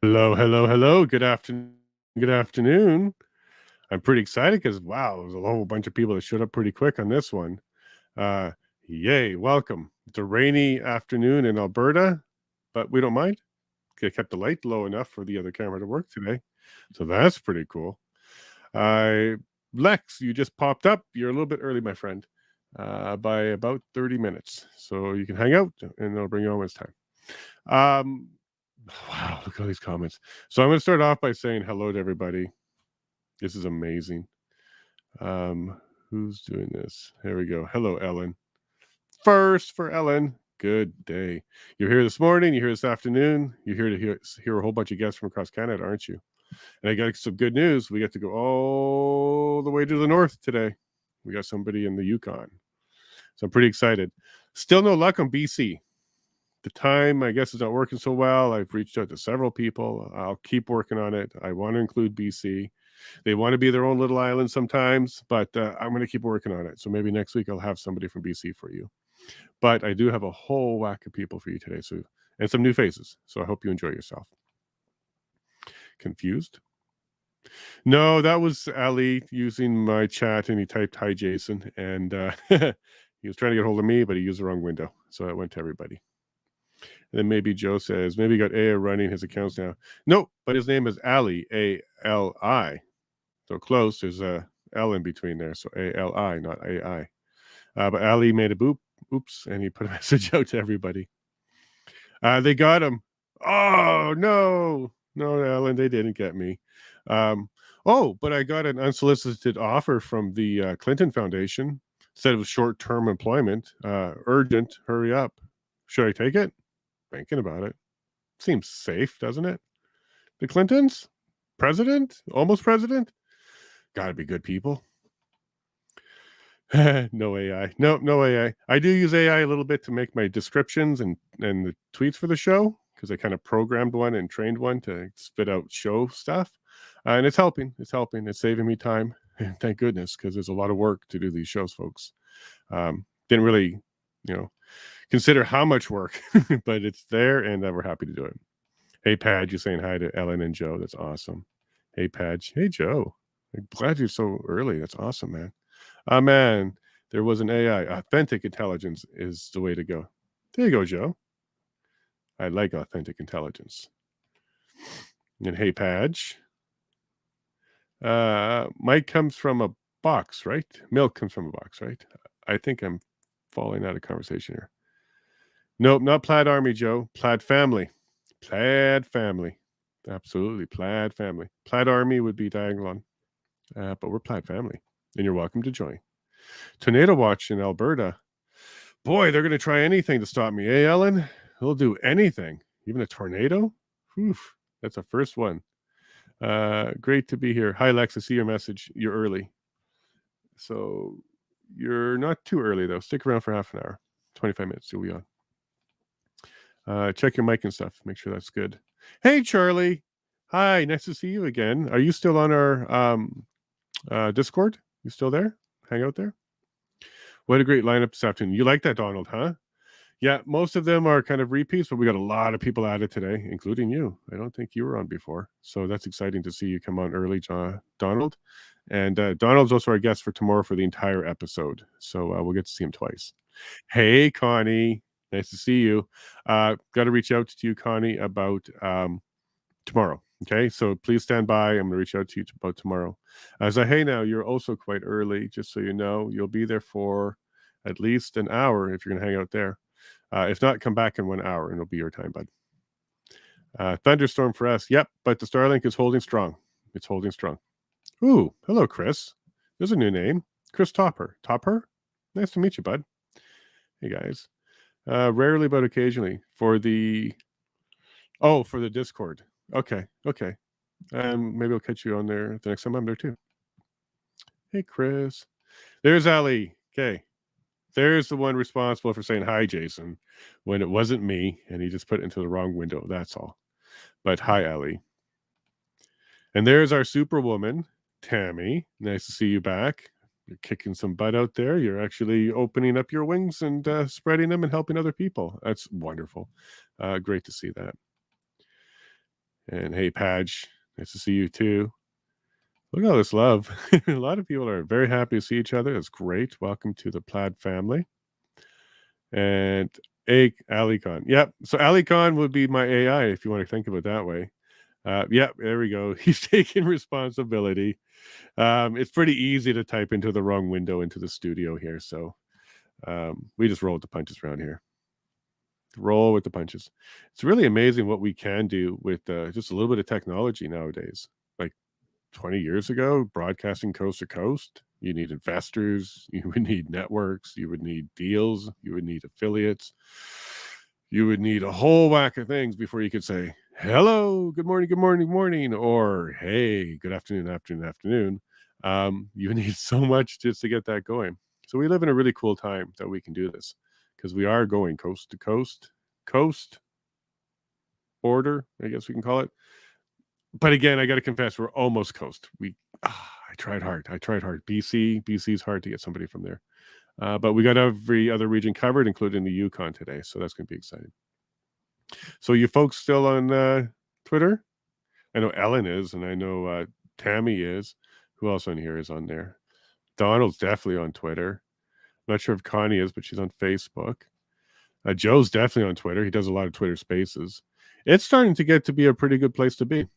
Hello, hello, hello. Good afternoon. Good afternoon. I'm pretty excited because wow, there's a whole bunch of people that showed up pretty quick on this one. Uh, Yay, welcome. It's a rainy afternoon in Alberta, but we don't mind. They kept the light low enough for the other camera to work today, so that's pretty cool. I Lex, you just popped up. You're a little bit early, my friend, by about 30 minutes, so you can hang out, and I'll bring you on when it's time. Um, wow, look at all these comments. So I'm going to start off by saying hello to everybody. This is amazing. Who's doing this? Here we go. Hello, Ellen. First for Ellen. Good day. You're here this morning. You're here this afternoon. You're here to hear a whole bunch of guests from across Canada, aren't you? And I got some good news. We get to go all the way to the north today. We got somebody in the Yukon. So I'm pretty excited. Still no luck on BC. The time, I guess, is not working so well. I've reached out to several people. I'll keep working on it. I want to include BC. They want to be their own little island sometimes, but I'm going to keep working on it. So maybe next week I'll have somebody from BC for you. But I do have a whole whack of people for you today, so and some new faces. So I hope you enjoy yourself. Confused? No, that was Ali using my chat, and he typed "Hi, Jason," and he was trying to get hold of me, but he used the wrong window, so it went to everybody. And then maybe Joe says, maybe he got AI running his accounts now. Nope, but his name is Ali, A-L-I. So close. There's a L in between there. So A-L-I, not A-I. But Ali made a boop. Oops. And he put a message out to everybody. They got him. Oh, no. No, Alan, they didn't get me. But I got an unsolicited offer from the Clinton Foundation. Said it was short-term employment. Urgent. Hurry up. Should I take it? Thinking about it. Seems safe, doesn't it? The Clintons? President? Almost president? Gotta be good people. No AI. No AI. I do use AI a little bit to make my descriptions and the tweets for the show because I kind of programmed one and trained one to spit out show stuff. And it's helping. It's helping. It's saving me time. Thank goodness, because there's a lot of work to do these shows, folks. Didn't really, consider how much work, but it's there and we're happy to do it. Hey, Padge, you're saying hi to Ellen and Joe. That's awesome. Hey, Padge. Hey, Joe. I'm glad you're so early. That's awesome, man. Man, there was an AI. Authentic intelligence is the way to go. There you go, Joe. I like authentic intelligence. And hey, Padge. Mike comes from a box, right? Milk comes from a box, right? I think I'm falling out of conversation here. Nope, not Plaid Army, Joe. Plaid family. Plaid family. Absolutely. Plaid family. Plaid Army would be Diagolon. But we're Plaid family. And you're welcome to join. Tornado watch in Alberta. Boy, they're going to try anything to stop me. Hey, Ellen? They'll do anything. Even a tornado? Whew, that's a first one. Great to be here. Hi, Lex. I see your message. You're early. So you're not too early, though. Stick around for half an hour. 25 minutes. You'll be on. Check your mic and stuff. Make sure that's good. Hey, Charlie. Hi. Nice to see you again. Are you still on our Discord? You still there? Hang out there? What a great lineup this afternoon. You like that, Donald, huh? Yeah, most of them are kind of repeats, but we got a lot of people added today, including you. I don't think you were on before. So that's exciting to see you come on early, Donald. And Donald's also our guest for tomorrow for the entire episode. So we'll get to see him twice. Hey, Connie. Nice to see you. Got to reach out to you, Connie, about tomorrow. Okay, so please stand by. I'm going to reach out to you about tomorrow. ZaHayNa, you're also quite early, just so you know. You'll be there for at least an hour if you're going to hang out there. If not, come back in 1 hour and it'll be your time, bud. Thunderstorm for us. Yep, but the Starlink is holding strong. It's holding strong. Ooh, hello, Chris. There's a new name. Chris Topper. Topper? Nice to meet you, bud. Hey, guys. Rarely, but occasionally. For the Discord. Okay. Maybe I'll catch you on there the next time I'm there too. Hey, Chris. There's Ali. Okay. There's the one responsible for saying hi, Jason, when it wasn't me, and he just put it into the wrong window. That's all. But hi, Ali. And there's our superwoman, Tammy. Nice to see you back. You're kicking some butt out there. You're actually opening up your wings and spreading them and helping other people. That's wonderful. Great to see that. And hey, Padge, nice to see you too. Look at all this love. A lot of people are very happy to see each other. It's great. Welcome to the Plaid family. And Alicon. Yep. So Alicon would be my AI if you want to think of it that way. Yep, there we go. He's taking responsibility. It's pretty easy to type into the wrong window into the studio here. So we just roll with the punches around here. Roll with the punches. It's really amazing what we can do with just a little bit of technology nowadays. Like 20 years ago, broadcasting coast to coast, you need investors, you would need networks, you would need deals, you would need affiliates, you would need a whole whack of things before you could say, hello, good morning, good morning, morning, or hey, good afternoon, afternoon. You need so much just to get that going. So we live in a really cool time that we can do this because we are going coast to coast border, I guess we can call it. But again, I got to confess, we're almost coast. I tried hard. BC's hard to get somebody from there. But we got every other region covered, including the Yukon today. So that's going to be exciting. So you folks still on Twitter? I know Ellen is, and I know Tammy is. Who else on here is on there? Donald's definitely on Twitter. I'm not sure if Connie is, but she's on Facebook. Joe's definitely on Twitter. He does a lot of Twitter spaces. It's starting to get to be a pretty good place to be.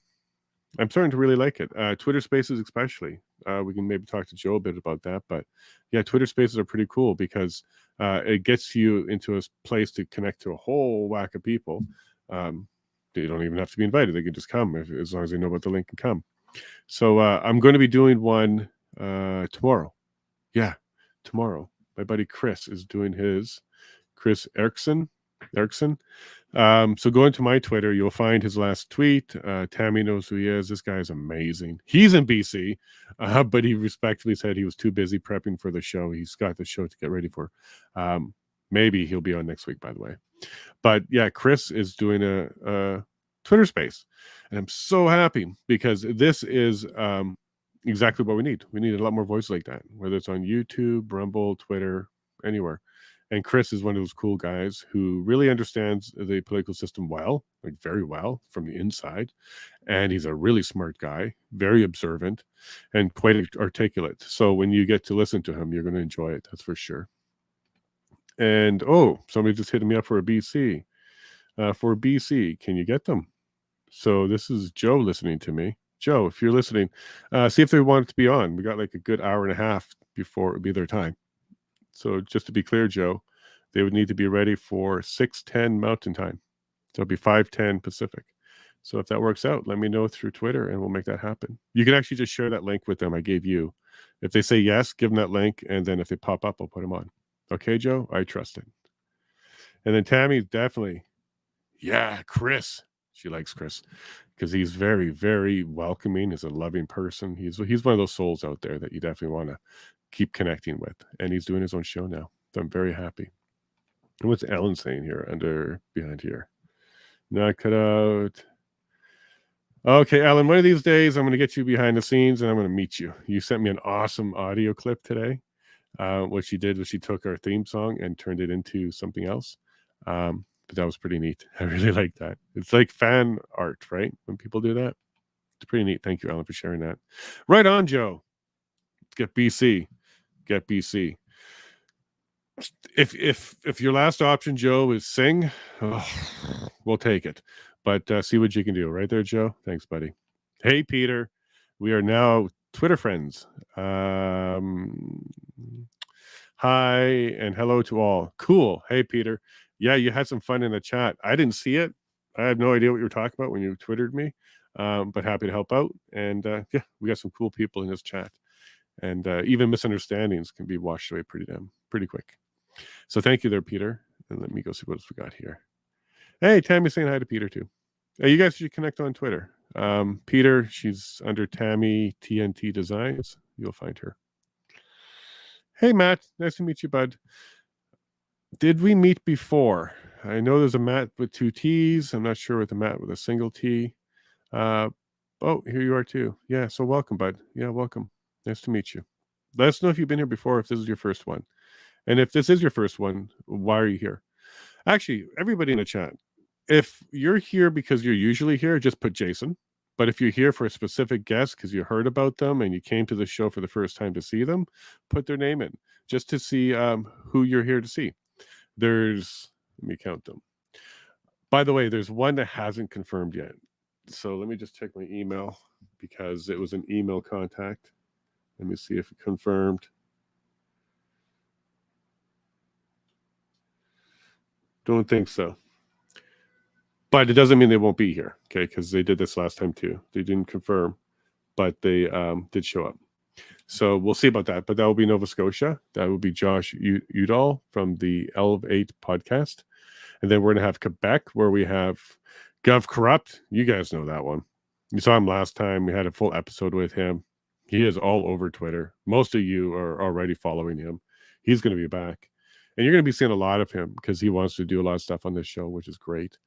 I'm starting to really like it. Twitter spaces especially. We can maybe talk to Joe a bit about that. But yeah, Twitter spaces are pretty cool because it gets you into a place to connect to a whole whack of people. They don't even have to be invited. They can just come as long as they know about the link and come. So I'm going to be doing one tomorrow. Yeah, tomorrow. My buddy Chris is doing his. Chris Erickson. So go into my Twitter, you'll find his last tweet. Tammy knows who he is. This guy is amazing. He's in BC, but he respectfully said he was too busy prepping for the show. He's got the show to get ready for. Maybe he'll be on next week, by the way. But yeah, Chris is doing a Twitter space, and I'm so happy because this is exactly what we need. We need a lot more voices like that, whether it's on YouTube, Rumble, Twitter, anywhere. And Chris is one of those cool guys who really understands the political system well, like very well from the inside. And he's a really smart guy, very observant, and quite articulate. So when you get to listen to him, you're going to enjoy it. That's for sure. And somebody just hit me up for a BC. For BC, can you get them? So this is Joe listening to me. Joe, if you're listening, see if they want to be on. We got like a good hour and a half before it would be their time. So just to be clear, Joe, they would need to be ready for 6:10 Mountain Time. So it'll be 5:10 Pacific. So if that works out, let me know through Twitter and we'll make that happen. You can actually just share that link with them I gave you. If they say yes, give them that link. And then if they pop up, I'll put them on. Okay, Joe? I trust it. And then Tammy, definitely. Yeah, Chris. She likes Chris because he's very, very welcoming. He's a loving person. He's one of those souls out there that you definitely want to keep connecting with. And he's doing his own show now. So I'm very happy. And what's Ellen saying here behind here? Not cut out. Okay, Ellen, one of these days I'm going to get you behind the scenes and I'm going to meet you. You sent me an awesome audio clip today. What she did was she took our theme song and turned it into something else. But that was pretty neat. I really like that. It's like fan art, right? When people do that. It's pretty neat. Thank you, Ellen, for sharing that. Right on, Joe. Get BC. If your last option, Joe, is sing, we'll take it. But see what you can do. Right there, Joe. Thanks, buddy. Hey, Peter. We are now Twitter friends. Hi and hello to all. Cool. Hey, Peter. Yeah, you had some fun in the chat. I didn't see it. I have no idea what you were talking about when you Twittered me, but happy to help out. And yeah, we got some cool people in this chat. And even misunderstandings can be washed away pretty quick. So thank you there, Peter. And let me go see what else we got here. Hey, Tammy's saying hi to Peter too. You guys should connect on Twitter. Peter, she's under Tammy TNT Designs. You'll find her. Hey, Matt. Nice to meet you, bud. Did we meet before? I know there's a Matt with 2 T's. I'm not sure with a Matt with a single T. Here you are too. Yeah, so welcome, bud. Yeah, welcome. Nice to meet you. Let us know if you've been here before, if this is your first one. And if this is your first one, why are you here? Actually, everybody in the chat, if you're here because you're usually here, just put Jason. But if you're here for a specific guest because you heard about them and you came to the show for the first time to see them, put their name in just to see who you're here to see. Let me count them. By the way, there's one that hasn't confirmed yet. So let me just check my email because it was an email contact. Let me see if it confirmed. Don't think so. But it doesn't mean they won't be here, okay? Because they did this last time too. They didn't confirm, but they did show up. So we'll see about that. But that will be Nova Scotia. That will be Josh Udall from the Elevate podcast. And then we're going to have Quebec, where we have Gov Corrupt. You guys know that one. You saw him last time. We had a full episode with him. He is all over Twitter. Most of you are already following him. He's going to be back. And you're going to be seeing a lot of him because he wants to do a lot of stuff on this show, which is great.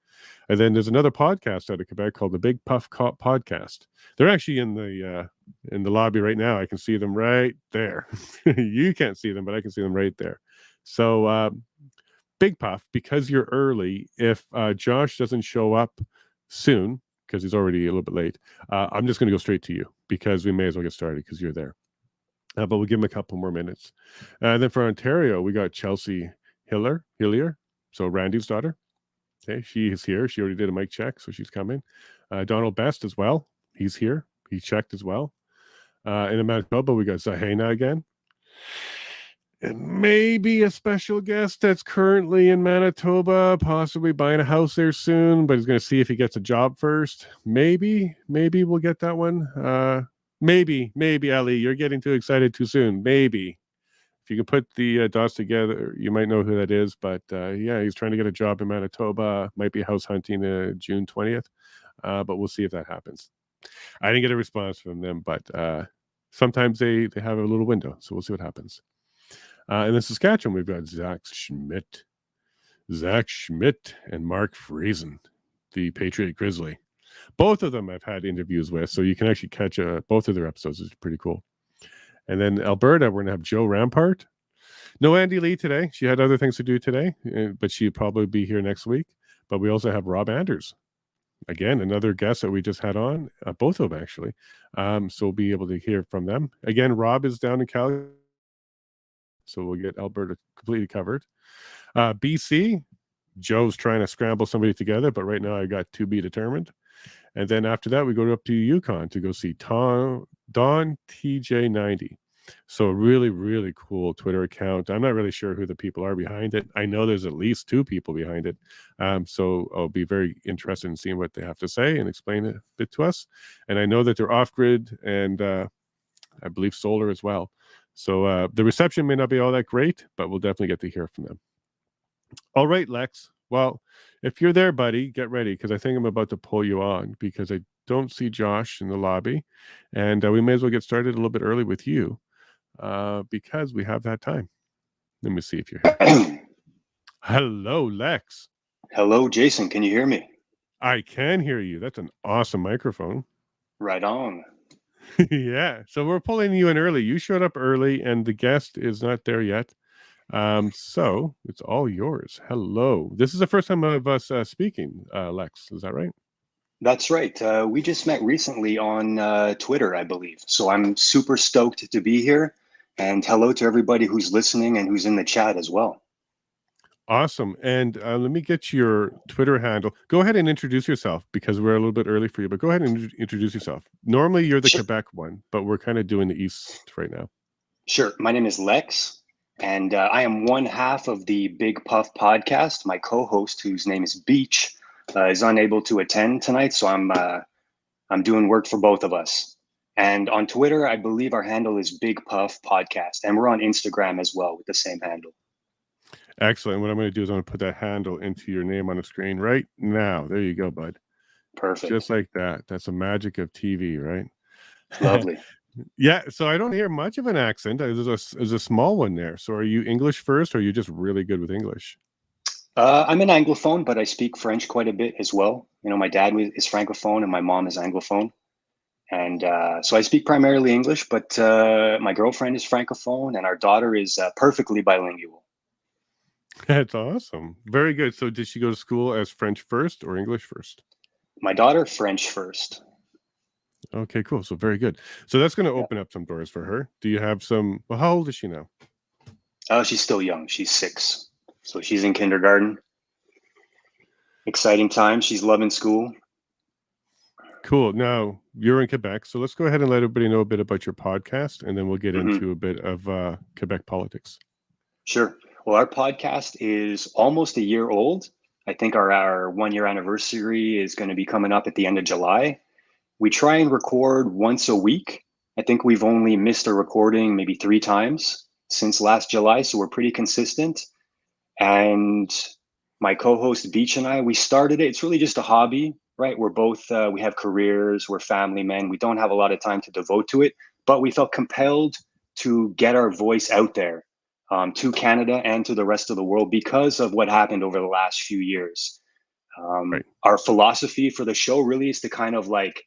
And then there's another podcast out of Quebec called the Big Puff Podcast. They're actually in the lobby right now. I can see them right there. You can't see them, but I can see them right there. So Big Puff, because you're early, if Josh doesn't show up soon, because he's already a little bit late, I'm just going to go straight to you because we may as well get started because you're there. But we'll give him a couple more minutes. And then for Ontario, we got Chelsea Hillier, so Randy's daughter. Okay, she is here. She already did a mic check, so she's coming. Donald Best as well. He's here. He checked as well. In Manitoba, we got ZaHayNa again. And maybe a special guest that's currently in Manitoba, possibly buying a house there soon, but he's going to see if he gets a job first. Maybe we'll get that one. Maybe, Ellie, you're getting too excited too soon. Maybe. If you can put the dots together, you might know who that is. But yeah, he's trying to get a job in Manitoba. Might be house hunting June 20th. But we'll see if that happens. I didn't get a response from them, but sometimes they have a little window. So we'll see what happens. And in Saskatchewan, we've got Zach Schmidt and Mark Friesen, the Patriot Grizzly. Both of them I've had interviews with, so you can actually catch both of their episodes. It's pretty cool. And then Alberta, we're going to have Joe Rampart. No Andy Lee today. She had other things to do today, but she'd probably be here next week. But we also have Rob Anders. Again, another guest that we just had on, both of them actually. So we'll be able to hear from them. Again, Rob is down in Calgary, so we'll get Alberta completely covered. BC, Joe's trying to scramble somebody together, but right now I got to be determined. And then after that, we go up to Yukon to go see Don TJ90. So really, really cool Twitter account. I'm not really sure who the people are behind it. I know there's at least 2 people behind it. So I'll be very interested in seeing what they have to say and explain it a bit to us. And I know that they're off-grid and I believe solar as well. So the reception may not be all that great, but we'll definitely get to hear from them. All right, Lex. Well, if you're there, buddy, get ready because I think I'm about to pull you on because I don't see Josh in the lobby. And we may as well get started a little bit early with you because we have that time. Let me see if you're here. Hello, Lex. Hello, Jason. Can you hear me? I can hear you. That's an awesome microphone. Right on. Yeah. So we're pulling you in early. You showed up early and the guest is not there yet. So it's all yours. Hello. This is the first time of us speaking, Lex. Is that right? That's right. We just met recently on Twitter, I believe. So I'm super stoked to be here. And hello to everybody who's listening and who's in the chat as well. Awesome. And let me get your Twitter handle. Go ahead and introduce yourself because we're a little bit early for you, but go ahead and introduce yourself. Normally you're the Quebec one, but we're kind of doing the East right now. Sure. My name is Lex. And I am one half of the Big Puff podcast. My co-host, whose name is Beach, is unable to attend tonight, so I'm doing work for both of us. And on Twitter, I believe our handle is Big Puff Podcast, and we're on Instagram as well with the same handle. Excellent. What I'm going to do is I'm going to put that handle into your name on the screen right now. There you go, bud. Perfect. Just like that. That's the magic of TV, right? Lovely. Yeah, so I don't hear much of an accent. There's a small one there. So are you English first, or are you just really good with English? I'm an Anglophone, but I speak French quite a bit as well. You know, my dad is Francophone and my mom is Anglophone. And so I speak primarily English, but my girlfriend is Francophone and our daughter is perfectly bilingual. That's awesome. Very good. So did she go to school as French first or English first? My daughter, French first. Okay, cool. So very good. So that's going to Yeah. open up some doors for her. Do you have some? Well, how old is she now? Oh, she's still young. She's 6. So she's in kindergarten. Exciting time. She's loving school. Cool. Now you're in Quebec, so let's go ahead and let everybody know a bit about your podcast, and then we'll get Hmm. into a bit of Quebec politics. Sure. Well, our podcast is almost a year old. I think our 1 year anniversary is going to be coming up at the end of July. We try and record once a week. I think we've only missed a recording maybe 3 times since last July, so we're pretty consistent. And my co-host Beach and I, we started it. It's really just a hobby, right? We're both we have careers, we're family men. We don't have a lot of time to devote to it, but we felt compelled to get our voice out there to Canada and to the rest of the world because of what happened over the last few years. Right. Our philosophy for the show really is to kind of like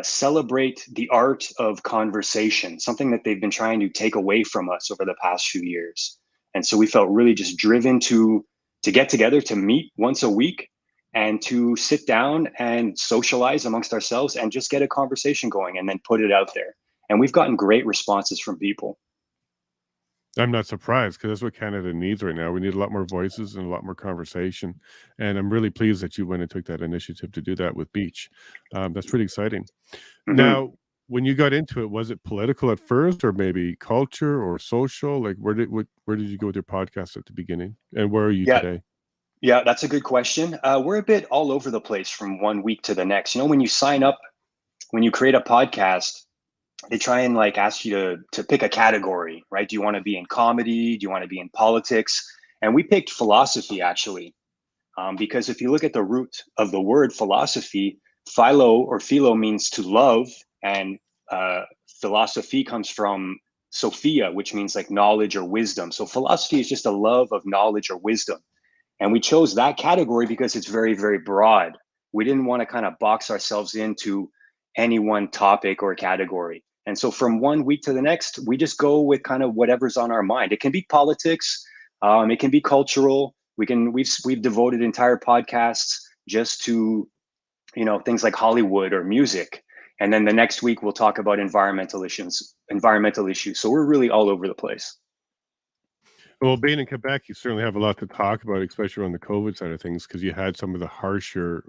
celebrate the art of conversation, something that they've been trying to take away from us over the past few years. And so we felt really just driven to get together, to meet once a week, and to sit down and socialize amongst ourselves and just get a conversation going and then put it out there. And we've gotten great responses from people. I'm not surprised because that's what Canada needs right now. We need a lot more voices and a lot more conversation. And I'm really pleased that you went and took that initiative to do that with Beach. That's pretty exciting. Hmm. Now, when you got into it, was it political at first, or maybe culture or social? Like, where did you go with your podcast at the beginning, and where are you Yeah, today? yeah, that's a good question. We're a bit all over the place from one week to the next. You know, when you sign up, when you create a podcast, they try and like ask you to pick a category, right? Do you want to be in comedy? Do you want to be in politics? And we picked philosophy actually, because if you look at the root of the word philosophy, philo means to love, and philosophy comes from Sophia, which means like knowledge or wisdom. So philosophy is just a love of knowledge or wisdom. And we chose that category because it's very, very broad. We didn't want to kind of box ourselves into any one topic or category. And so from one week to the next, we just go with kind of whatever's on our mind. It can be politics, it can be cultural. We've devoted entire podcasts just to, you know, things like Hollywood or music. And then the next week we'll talk about environmental issues. So we're really all over the place. Well, being in Quebec, you certainly have a lot to talk about, especially on the COVID side of things, because you had some of the harsher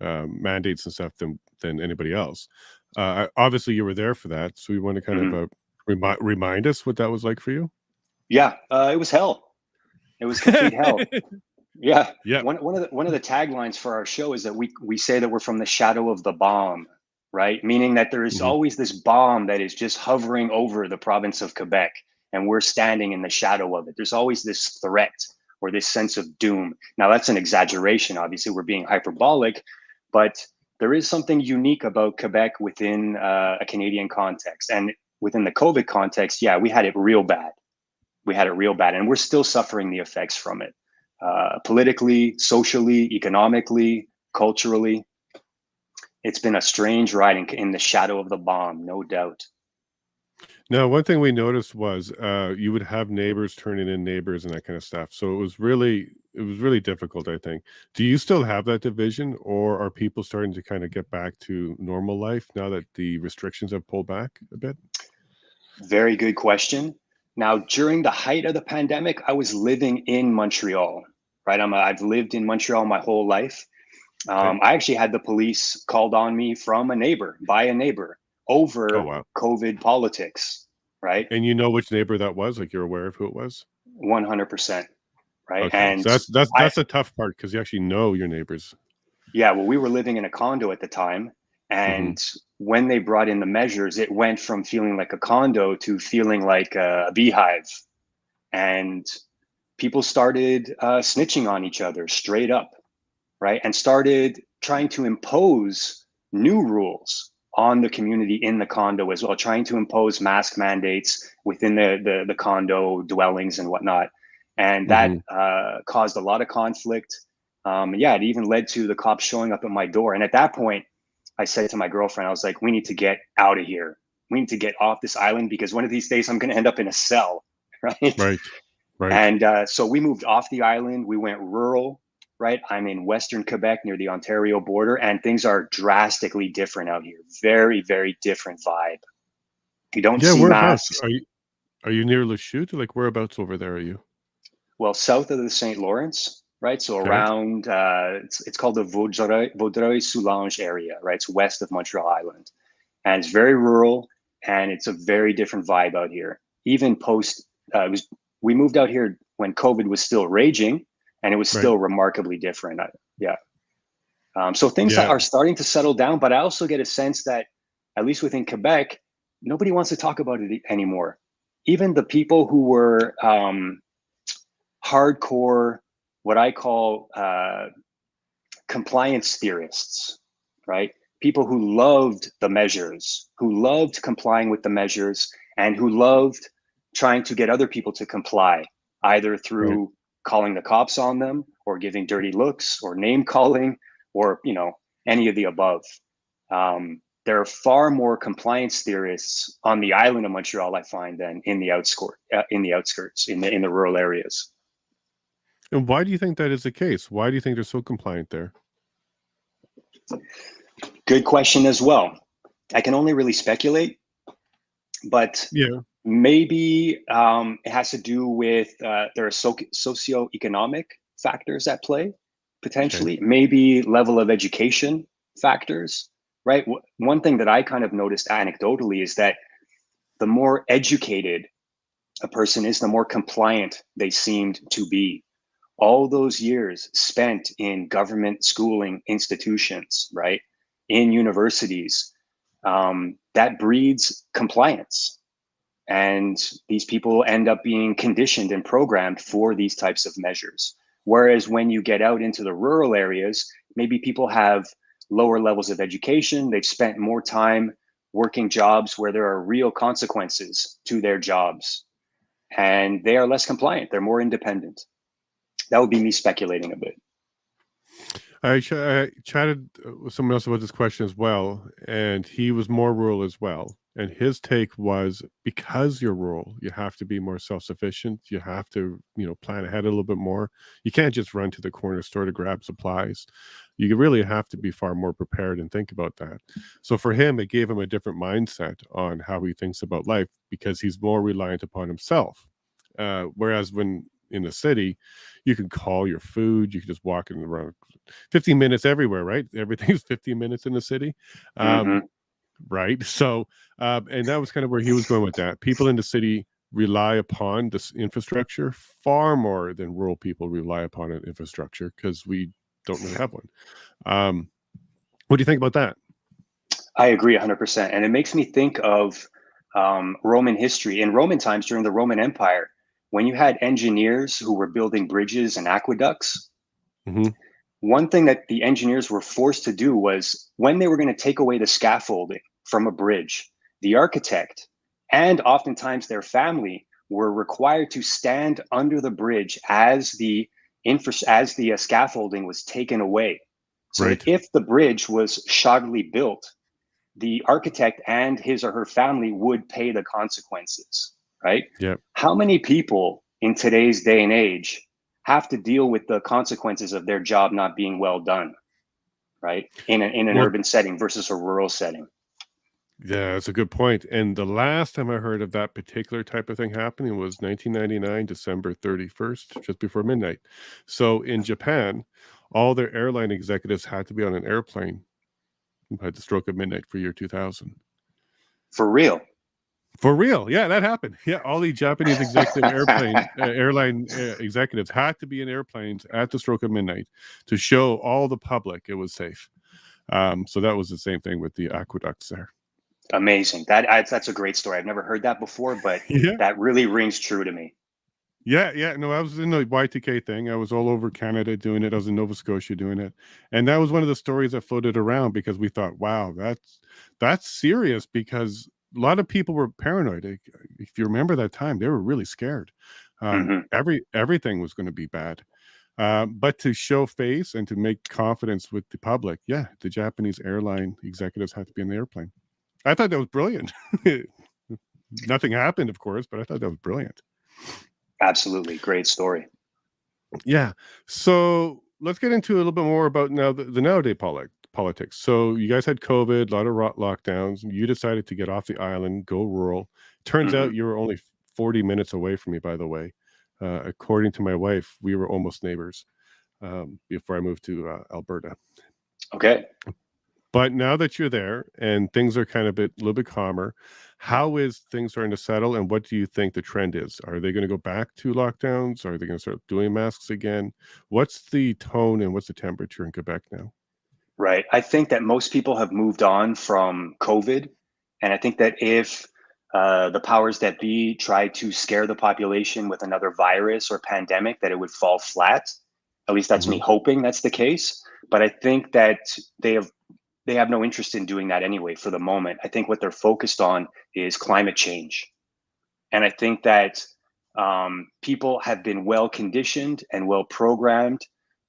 mandates and stuff than anybody else. Obviously, you were there for that, so you want to kind of Hmm. remind us what that was like for you. Yeah, it was hell. It was complete hell. Yeah, Yeah. one of the taglines for our show is that we say that we're from the shadow of the bomb, right? Meaning that there is Mhm. always this bomb that is just hovering over the province of Quebec, and we're standing in the shadow of it. There's always this threat or this sense of doom. Now that's an exaggeration. Obviously, we're being hyperbolic, but there is something unique about Quebec within a Canadian context, and within the COVID context. Yeah, we had it real bad. We had it real bad, and we're still suffering the effects from it, politically, socially, economically, culturally. It's been a strange ride in the shadow of the bomb, no doubt. Now, one thing we noticed was you would have neighbors turning in neighbors and that kind of stuff. So it was really difficult, I think. Do you still have that division, or are people starting to kind of get back to normal life now that the restrictions have pulled back a bit? Very good question. Now, during the height of the pandemic, I was living in Montreal, right? I've lived in Montreal my whole life. Okay. I actually had the police called on me from by a neighbor, Oh, over wow. COVID politics, right? And you know which neighbor that was? Like, you're aware of who it was? 100%, right? Okay. And So that's I, that's the tough part because you actually know your neighbors. yeah, well, we were living in a condo at the time. Hmm. And when they brought in the measures, it went from feeling like a condo to feeling like a beehive. And people started snitching on each other straight up, right? And started trying to impose new rules on the community in the condo as well, trying to impose mask mandates within the condo dwellings and whatnot. And that Hmm. caused a lot of conflict. Yeah, it even led to the cops showing up at my door. And at that point, I said to my girlfriend, I was like, we need to get out of here. We need to get off this island because one of these days I'm going to end up in a cell, right? Right. Right. And so we moved off the island. We went rural, right? I'm in Western Quebec near the Ontario border, and things are drastically different out here. Very, very different vibe. You don't Yeah, see whereabouts? masks. Are you near Lachute? Like whereabouts over there are you? Well, south of the St. Lawrence, right? So Okay. around, it's called the Vaudreuil-Soulanges area, right? It's west of Montreal Island. And it's very rural, and it's a very different vibe out here. Even post, we moved out here when COVID was still raging, and it was Right. still remarkably different. Yeah. So things Yeah. are starting to settle down, but I also get a sense that, at least within Quebec, nobody wants to talk about it anymore. Even the people who were hardcore, what I call compliance theorists, right? People who loved the measures, who loved complying with the measures, and who loved trying to get other people to comply, either Right. through calling the cops on them or giving dirty looks or name calling or any of the above. There are far more compliance theorists on the island of Montreal, I find, than in the outskirts, in the rural areas. And why do you think that is the case? Why do you think they're so compliant there? Good question as well. I can only really speculate, but Yeah. maybe it has to do with there are socioeconomic factors at play, Okay. potentially. Maybe level of education factors, right? One thing that I kind of noticed anecdotally is that the more educated a person is, the more compliant they seemed to be. All those years spent in government schooling institutions, right, in universities, that breeds compliance. And these people end up being conditioned and programmed for these types of measures. Whereas when you get out into the rural areas, maybe people have lower levels of education, they've spent more time working jobs where there are real consequences to their jobs, and they are less compliant, they're more independent. That would be me speculating a bit. I chatted with someone else about this question as well, and he was more rural as well. And his take was, because you're rural, you have to be more self-sufficient. You have to, plan ahead a little bit more. You can't just run to the corner store to grab supplies. You really have to be far more prepared and think about that. So for him, it gave him a different mindset on how he thinks about life, because he's more reliant upon himself. Whereas when in the city, you can call your food, you can just walk in around 15 minutes everywhere, right? Everything's 15 minutes in the city. Mm-hmm. Right. So, and that was kind of where he was going with that. People in the city rely upon this infrastructure far more than rural people rely upon an infrastructure, because we don't really have one. What do you think about that? I agree 100%. And it makes me think of Roman history. In Roman times, during the Roman Empire, when you had engineers who were building bridges and aqueducts, Mm-hmm. one thing that the engineers were forced to do was, when they were going to take away the scaffolding from a bridge, the architect and oftentimes their family were required to stand under the bridge as the scaffolding was taken away, so that Right. if the bridge was shoddily built, the architect and his or her family would pay the consequences, right? Yeah. How many people in today's day and age have to deal with the consequences of their job not being well done, right? In an Well, urban setting versus a rural setting. yeah, that's a good point. And the last time I heard of that particular type of thing happening was 1999, December 31st, just before midnight. So in Japan, all their airline executives had to be on an airplane by the stroke of midnight for year 2000. For real. For real. Yeah, that happened. Yeah, all the Japanese airline executives had to be in airplanes at the stroke of midnight to show all the public it was safe. So that was the same thing with the aqueducts there. Amazing. That's a great story. I've never heard that before, but Yeah. that really rings true to me. Yeah. No, I was in the Y2K thing. I was all over Canada doing it. I was in Nova Scotia doing it. And that was one of the stories that floated around, because we thought, wow, that's serious, because a lot of people were paranoid. If you remember that time, they were really scared. Mm-hmm. Everything was going to be bad. But to show face and to make confidence with the public, yeah, the Japanese airline executives had to be in the airplane. I thought that was brilliant. Nothing happened, of course, but I thought that was brilliant. Absolutely. Great story. Yeah. So let's get into a little bit more about now the nowadays politics. So you guys had COVID, a lot of lockdowns. You decided to get off the island, go rural. Turns out you were only 40 minutes away from me, by the way. According to my wife, we were almost neighbors before I moved to Alberta. Okay. But now that you're there and things are kind of a little bit calmer, how is things starting to settle? And what do you think the trend is? Are they going to go back to lockdowns? Are they going to start doing masks again? What's the tone and what's the temperature in Quebec now? Right. I think that most people have moved on from COVID. And I think that if the powers that be tried to scare the population with another virus or pandemic, that it would fall flat. At least that's me hoping that's the case. But I think that they have no interest in doing that anyway for the moment. I think what they're focused on is climate change. And I think that people have been well conditioned and well programmed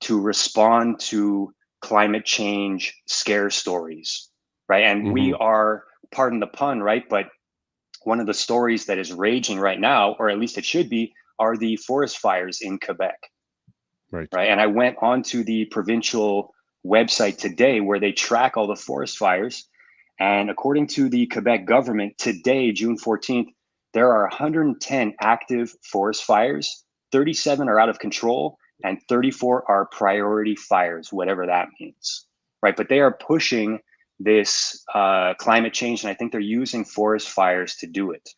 to respond to climate change scare stories, right? And we are, pardon the pun, right? But one of the stories that is raging right now, or at least it should be, are the forest fires in Quebec. Right. And I went onto the provincial website today where they track all the forest fires. And according to the Quebec government, today, June 14th, there are 110 active forest fires, 37 are out of control, and 34 are priority fires, whatever that means, right? But they are pushing this climate change, and I think they're using forest fires to do it.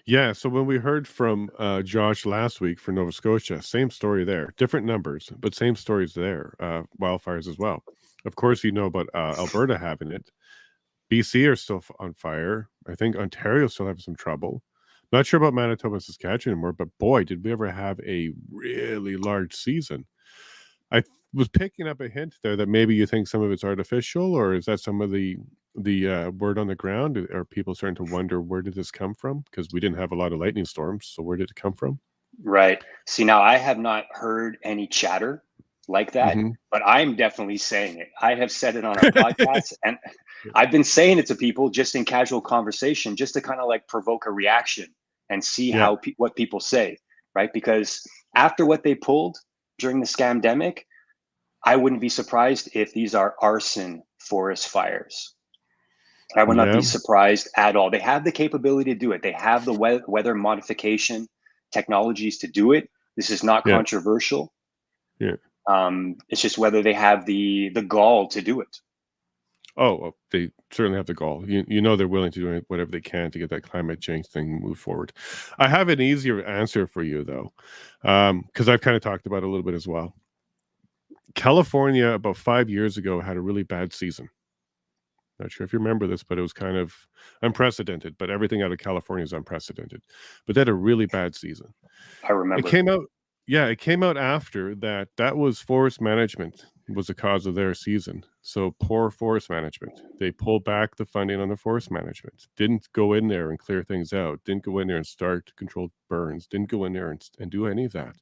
Yeah, so when we heard from Josh last week for Nova Scotia, same story there. Different numbers, but same stories there. Wildfires as well. Of course, you know about Alberta having it. BC are still on fire. I think Ontario still having some trouble. Not sure about Manitoba and Saskatchewan anymore, but boy, did we ever have a really large season. I was picking up a hint there that maybe you think some of it's artificial, or is that some of the word on the ground? Are people starting to wonder where did this come from? Because we didn't have a lot of lightning storms, so where did it come from? Right. See, now I have not heard any chatter like that, but I'm definitely saying it. I have said it on our podcast, and I've been saying it to people just in casual conversation, just to kind of like provoke a reaction and see how what people say, right? Because after what they pulled during the scamdemic, I wouldn't be surprised if these are arson forest fires. I would not be surprised at all. They have the capability to do it. They have the weather modification technologies to do it. This is not controversial. Yeah. It's just whether they have the gall to do it. Oh, they certainly have the gall. You know they're willing to do whatever they can to get that climate change thing move forward. I have an easier answer for you, though, because I've kind of talked about it a little bit as well. California, about 5 years ago, had a really bad season. Not sure if you remember this, but it was kind of unprecedented. But everything out of California is unprecedented. But they had a really bad season. I remember. It came out, it came out after that. That was forest management was the cause of their season. So poor forest management. They pulled back the funding on the forest management. Didn't go in there and clear things out. Didn't go in there and start controlled burns. Didn't go in there and do any of that.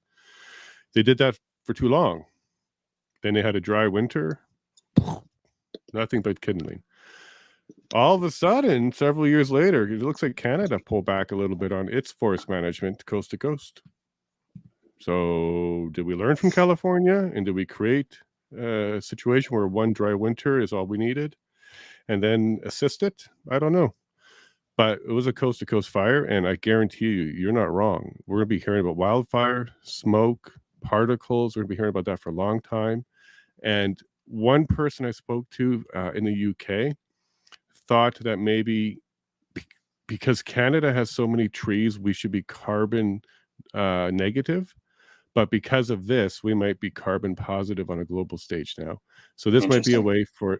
They did that for too long. Then they had a dry winter. Nothing but kindling. All of a sudden, several years later, it looks like Canada pulled back a little bit on its forest management coast to coast. So did we learn from California, and did we create a situation where one dry winter is all we needed and then assist it? I don't know. But it was a coast to coast fire, and I guarantee you, you're not wrong. We're going to be hearing about wildfire, smoke, particles. We're going to be hearing about that for a long time. And one person I spoke to in the UK thought that maybe because Canada has so many trees, we should be carbon negative. But because of this, we might be carbon positive on a global stage now. So this might be a way for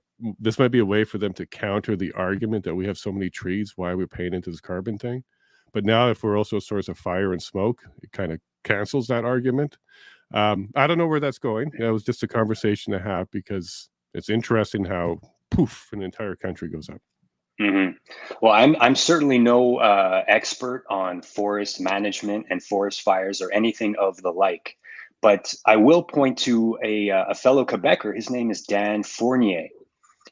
them to counter the argument that we have so many trees. Why we're paying into this carbon thing? But now, if we're also a source of fire and smoke, it kind of cancels that argument. I don't know where that's going. It was just a conversation to have because it's interesting how poof, an entire country goes up. Well, I'm certainly no expert on forest management and forest fires or anything of the like, but I will point to a fellow Quebecer. His name is Dan Fournier,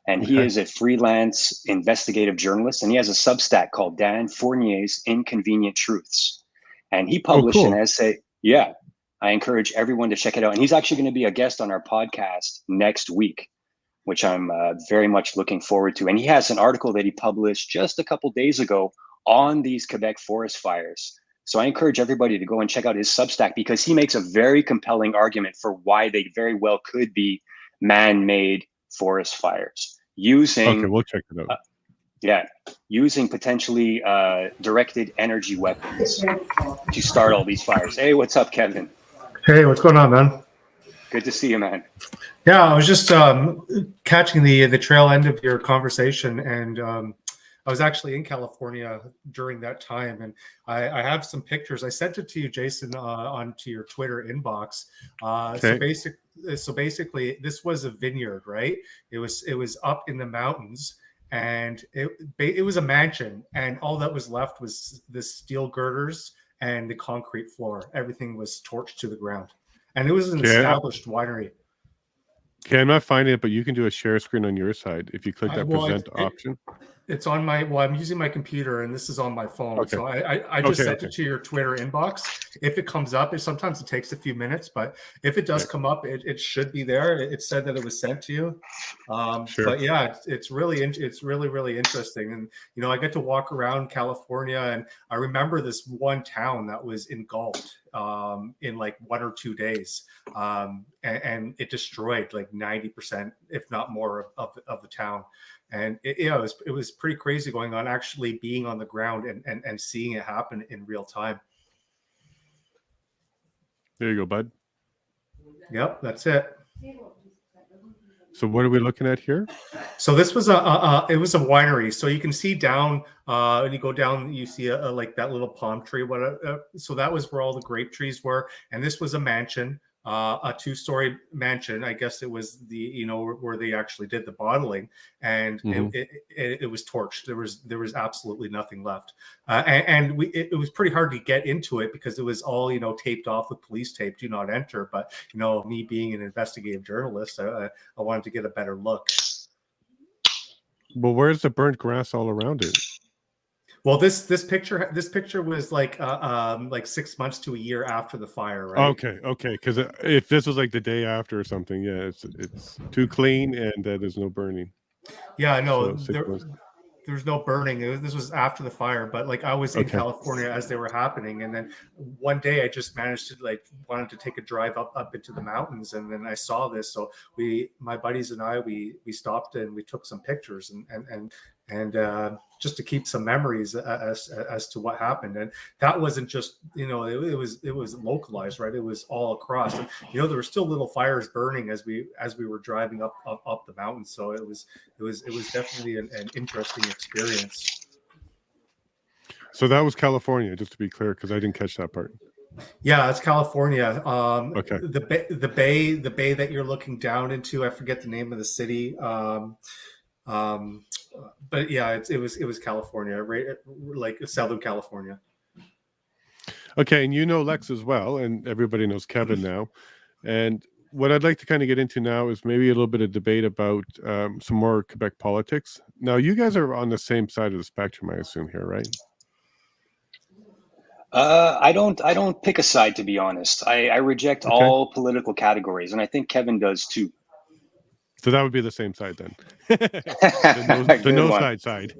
and he is a freelance investigative journalist, and he has a Substack called Dan Fournier's Inconvenient Truths. and he Oh, published cool. an essay. Yeah, I encourage everyone to check it out. And he's actually going to be a guest on our podcast next week, which I'm very much looking forward to. And he has an article that he published just a couple days ago on these Quebec forest fires. So I encourage everybody to go and check out his Substack, because he makes a very compelling argument for why they very well could be man-made forest fires using Okay, we'll check it out. using potentially directed energy weapons to start all these fires. Hey, what's up, Kevin? Hey, what's going on, man? Good to see you, man. Yeah, I was just catching the tail end of your conversation, and I was actually in California during that time, and I have some pictures. I sent it to you, Jason, onto your Twitter inbox. Okay. So basically, this was a vineyard, right? It was up in the mountains, and it was a mansion, and all that was left was the steel girders and the concrete floor. Everything was torched to the ground, and it was an established winery. Okay, I'm not finding it, but you can do a share screen on your side if you click that present option. It's on my, I'm using my computer, and this is on my phone. Okay. So I just sent it to your Twitter inbox. If it comes up, sometimes it takes a few minutes, but if it does come up, it should be there. It said that it was sent to you. Sure. But yeah, it's really interesting. And, you know, I get to walk around California, and I remember this one town that was engulfed in like 1 or 2 days. And it destroyed like 90%, if not more, of the town. And it was pretty crazy going on, actually being on the ground and seeing it happen in real time. There you go, bud. Yep, that's it. So what are we looking at here? So this was it was a winery. So you can see down, and you go down, you see like that little palm tree. So that was where all the grape trees were, and this was a mansion. A 2-story mansion. I guess it was where they actually did the bottling, and it was torched. There was absolutely nothing left, and it was pretty hard to get into it because it was all taped off with police tape, do not enter. But me being an investigative journalist, I wanted to get a better look. Well, where's the burnt grass all around it? Well, this picture was like 6 months to a year after the fire, right? Okay. Because if this was like the day after or something, yeah, it's too clean and there's no burning. Yeah, no, So there's no burning. This was after the fire, but like I was in California as they were happening, and then one day I just managed to wanted to take a drive up into the mountains, and then I saw this. So my buddies and I, we stopped and we took some pictures and just to keep some memories as to what happened. And that wasn't just it was localized, right? It was all across, and there were still little fires burning as we were driving up the mountain. So it was definitely an interesting experience. So that was California, just to be clear, because I didn't catch that part. Yeah, it's California. Okay. The bay that you're looking down into, I forget the name of the city. But yeah, it was California, right? Like Southern California. Okay, and Lex as well, and everybody knows Kevin now. And what I'd like to kind of get into now is maybe a little bit of debate about some more Quebec politics. Now, you guys are on the same side of the spectrum, I assume here, right? I don't pick a side, to be honest. I reject all political categories, and I think Kevin does too. So that would be the same side then. the no side.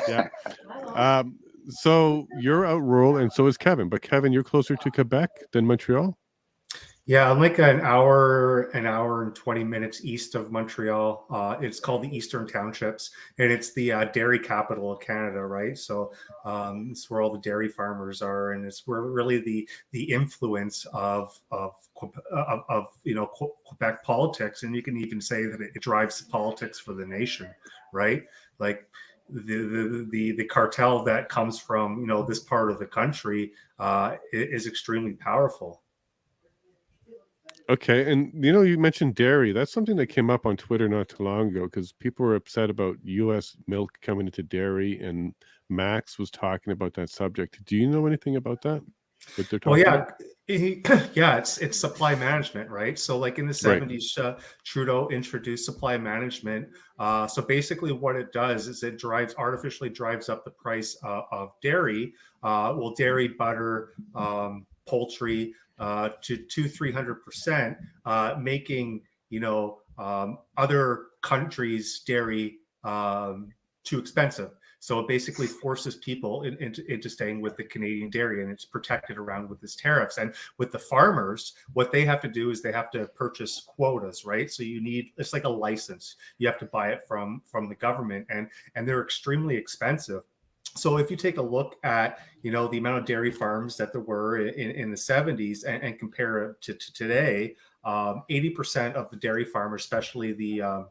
Yeah. So you're out rural, and so is Kevin. But Kevin, you're closer to Quebec than Montreal? Yeah, I'm like an hour and 20 minutes east of Montreal. It's called the Eastern Townships, and it's the dairy capital of Canada, right? So it's where all the dairy farmers are, and it's where really the influence of Quebec politics, and you can even say that it drives politics for the nation, right? Like the cartel that comes from this part of the country is extremely powerful. Okay, and you mentioned dairy. That's something that came up on Twitter not too long ago because people were upset about U.S. milk coming into dairy, and Max was talking about that subject. Do you know anything about that? What they're talking about? Yeah, it's supply management, right? So like in the 70s, Trudeau introduced supply management. So basically what it does is it artificially drives up the price of dairy, dairy, butter, poultry, to 300%, making, other countries' dairy too expensive. So it basically forces people into staying with the Canadian dairy, and it's protected around with these tariffs. And with the farmers, what they have to do is they have to purchase quotas, right? So it's like a license. You have to buy it from the government, and they're extremely expensive. So if you take a look at, the amount of dairy farms that there were in the 70s and compare it to today, 80% of the dairy farmers, especially the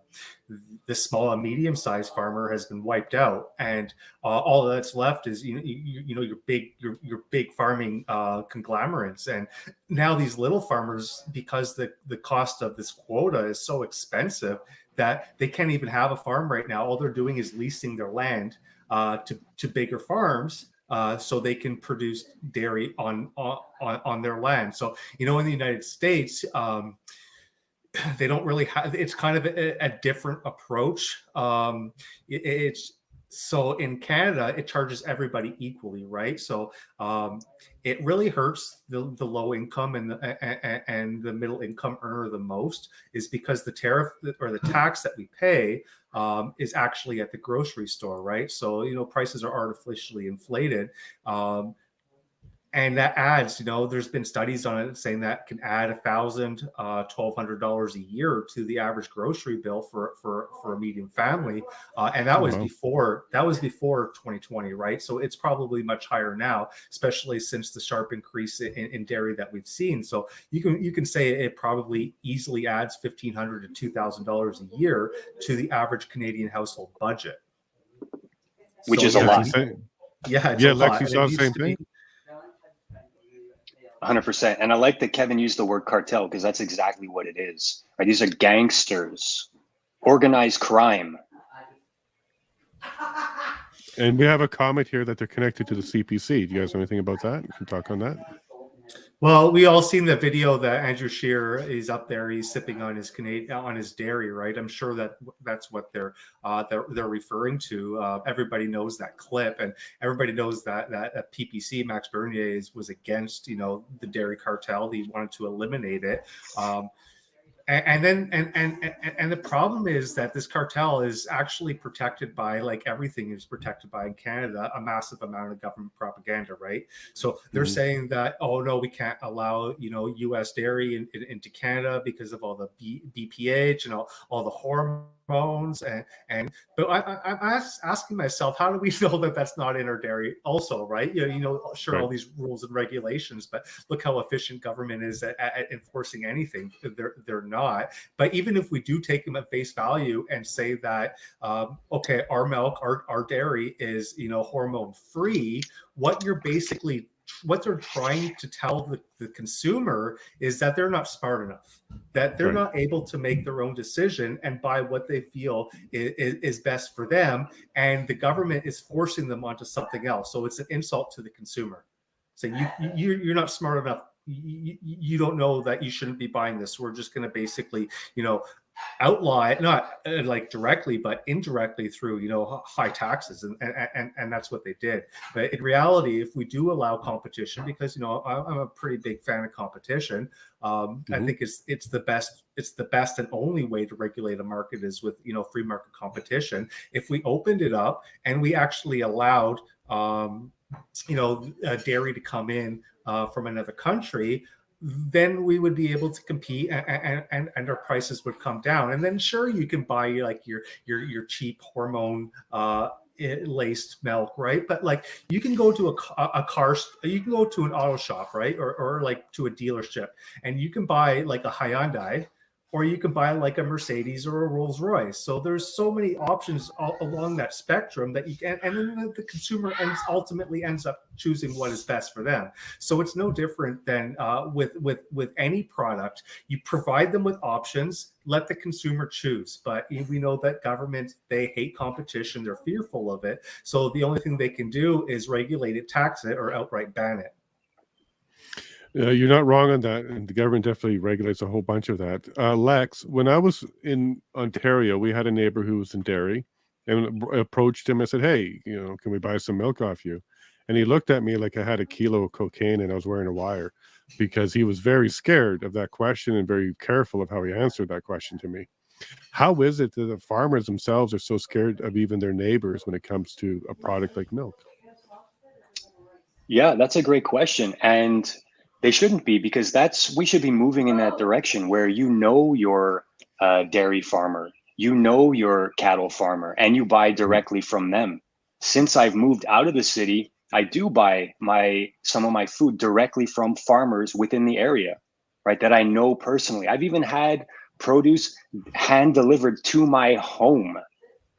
small and medium-sized farmer, has been wiped out, and all that's left is your big farming conglomerates. And now these little farmers, because the cost of this quota is so expensive that they can't even have a farm right now. All they're doing is leasing their land to bigger farms, so they can produce dairy on their land. So in the United States, they don't really have. It's kind of a different approach. So in Canada, it charges everybody equally, right? So it really hurts the low income and the middle income earner the most, is because the tariff or the tax that we pay is actually at the grocery store, right? So prices are artificially inflated. And that adds, there's been studies on it saying that can add $1,000, $1,200 a year to the average grocery bill for a medium family, and that was before 2020, right? So it's probably much higher now, especially since the sharp increase in dairy that we've seen. So you can say it probably easily adds $1,500 to $2,000 a year to the average Canadian household budget, which is a lot. Yeah, it's a lot. Lex, you saw the same thing. 100%. And I like that Kevin used the word cartel, because that's exactly what it is. Right? These are gangsters, organized crime. And we have a comment here that they're connected to the CPC. Do you guys know anything about that? You can talk on that. Well, we all seen the video that Andrew Scheer is up there. He's sipping on his dairy, right? I'm sure that's what they're referring to. Everybody knows that clip, and everybody knows that PPC, Max Bernier, was against the dairy cartel. He wanted to eliminate it. And the problem is that this cartel is actually protected by, like everything is protected by in Canada, a massive amount of government propaganda, right? So they're saying that, oh no, we can't allow U.S. dairy into Canada because of all the BPH and all the hormones, but I'm asking myself, how do we know that that's not in our dairy also, right? Sure, right. All these rules and regulations, but look how efficient government is at enforcing anything. They're not. But even if we do take them at face value and say that, okay, our milk, our dairy is hormone free, what they're trying to tell the consumer is that they're not smart enough, that they're not able to make their own decision and buy what they feel is best for them, and the government is forcing them onto something else. So it's an insult to the consumer, saying you're not smart enough. You don't know that you shouldn't be buying this. We're just going to basically, outlaw it, not like directly, but indirectly through, high taxes. And that's what they did. But in reality, if we do allow competition, because, I'm a pretty big fan of competition. I think it's the best and only way to regulate a market is with, free market competition. If we opened it up and we actually allowed, dairy to come in from another country, then we would be able to compete, and our prices would come down. And then sure, you can buy like your cheap hormone laced milk, right? But like you can go to you can go to an auto shop, right, or like to a dealership, and you can buy like a Hyundai, or you can buy like a Mercedes or a Rolls Royce. So there's so many options along that spectrum that you can, and then the consumer ultimately ends up choosing what is best for them. So it's no different than with any product. You provide them with options, let the consumer choose. But we know that government, they hate competition, they're fearful of it. So the only thing they can do is regulate it, tax it, or outright ban it. You're not wrong on that, and the government definitely regulates a whole bunch of that. Lex, when I was in Ontario, we had a neighbor who was in dairy, and approached him and said, "Hey, can we buy some milk off you?" And he looked at me like I had a kilo of cocaine and I was wearing a wire, because he was very scared of that question and very careful of how he answered that question to me. How is it that the farmers themselves are so scared of even their neighbors when it comes to a product like milk? Yeah, that's a great question. And they shouldn't be, because we should be moving in that direction where your dairy farmer, your cattle farmer, and you buy directly from them. Since I've moved out of the city, I do buy some of my food directly from farmers within the area, right? That I know personally. I've even had produce hand delivered to my home,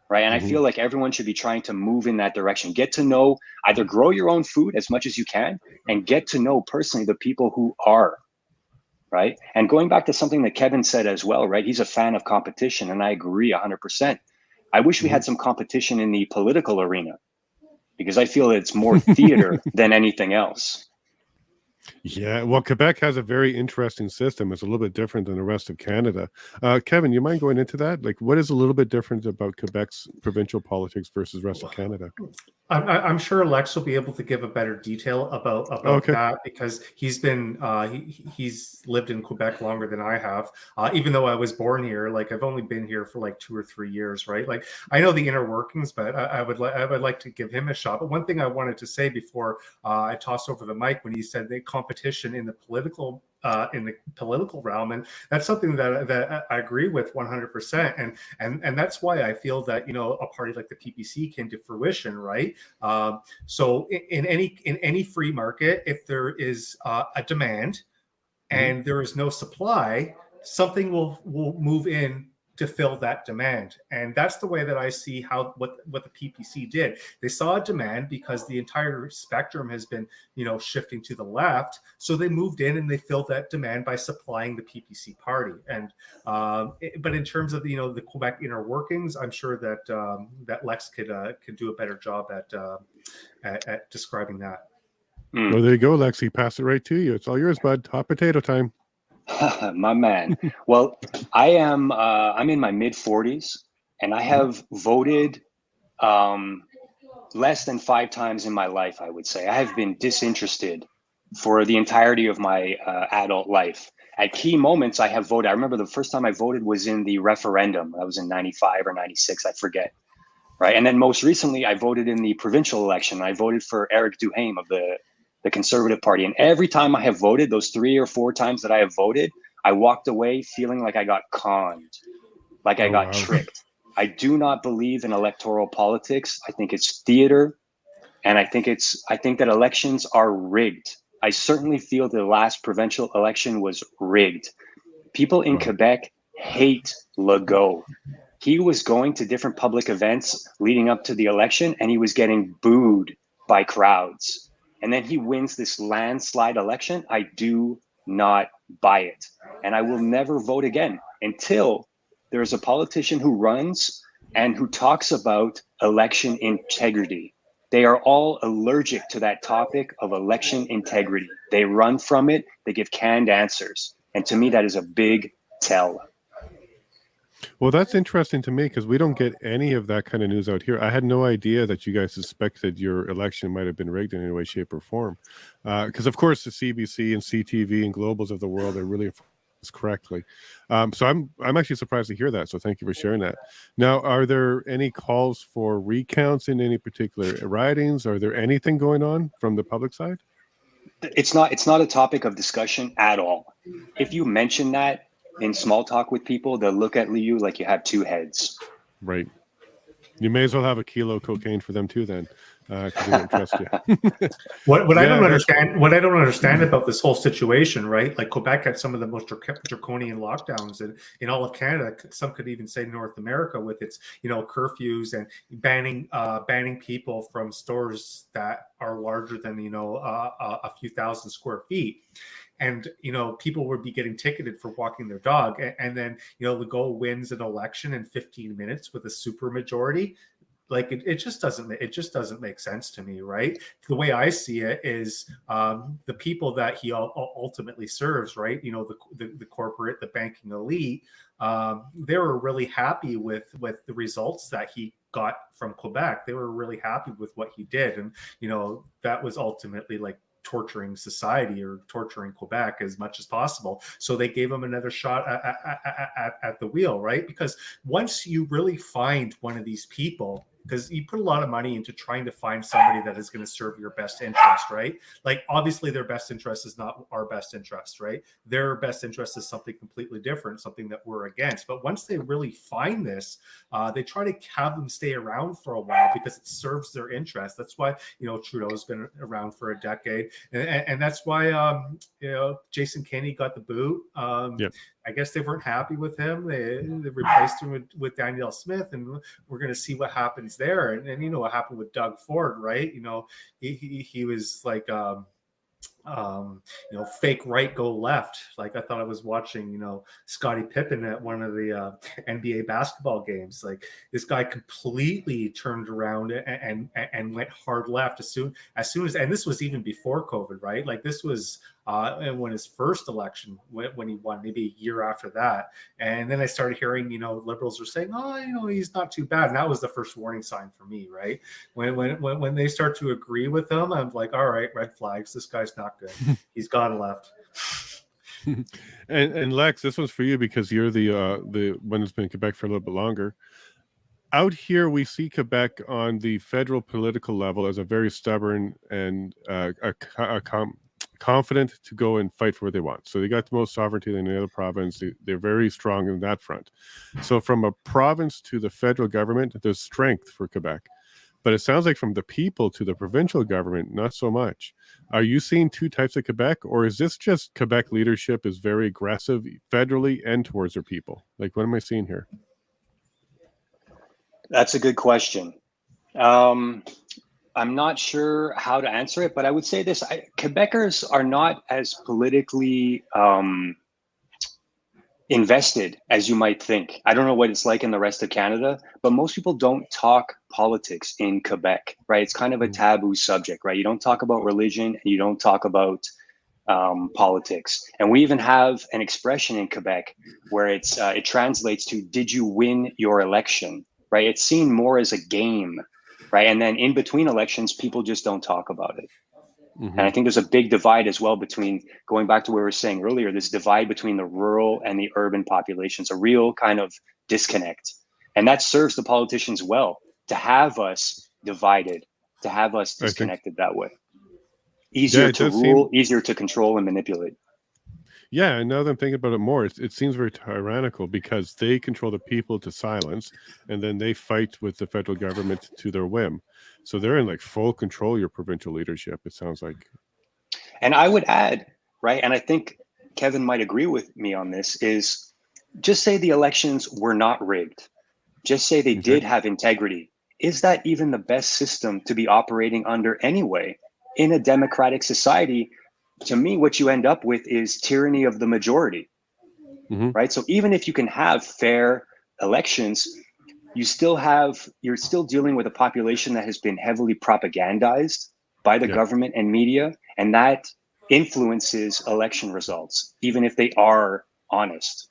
right? And I feel like everyone should be trying to move in that direction. Get to know, either grow your own food as much as you can, and get to know personally the people who are, right? And going back to something that Kevin said as well, right? He's a fan of competition, and I agree 100%. I wish we had some competition in the political arena, because I feel it's more theater than anything else. Yeah, well, Quebec has a very interesting system. It's a little bit different than the rest of Canada. Kevin, you mind going into that? Like, what is a little bit different about Quebec's provincial politics versus the rest of Canada? I'm sure Lex will be able to give a better detail about that, because he's lived in Quebec longer than I have. Even though I was born here, like I've only been here for like 2 or 3 years, right? Like I know the inner workings, but I would like to give him a shot. But one thing I wanted to say before I toss over the mic, when he said the competition in the political realm, and that's something that I agree with 100%, and that's why I feel that a party like the PPC came to fruition, right? So in any free market, if there is a demand and there is no supply, something will move in to fill that demand. And that's the way that I see what the PPC did. They saw a demand because the entire spectrum has been, shifting to the left. So they moved in and they filled that demand by supplying the PPC party. And but in terms of the Quebec inner workings, I'm sure that Lex could do a better job at describing that. Well, there you go, Lexi. Pass it right to you. It's all yours, bud. Hot potato time. My man. Well, I'm in my mid 40s, and I have voted less than 5 times in my life, I would say. I have been disinterested for the entirety of my adult life. At key moments, I have voted. I remember the first time I voted was in the referendum. That was in 95 or 96, I forget. Right. And then most recently, I voted in the provincial election. I voted for Eric Duhaime of the Conservative Party. And every time I have voted, those 3 or 4 times that I have voted, I walked away feeling like I got conned, like I got tricked. I do not believe in electoral politics. I think it's theater. And I think that elections are rigged. I certainly feel the last provincial election was rigged. People in Quebec hate Legault. He was going to different public events leading up to the election, and he was getting booed by crowds. And then he wins this landslide election. I do not buy it. And I will never vote again until there's a politician who runs and who talks about election integrity. They are all allergic to that topic of election integrity. They run from it. They give canned answers. And to me, that is a big tell. Well, that's interesting to me, because we don't get any of that kind of news out here. I had no idea that you guys suspected your election might have been rigged in any way, shape, or form. Because, of course, the CBC and CTV and Globals of the world are really this correctly. So I'm actually surprised to hear that. So thank you for sharing that. Now, are there any calls for recounts in any particular ridings? Are there anything going on from the public side? It's not a topic of discussion at all. If you mention that in small talk with people, they'll look at you like you have 2 heads. Right. You may as well have a kilo of cocaine for them too, then, because they don't trust you. What I don't understand about this whole situation, right? Like Quebec had some of the most draconian lockdowns in all of Canada. Some could even say North America, with its curfews and banning people from stores that are larger than a few thousand square feet. And people would be getting ticketed for walking their dog, and then Legault wins an election in 15 minutes with a super majority. Like it just doesn't make sense to me, right? The way I see it is the people that he ultimately serves, right? You know, the corporate, the banking elite, they were really happy with the results that he got from Quebec. They were really happy with what he did, and you know that was ultimately like torturing society or torturing Quebec as much as possible. So they gave him another shot at the wheel, right? Because once you really find one of these people, because you put a lot of money into trying to find somebody that is going to serve your best interest, right? Like obviously their best interest is not our best interest, right? Their best interest is something completely different, something that we're against. But once they really find this, they try to have them stay around for a while because it serves their interest. That's why, you know, Trudeau's been around for a decade. And that's why, you know, Jason Kenney got the boot. Yep. I guess they weren't happy with him. They replaced him with Danielle Smith, and we're going to see what happens there. And you know what happened with Doug Ford, right? You know, he was like, you know, fake right, go left. Like I thought I was watching, you know, Scottie Pippen at one of the NBA basketball games. Like this guy completely turned around and went hard left as soon as, and this was even before COVID, right? Like this was when his first election, when he won, maybe a year after that. And then I started hearing, you know, liberals were saying, oh, you know, he's not too bad. And that was the first warning sign for me, right? When they start to agree with him, I'm like, all right, red flags. This guy's not good. He's gone left. And Lex, this one's for you because you're the one that's been in Quebec for a little bit longer. Out here, we see Quebec on the federal political level as a very stubborn and confident to go and fight for what they want. So they got the most sovereignty in the other province. They're very strong in that front. So from a province to the federal government, there's strength for Quebec. But it sounds like from the people to the provincial government, not so much. Are you seeing two types of Quebec, or is this just Quebec leadership is very aggressive federally and towards their people? Like, what am I seeing here? That's a good question. I'm not sure how to answer it, but I would say this. Quebecers are not as politically invested as you might think. I don't know what it's like in the rest of Canada, but most people don't talk politics in Quebec, right? It's kind of a taboo subject, right? You don't talk about religion and you don't talk about politics. And we even have an expression in Quebec where it translates to, did you win your election, right? It's seen more as a game, right? And then in between elections, people just don't talk about it. And I think there's a big divide as well between, going back to what we were saying earlier, this divide between the rural and the urban populations, a real kind of disconnect. And that serves the politicians well, to have us divided, to have us disconnected that way. Easier to rule, easier to control and manipulate. Yeah, and now that I'm thinking about it more, it seems very tyrannical because they control the people to silence, and then they fight with the federal government to their whim. So they're in like full control of your provincial leadership, it sounds like. And I would add, right, and I think Kevin might agree with me on this, is just say the elections were not rigged. Just say they did have integrity. Is that even the best system to be operating under anyway? In a democratic society, to me, what you end up with is tyranny of the majority, right? So even if you can have fair elections, you're still dealing with a population that has been heavily propagandized by the government and media, and that influences election results, even if they are honest.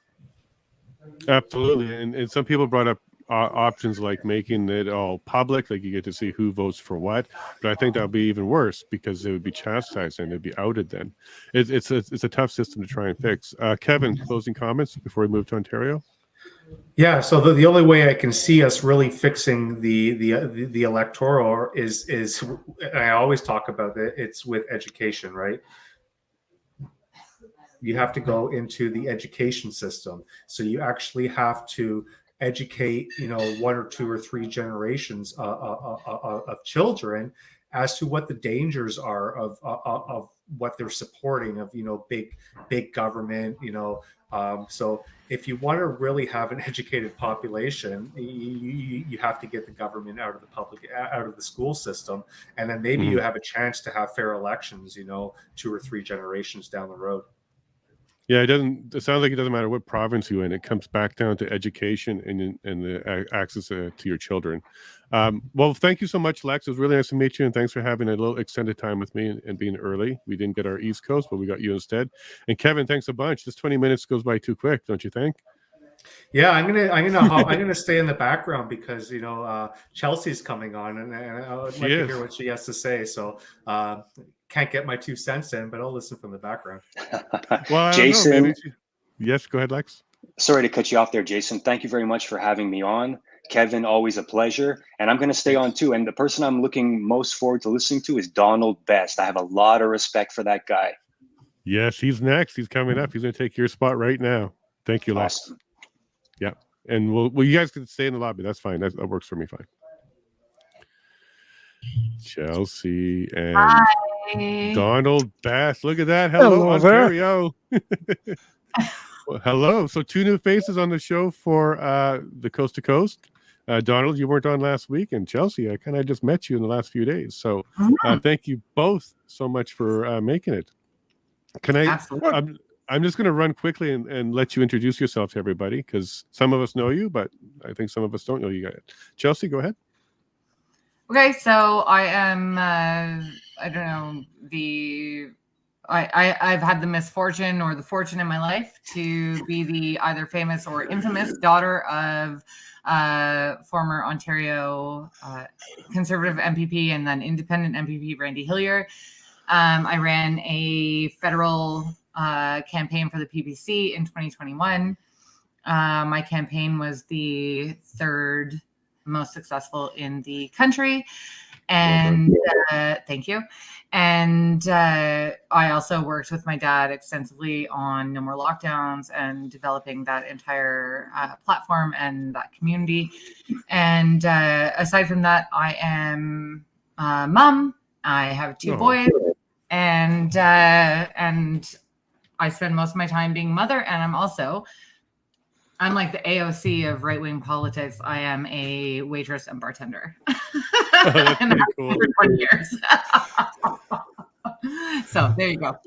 Absolutely. And some people brought up options like making it all public, like you get to see who votes for what. But I think that would be even worse because it would be chastised and it'd be outed then. It's a tough system to try and fix. Kevin, closing comments before we move to Ontario? Yeah, so the only way I can see us really fixing the electoral is I always talk about it, it's with education, right? You have to go into the education system. So you actually have to educate, you know, 1 or 2 or 3 generations of children as to what the dangers are of what they're supporting, of, you know, big government, you know. So if you want to really have an educated population, you have to get the government out of the school system, and then maybe you have a chance to have fair elections, you know, 2 or 3 generations down the road. Yeah, it sounds like it doesn't matter what province you're in. It comes back down to education and the access to your children. Well, thank you so much, Lex. It was really nice to meet you, and thanks for having a little extended time with me and being early. We didn't get our East Coast, but we got you instead. And Kevin, thanks a bunch. This 20 minutes goes by too quick, don't you think? Yeah, I'm gonna stay in the background because Chelsea's coming on, and I would like to hear what she has to say. So can't get my 2 cents in, but I'll listen from the background. Well, Jason, yes, go ahead, Lex. Sorry to cut you off there, Jason. Thank you very much for having me on. Kevin, always a pleasure. And I'm going to stay on too. And the person I'm looking most forward to listening to is Donald Best. I have a lot of respect for that guy. Yes, he's next. He's coming up. He's going to take your spot right now. Thank you, Lex. Awesome. Yeah. And you guys can stay in the lobby. That's fine. That works for me fine. Chelsea and Hi. Donald Bass. Look at that. Hello Ontario. Well, hello. So 2 new faces on the show for the Coast to Coast. Donald, you weren't on last week, and Chelsea, I kind of just met you in the last few days. So thank you both so much for making it. Can I? Absolutely. I'm just going to run quickly and let you introduce yourself to everybody, because some of us know you, but I think some of us don't know you yet. Chelsea, go ahead. Okay, so I am, I've had the misfortune or the fortune in my life to be the either famous or infamous daughter of former Ontario Conservative MPP and then Independent MPP Randy Hillier. I ran a federal campaign for the PPC in 2021. My campaign was the 3rd most successful in the country, and thank you. And I also worked with my dad extensively on No More Lockdowns and developing that entire platform and that community. And aside from that, I am a mom. I have 2 boys, and I spend most of my time being a mother. And I'm like the AOC of right-wing politics. I am a waitress and bartender. That's pretty cool. For 20 years. So there you go.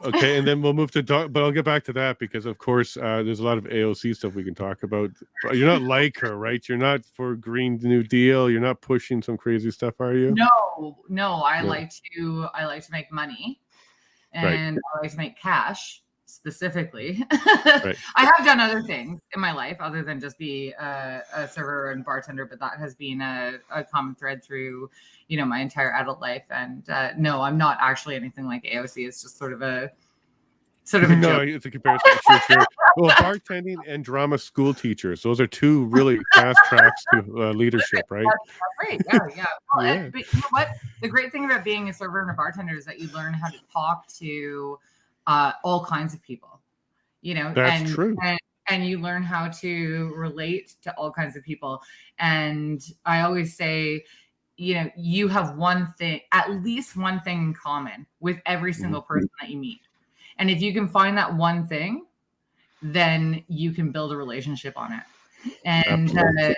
Okay, and then we'll move to but I'll get back to that because, of course, there's a lot of AOC stuff we can talk about. But you're not like her, right? You're not for Green New Deal. You're not pushing some crazy stuff, are you? No. I like to make money, and I like to make cash. Specifically, I have done other things in my life other than just be a server and bartender, but that has been a common thread through, my entire adult life. And no, I'm not actually anything like AOC. It's just sort of a no, joke. it's a comparison. Sure. Well, bartending and drama school teachers; those are 2 really fast tracks to leadership, right? That's right. Yeah. Well, but you know what? The great thing about being a server and a bartender is that you learn how to talk to all kinds of people, That's true. And you learn how to relate to all kinds of people. And I always say, you have at least one thing in common with every single person that you meet. And if you can find that one thing, then you can build a relationship on it. And that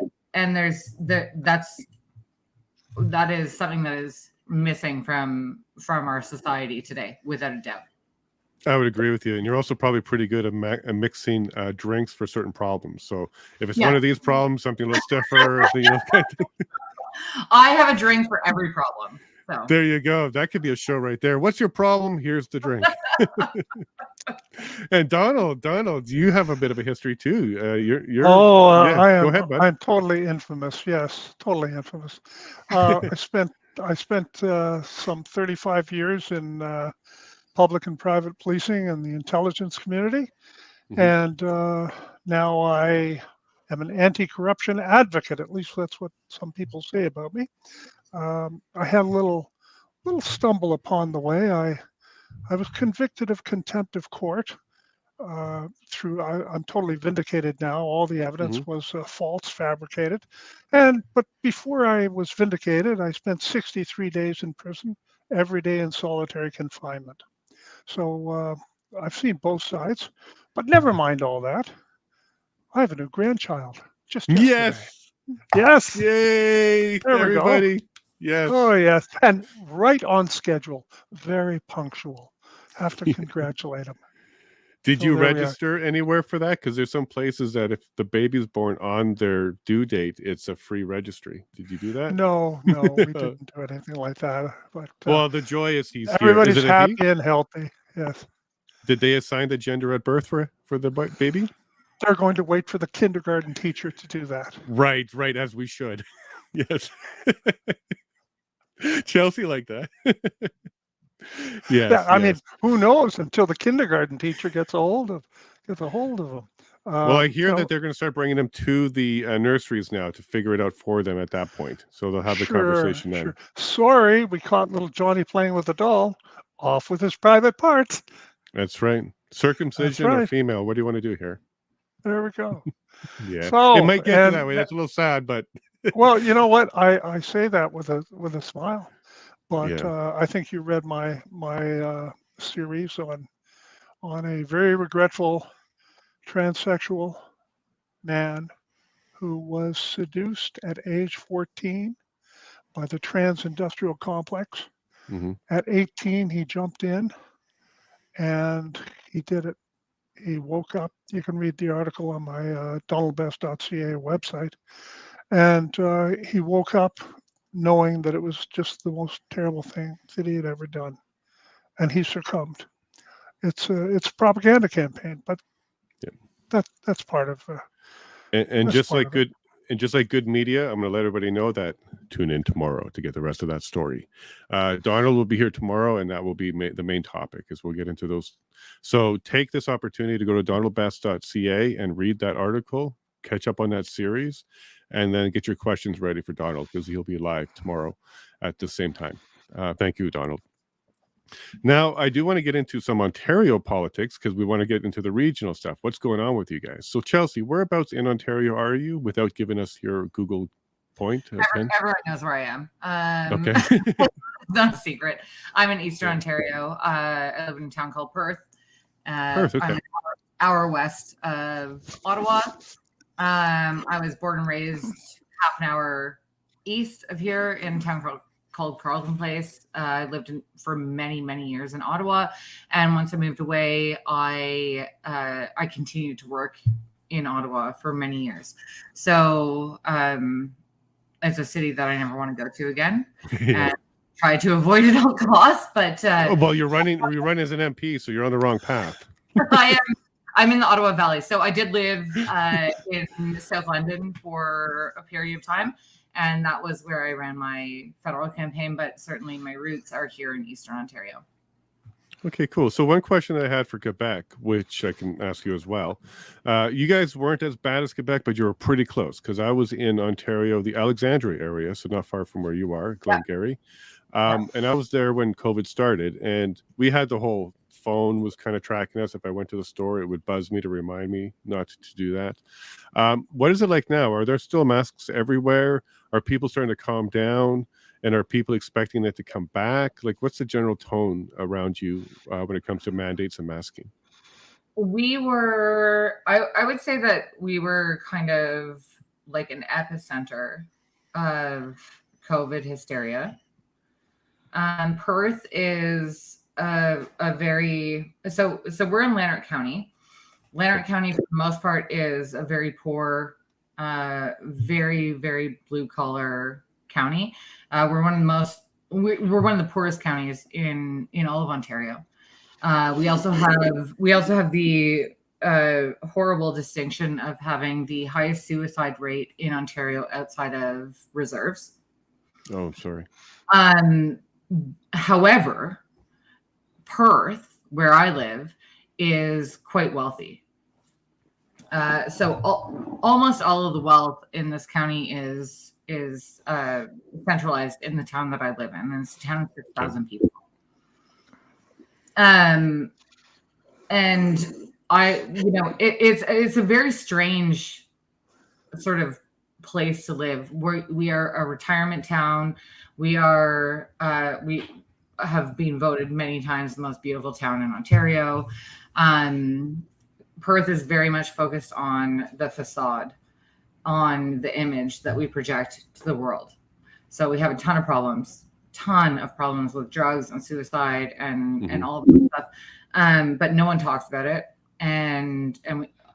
is something that is missing from our society today, without a doubt. I would agree with you. And you're also probably pretty good at mixing drinks for certain problems. So if it's one of these problems, something a little stiffer, I have a drink for every problem. So. There you go. That could be a show right there. What's your problem? Here's the drink. And Donald, you have a bit of a history too. I am. Go ahead, bud. I'm totally infamous. Yes, totally infamous. I spent some 35 years in public and private policing and the intelligence community. And now I am an anti-corruption advocate. At least that's what some people say about me. I had a little stumble upon the way. I was convicted of contempt of court. I'm totally vindicated now. All the evidence was false, fabricated. But before I was vindicated, I spent 63 days in prison, every day in solitary confinement. So I've seen both sides, but never mind all that. I have a new grandchild just yesterday. Yes. Yay. There everybody. We go. Yes. Oh, yes. And right on schedule. Very punctual. Have to congratulate him. Did So you there we are. register anywhere for that? Because there's some places that if the baby's born on their due date, it's a free registry. Did you do that? No, we didn't do anything like that. But Well, the joy is he's here. Is everybody's it a he? happy and healthy. Yes. Did they assign the gender at birth for the baby? They're going to wait for the kindergarten teacher to do that. Right, as we should. Yes. Chelsea like that. Yes. Yeah, I mean, yes. who knows until the kindergarten teacher gets a hold of them. Well, I hear that they're going to start bringing them to the nurseries now to figure it out for them at that point. So they'll have the conversation then. Sure. Sorry, we caught little Johnny playing with a doll. Off with his private parts. That's right. Circumcision or female? What do you want to do here? There we go. Yeah. So, it might get to that way. That's a little sad, but well, you know what? I say that with a smile. But I think you read my series on a very regretful transsexual man who was seduced at age 14 by the trans industrial complex. Mm-hmm. At 18, he jumped in and he did it. He woke up. You can read the article on my donaldbest.ca website. And he woke up knowing that it was just the most terrible thing that he had ever done. And he succumbed. It's a propaganda campaign, but that's part of and just like good and just like good media, I'm going to let everybody know that tune in tomorrow to get the rest of that story. Donald will be here tomorrow, and that will be the main topic, as we'll get into those. So take this opportunity to go to donaldbest.ca and read that article, catch up on that series, and then get your questions ready for Donald, because he'll be live tomorrow at the same time. Thank you, Donald. Now, I do want to get into some Ontario politics, because we want to get into the regional stuff. What's going on with you guys? So, Chelsea, whereabouts in Ontario are you, without giving us your Google point? Everyone knows where I am. Okay. It's not a secret. I'm in Eastern Ontario. I live in a town called Perth. Perth, okay. I'm an hour west of Ottawa. I was born and raised half an hour east of here in a town called Carleton Place. I lived for many, many years in Ottawa, and once I moved away, I continued to work in Ottawa for many years. So it's a city that I never want to go to again. Yeah. And try to avoid at all costs. But well, you're running as an MP, so you're on the wrong path. I'm in the Ottawa Valley, so I did live in South London for a period of time. And that was where I ran my federal campaign, but certainly my roots are here in Eastern Ontario. Okay, cool. So one question I had for Quebec, which I can ask you as well. You guys weren't as bad as Quebec, but you were pretty close, because I was in Ontario, the Alexandria area, so not far from where you are, Glengarry. And I was there when COVID started, and we had the whole phone was kind of tracking us. If I went to the store, it would buzz me to remind me not to do that. What is it like now? Are there still masks everywhere? Are people starting to calm down? And are people expecting it to come back? Like, what's the general tone around you when it comes to mandates and masking? We were, I would say that we were kind of like an epicenter of COVID hysteria. Perth is a very, so we're in Lanark County. Lanark County, for the most part, is a very poor, very, very blue collar county. We're one of the poorest counties in all of Ontario. We also have the horrible distinction of having the highest suicide rate in Ontario outside of reserves. Oh, sorry. However, Perth, where I live, is quite wealthy. So almost all of the wealth in this county is centralized in the town that I live in, and it's a town of 6,000 people. And it's a very strange sort of place to live. We are a retirement town. We have been voted many times the most beautiful town in Ontario. Perth is very much focused on the facade, on the image that we project to the world. So we have a ton of problems with drugs and suicide and all of that stuff. But no one talks about it.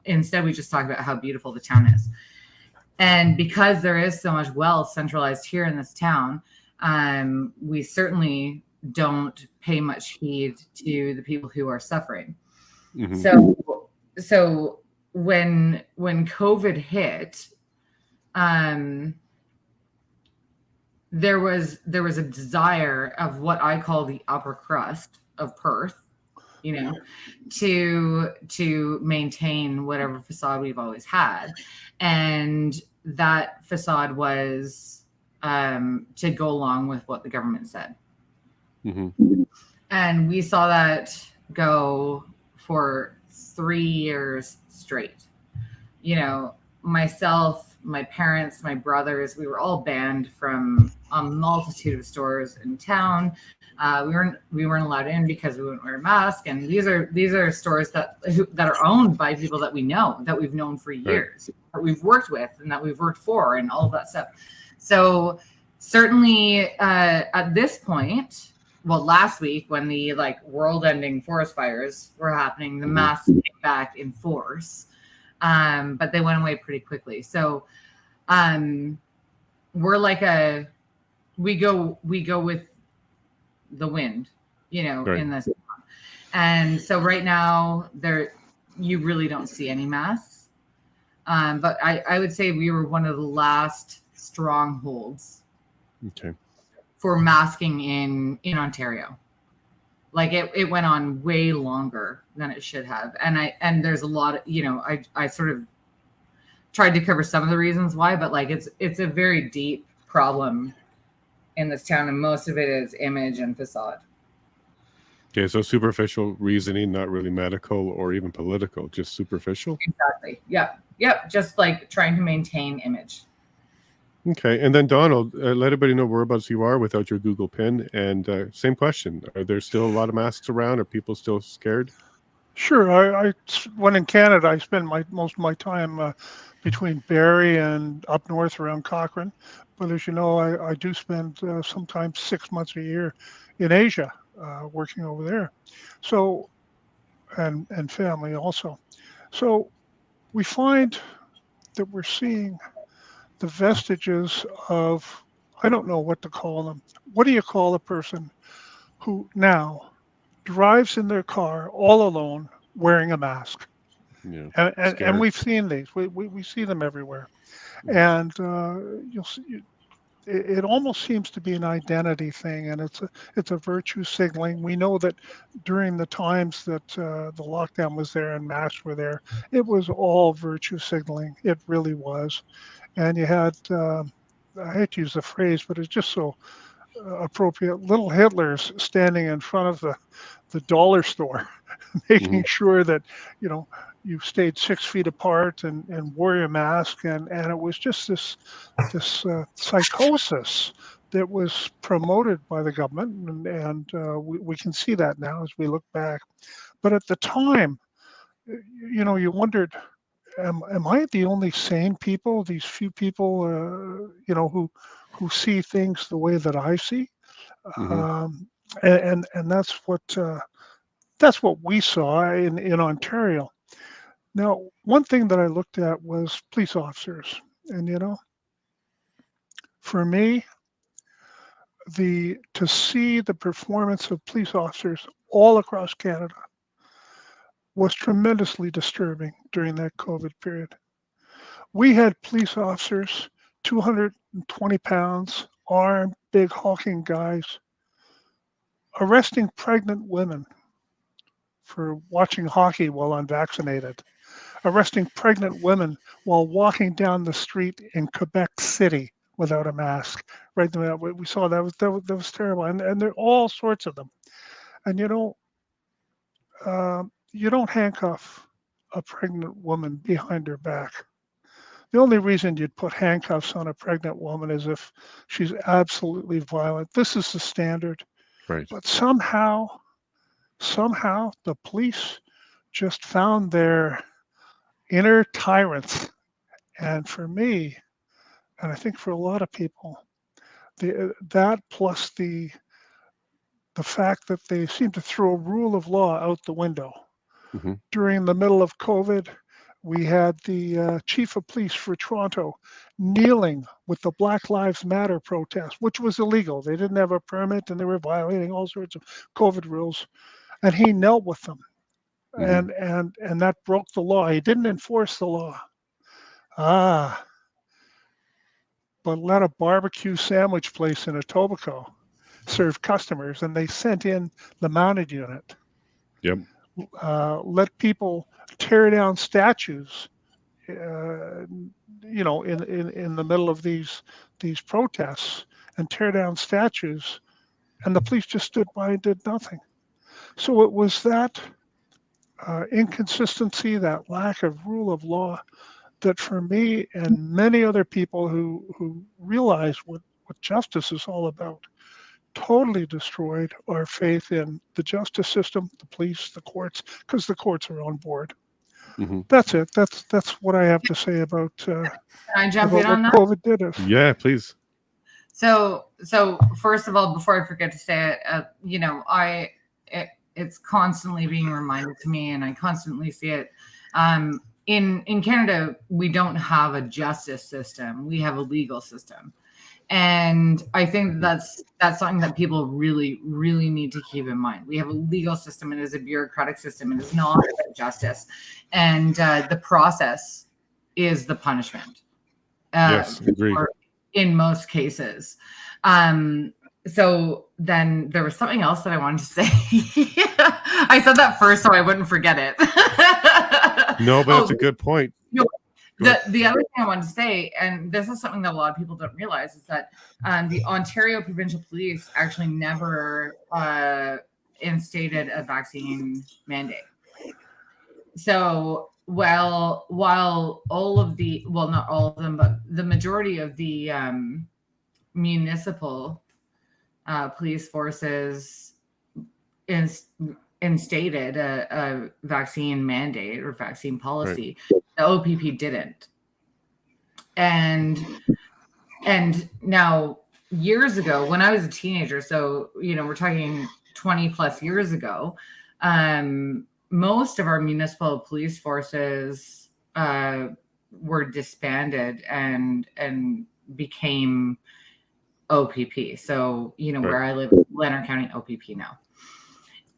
Instead we just talk about how beautiful the town is. And because there is so much wealth centralized here in this town, we certainly don't pay much heed to the people who are suffering. Mm-hmm. So when COVID hit, there was a desire of what I call the upper crust of Perth, to maintain whatever facade we've always had. And that facade was to go along with what the government said. Mm-hmm. And we saw that go for 3 years straight. Myself, my parents, my brothers, we were all banned from a multitude of stores in town. We weren't allowed in because we wouldn't wear a mask. And these are stores that are owned by people that we know, that we've known for years, that we've worked with and that we've worked for, and all of that stuff. So certainly at this point, well, last week when the world-ending forest fires were happening, the masks came back in force, but they went away pretty quickly. So we're we go with the wind, in this. And so right now you really don't see any masks. But I would say we were one of the last strongholds for masking in Ontario. It went on way longer than it should have. And there's a lot of, I sort of tried to cover some of the reasons why, but it's a very deep problem in this town, and most of it is image and facade. Okay, so superficial reasoning, not really medical or even political, just superficial. Exactly. Yep. Just trying to maintain image. Okay, and then Donald, let everybody know whereabouts you are without your Google pin. And same question: are there still a lot of masks around? Are people still scared? Sure. When in Canada, I spend most of my time between Barrie and up north around Cochrane. But as you know, I do spend sometimes 6 months a year in Asia, working over there. So, and family also. So we find that we're seeing the vestiges of, I don't know what to call them. What do you call a person who now drives in their car all alone wearing a mask? Yeah, and we've seen these. We see them everywhere. And you'll see, it almost seems to be an identity thing, and it's a virtue signaling. We know that during the times that the lockdown was there and masks were there, it was all virtue signaling. It really was. And you had, I hate to use the phrase, but it's just so appropriate, little Hitlers standing in front of the dollar store, making sure that, you stayed 6 feet apart and wore your mask. And it was just this psychosis that was promoted by the government. And we can see that now as we look back. But at the time, you wondered, am I the only sane people, these few people, who see things the way that I see? And that's what we saw in Ontario. Now, one thing that I looked at was police officers. And, for me, to see the performance of police officers all across Canada was tremendously disturbing during that COVID period. We had police officers, 220 pounds, armed, big hulking guys, arresting pregnant women for watching hockey while unvaccinated, arresting pregnant women while walking down the street in Quebec City without a mask. Right, we saw that was terrible, and there are all sorts of them. And you don't handcuff a pregnant woman behind her back. The only reason you'd put handcuffs on a pregnant woman is if she's absolutely violent. This is the standard. Right. But somehow the police just found their inner tyrants. And for me, and I think for a lot of people, that plus the fact that they seem to throw rule of law out the window. During the middle of COVID, we had the chief of police for Toronto kneeling with the Black Lives Matter protest, which was illegal. They didn't have a permit and they were violating all sorts of COVID rules. And he knelt with them. And that broke the law. He didn't enforce the law. But let a barbecue sandwich place in Etobicoke serve customers, and they sent in the mounted unit. Yep. Let people tear down statues, in the middle of these protests, and tear down statues, and the police just stood by and did nothing. So it was that inconsistency, that lack of rule of law, that for me and many other people who realize what justice is all about, totally destroyed our faith in the justice system, the police, the courts, because the courts are on board. That's it. That's what I have to say about Can I jump in on what that? COVID did us. Yeah, please. So first of all, before I forget to say it, it's constantly being reminded to me, and I constantly see it. In Canada, we don't have a justice system; we have a legal system, and I think that's something that people really, really need to keep in mind. We have a legal system; it is a bureaucratic system; it is not about justice, and the process is the punishment. Yes, agreed. In most cases. So then there was something else that I wanted to say. I said that first so I wouldn't forget it. No, but that's a good point. No, the other thing I wanted to say, and this is something that a lot of people don't realize, is that the Ontario Provincial Police actually never instated a vaccine mandate. So while all of the, well, not all of them, but the majority of the municipal police forces instated a vaccine mandate or vaccine policy, right. The OPP didn't. And now years ago, when I was a teenager, so we're talking 20 plus years ago, most of our municipal police forces were disbanded and became OPP. So, right. Where I live, Leonard County OPP now,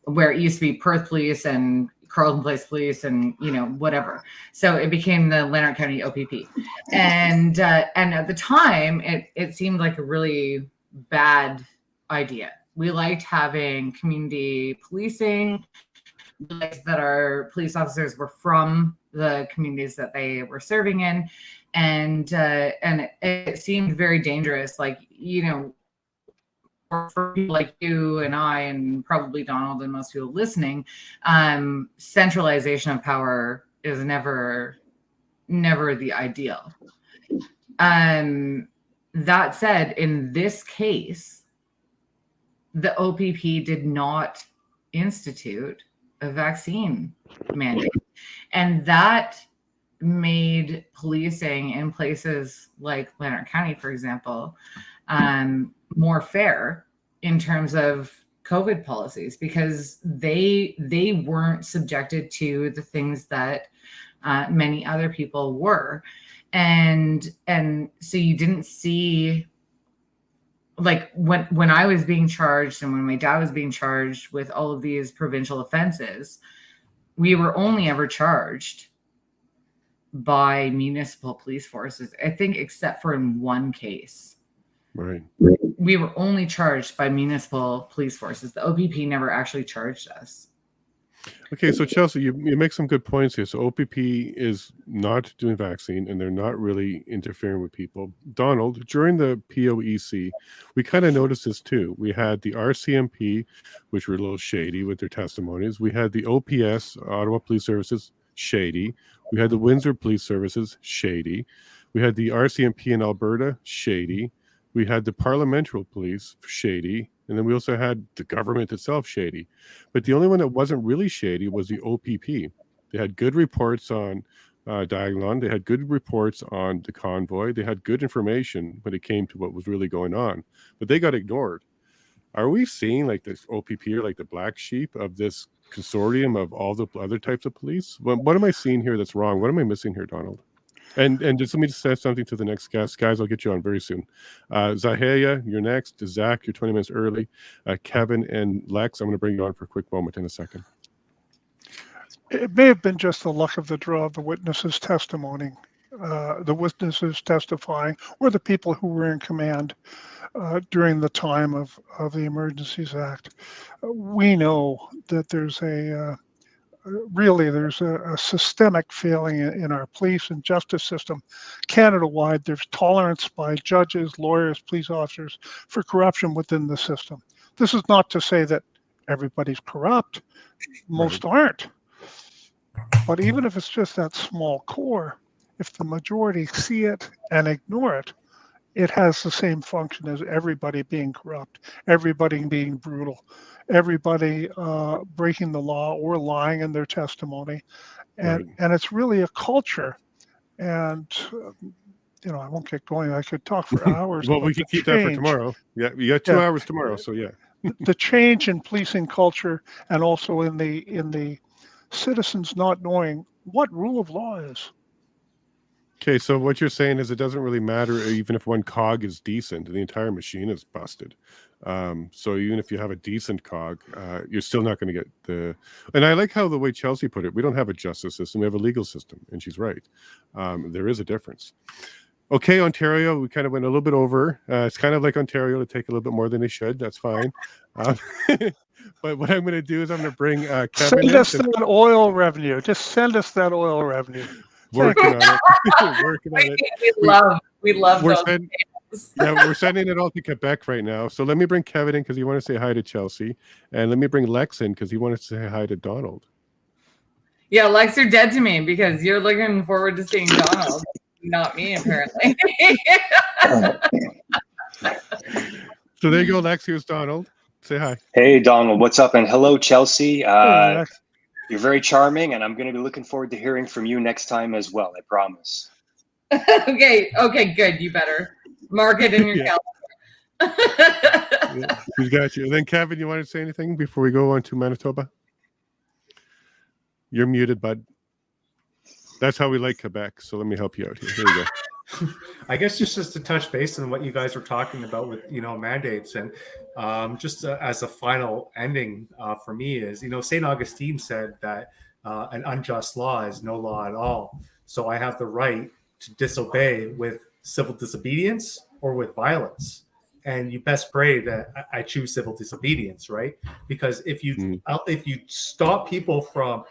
where it used to be Perth Police and Carleton Place Police and, whatever. So it became the Leonard County OPP. And at the time, it seemed like a really bad idea. We liked having community policing, that our police officers were from the communities that they were serving in, and it seemed very dangerous. Like, for people like you and I, and probably Donald and most people listening, centralization of power is never the ideal. That said, in this case, the OPP did not institute a vaccine mandate, and that made policing in places like Leonard County, for example, more fair in terms of COVID policies, because they weren't subjected to the things that many other people were, and so you didn't see, like, when I was being charged and when my dad was being charged with all of these provincial offenses, we were only ever charged by municipal police forces, I think, except for in one case. Right. We were only charged by municipal police forces. The OPP never actually charged us. Okay, so Chelsea, you make some good points here. So OPP is not doing vaccine, and they're not really interfering with people. Donald, during the POEC, we kind of noticed this too. We had the RCMP, which were a little shady with their testimonies. We had the OPS, Ottawa Police Services, shady. We had the Windsor Police Services, shady. We had the RCMP in Alberta, shady. We had the Parliamentary Police, shady. And then we also had the government itself, shady. But the only one that wasn't really shady was the OPP. They had good reports on Diagolon. They had good reports on the convoy. They had good information when it came to what was really going on. But they got ignored. Are we seeing like this OPP or like the black sheep of this consortium of all the other types of police? What am I seeing here that's wrong? What am I missing here, Donald? And just let me just say something to the next guest. Guys, I'll get you on very soon. ZaHayNa, you're next. Zach, you're 20 minutes early. Kevin and Lex, I'm going to bring you on for a quick moment in a second. It may have been just the luck of the draw of the witnesses' testimony, the witnesses testifying, or the people who were in command during the time of the Emergencies Act. We know that there's a systemic failing in our police and justice system. Canada-wide, there's tolerance by judges, lawyers, police officers for corruption within the system. This is not to say that everybody's corrupt. Most aren't. But even if it's just that small core, if the majority see it and ignore it, it has the same function as everybody being corrupt, everybody being brutal, everybody breaking the law or lying in their testimony. And it's really a culture. And, I won't get going. I could talk for hours. Well, we can keep that for tomorrow. Yeah, you got 2 hours tomorrow, so yeah. The change in policing culture and also in the citizens not knowing what rule of law is. Okay, so what you're saying is it doesn't really matter even if one cog is decent, the entire machine is busted. So even if you have a decent cog, you're still not going to get the... And I like how the way Chelsea put it, we don't have a justice system, we have a legal system, and she's right. There is a difference. Okay, Ontario, we kind of went a little bit over. It's kind of like Ontario to take a little bit more than they should. That's fine. But what I'm going to do is I'm going to bring Kevin Send us that oil revenue. Just send us that oil revenue. Working on it. Working on it. We love those. We're sending it all to Quebec right now. So let me bring Kevin in because he wants to say hi to Chelsea. And let me bring Lex in because he wanted to say hi to Donald. Yeah, Lex, you're dead to me because you're looking forward to seeing Donald. Not me, apparently. So there you go, Lex. Here's Donald. Say hi. Hey, Donald. What's up? And hello, Chelsea. Hey, You're very charming, and I'm going to be looking forward to hearing from you next time as well. I promise. Okay, good. You better mark it in your calendar. He's got you. And then, Kevin, you want to say anything before we go on to Manitoba? You're muted, bud. That's how we like Quebec. So let me help you out here. Here you go. I guess just to touch base on what you guys were talking about with mandates, and just as a final ending for me is St. Augustine said that an unjust law is no law at all. So I have the right to disobey with civil disobedience or with violence, and you best pray that I choose civil disobedience, right? Because if you stop people from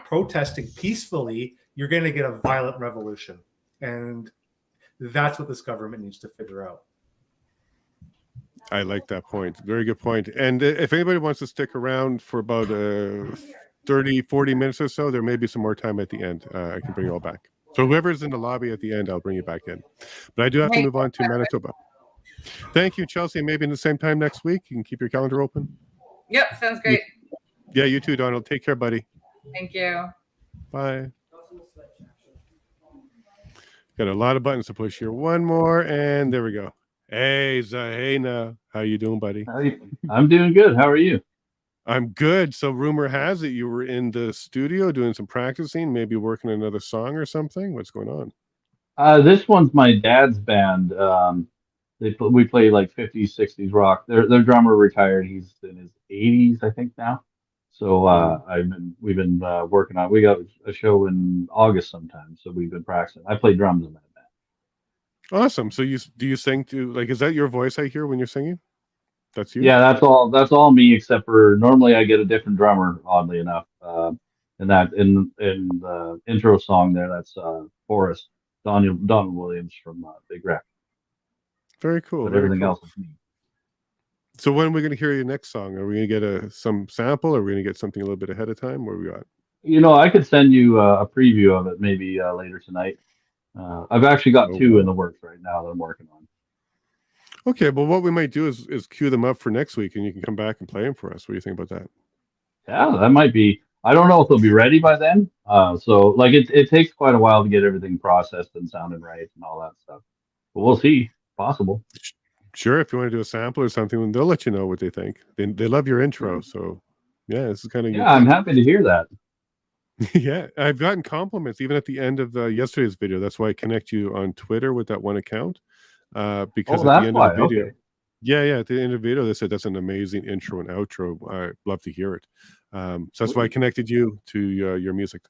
protesting peacefully, you're going to get a violent revolution, and that's what this government needs to figure out. I like that point. Very good point. And if anybody wants to stick around for about 30, 40 minutes or so, there may be some more time at the end. I can bring you all back. So whoever's in the lobby at the end, I'll bring you back in. But I do have to move on to Manitoba. Thank you, Chelsea. Maybe in the same time next week. You can keep your calendar open. Yep, sounds great. Yeah, you too, Donald. Take care, buddy. Thank you. Bye. Got a lot of buttons to push here. One more, and there we go. Hey, ZaHayNa. How you doing, buddy? I'm doing good. How are you? I'm good. So rumor has it you were in the studio doing some practicing, maybe working on another song or something. What's going on? This one's my dad's band. We play like 50s, 60s rock. Their drummer retired. He's in his 80s, I think now. So we've been working on. We got a show in August sometime, so we've been practicing. I play drums in that band. Awesome. So do you sing to, like, is that your voice I hear when you're singing? That's you? Yeah, that's all me, except for normally I get a different drummer, oddly enough. In the intro song there, that's Forrest, Donald Williams from Big Wreck. Very cool. But very everything cool. else is me. So when are we going to hear your next song? Are we going to get some sample, or are we going to get something a little bit ahead of time? Where we got? I could send you a preview of it maybe later tonight. I've actually got two in the works right now that I'm working on. Okay, well, what we might do is queue them up for next week, and you can come back and play them for us. What do you think about that? Yeah, that might be. I don't know if they'll be ready by then. So like it takes quite a while to get everything processed and sounding right and all that stuff. But we'll see. Possible. Sure, if you want to do a sample or something, they'll let you know what they think. They love your intro, so Yeah, this is kind of Yeah, I'm happy to hear that. Yeah, I've gotten compliments even at the end of yesterday's video. That's why I connect you on Twitter with that one account. Because Oh, at the that's end why. of the video, Okay. yeah, at the end of the video, they said that's an amazing intro and outro. I'd love to hear it. So that's why I Sweet. connected you to your music.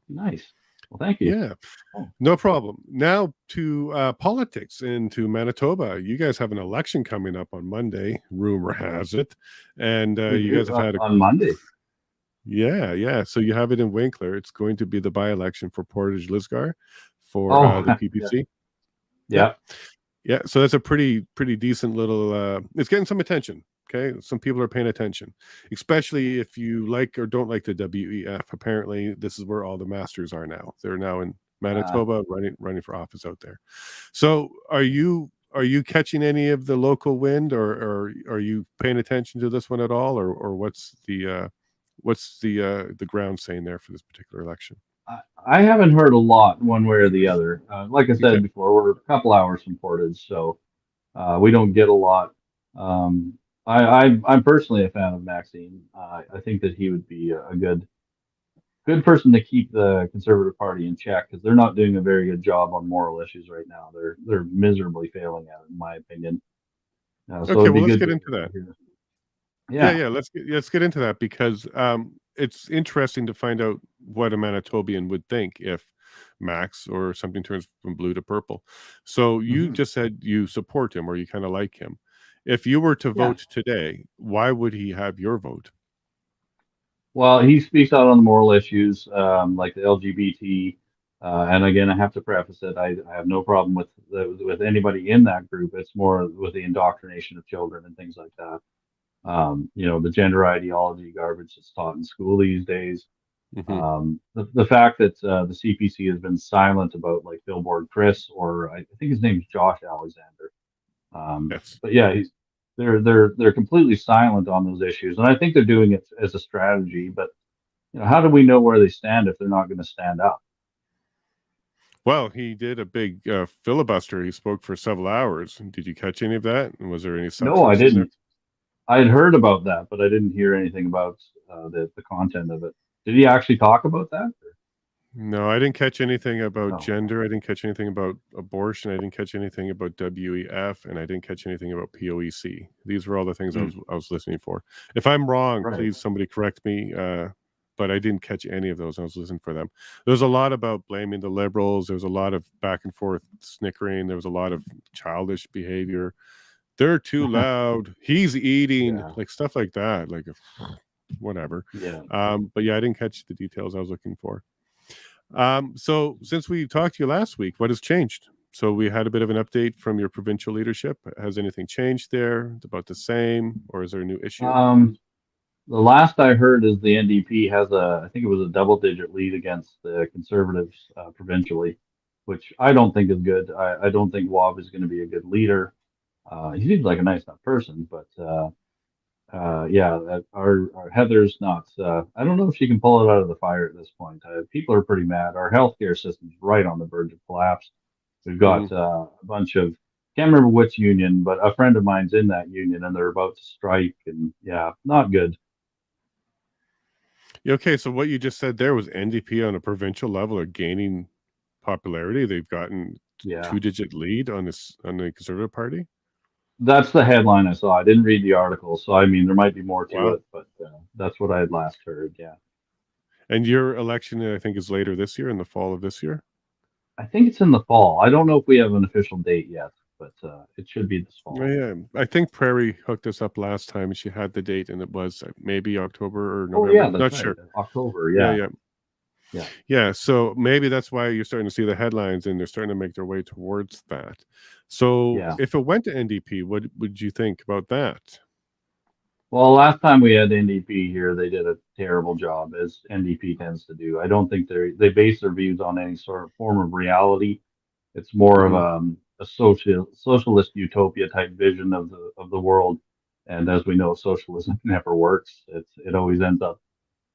Nice. Well, thank you. Yeah, Oh. no problem. Now to politics and to Manitoba. You guys have an election coming up on Monday, rumor has it, and We you do guys have had on Monday. Yeah. So you have it in Winkler. It's going to be the by-election for Portage Lisgar for Oh, the PPC. yeah. Yeah. So that's a pretty decent little. It's getting some attention. Okay, some people are paying attention, especially if you like or don't like the WEF. Apparently, this is where all the masters are now. They're now in Manitoba, running for office out there. So, are you catching any of the local wind, or are you paying attention to this one at all, or what's the ground saying there for this particular election? I haven't heard a lot one way or the other. Like I said Okay. before, we're a couple hours from Portage, so we don't get a lot. I'm personally a fan of Maxine. I think that he would be a good person to keep the Conservative Party in check because they're not doing a very good job on moral issues right now. They're miserably failing at it, in my opinion. So Okay, it'd be well, let's good get to into that. hear. Yeah, Yeah. let's get into that because it's interesting to find out what a Manitobian would think if Max or something turns from blue to purple. So you Mhm. just said you support him or you kind of like him. If you were to Yeah. vote today, why would he have your vote? Well, he speaks out on the moral issues, like the LGBT. And again, I have to preface it. I have no problem with anybody in that group. It's more with the indoctrination of children and things like that. The gender ideology garbage that's taught in school these days. Mhm. The fact that the CPC has been silent about like Billboard Chris, or I think his name's Josh Alexander. Yes. But yeah, they're completely silent on those issues, and I think they're doing it as a strategy. But how do we know where they stand if they're not going to stand up? Well, he did a big filibuster. He spoke for several hours. Did you catch any of that? And was there any No, I substance in there? didn't. I had heard about that, but I didn't hear anything about the content of it. Did he actually talk about that? No, I didn't catch anything about No. gender. I didn't catch anything about abortion. I didn't catch anything about WEF, and I didn't catch anything about POEC. These were all the things Hmm. I was listening for. If I'm wrong, Right. please somebody correct me. But I didn't catch any of those. I was listening for them. There's a lot about blaming the liberals. There was a lot of back and forth snickering. There was a lot of childish behavior. They're too loud. He's eating, Yeah. like stuff like that. Like whatever. Yeah. But yeah, I didn't catch the details I was looking for. So since we talked to you last week, what has changed? So we had a bit of an update from your provincial leadership. Has anything changed there? It's about the same, or is there a new issue? The last I heard is the NDP has I think it was a double-digit lead against the Conservatives provincially, which I don't think is good. I don't think Wob is going to be a good leader. He seems like a nice enough person, but yeah, our Heather's not. I don't know if she can pull it out of the fire at this point. People are pretty mad. Our healthcare system's right on the verge of collapse. We've got a bunch of, can't remember which union, but a friend of mine's in that union, and they're about to strike, and yeah, not good. Okay, so what you just said there was NDP on a provincial level are gaining popularity. They've gotten Yeah, two-digit lead on the Conservative Party. that's the headline I saw. I didn't read the article, so I mean there might be more to Wow. it, but that's what I had last heard. Yeah, And your election, I think, is later this year, in the fall of this year. I think it's in the fall. I don't know if we have an official date yet, but it should be this fall. Yeah, I think Prairie hooked us up last time, and she had the date, and it was maybe October or Oh November. yeah, that's Not right. sure. October. Yeah. Yeah. Yeah, so maybe that's why you're starting to see the headlines and they're starting to make their way towards that. So Yeah. if it went to NDP, what would you think about that? Well, last time we had NDP here, they did a terrible job, as NDP tends to do. I don't think they base their views on any sort of form of reality. It's more of a socialist utopia type vision of the world. And as we know, socialism never works. It always ends up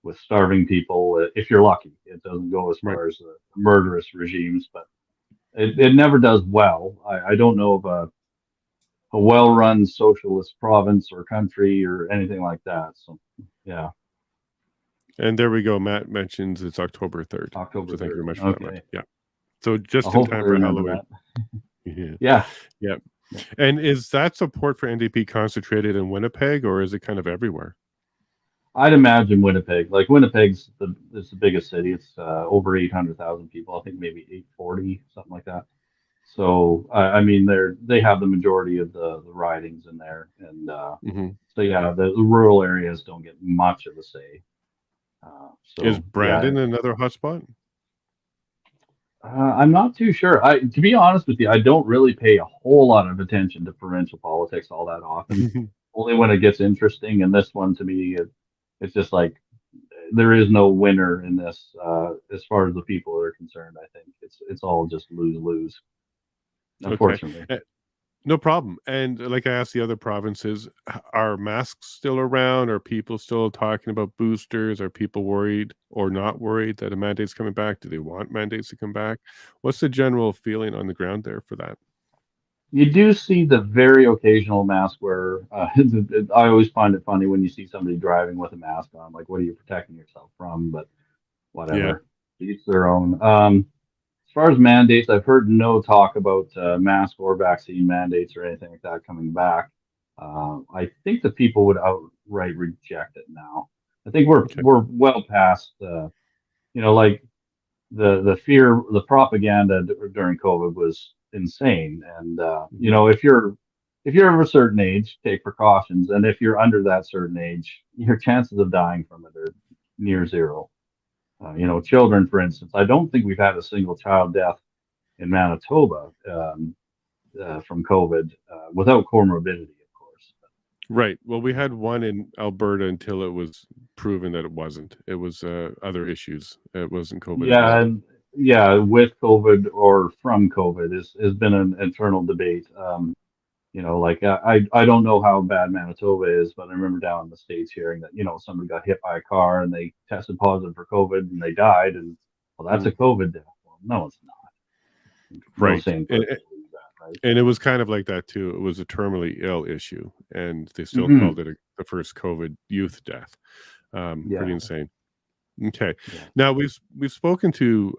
with starving people, if you're lucky. It doesn't go as far as murderous regimes, but it never does well. I don't know of a well-run socialist province or country or anything like that. So, Yeah. And there we go. Matt mentions it's October 3rd. October So thank you 3rd. very much for that, Okay. Matt. Yeah. So just I'll in time hopefully for remember Halloween. that. Yeah. Yeah. Yeah. And is that support for NDP concentrated in Winnipeg, or is it kind of everywhere? I'd imagine Winnipeg. Like Winnipeg's it's the biggest city. It's over 800,000 people. I think maybe 840, something like that. So I mean, they have the majority of the ridings in there, and Mm-hmm. so yeah, the rural areas don't get much of a say. Is So Brandon yeah, another hotspot? I'm not too sure. To be honest with you, I don't really pay a whole lot of attention to provincial politics all that often. Only when it gets interesting. And this one, to me, it's just like there is no winner in this as far as the people are concerned. I think it's all just lose lose, Okay. unfortunately. No problem. And like I asked the other provinces, are masks still around? Are people still talking about boosters? Are people worried or not worried that a mandate's coming back? Do they want mandates to come back? What's the general feeling on the ground there for that? You do see the very occasional mask wearer. I always find it funny when you see somebody driving with a mask on. Like, what are you protecting yourself from? But Yeah. whatever, each their own. As far as mandates, I've heard no talk about mask or vaccine mandates or anything like that coming back. I think the people would outright reject it now. I think Okay. we're well past, like the fear, the propaganda during COVID was insane. And if you're of a certain age, take precautions, and if you're under that certain age, your chances of dying from it are near zero. Children, for instance, I don't think we've had a single child death in Manitoba from COVID without comorbidity, of course. Right. Well, we had one in Alberta until it was proven that it wasn't. It was other issues. It wasn't COVID as Yeah, well. and yeah, with COVID or from COVID has been an internal debate. Like I don't know how bad Manitoba is, but I remember down in the States hearing that, somebody got hit by a car and they tested positive for COVID and they died. And well, that's a COVID death. Well, no, it's not. No Right. sane person believes that, right? And it was kind of like that too. It was a terminally ill issue, and they still Hmm. called it the first COVID youth death. Pretty Yeah. insane. Okay. Yeah. Now we've spoken to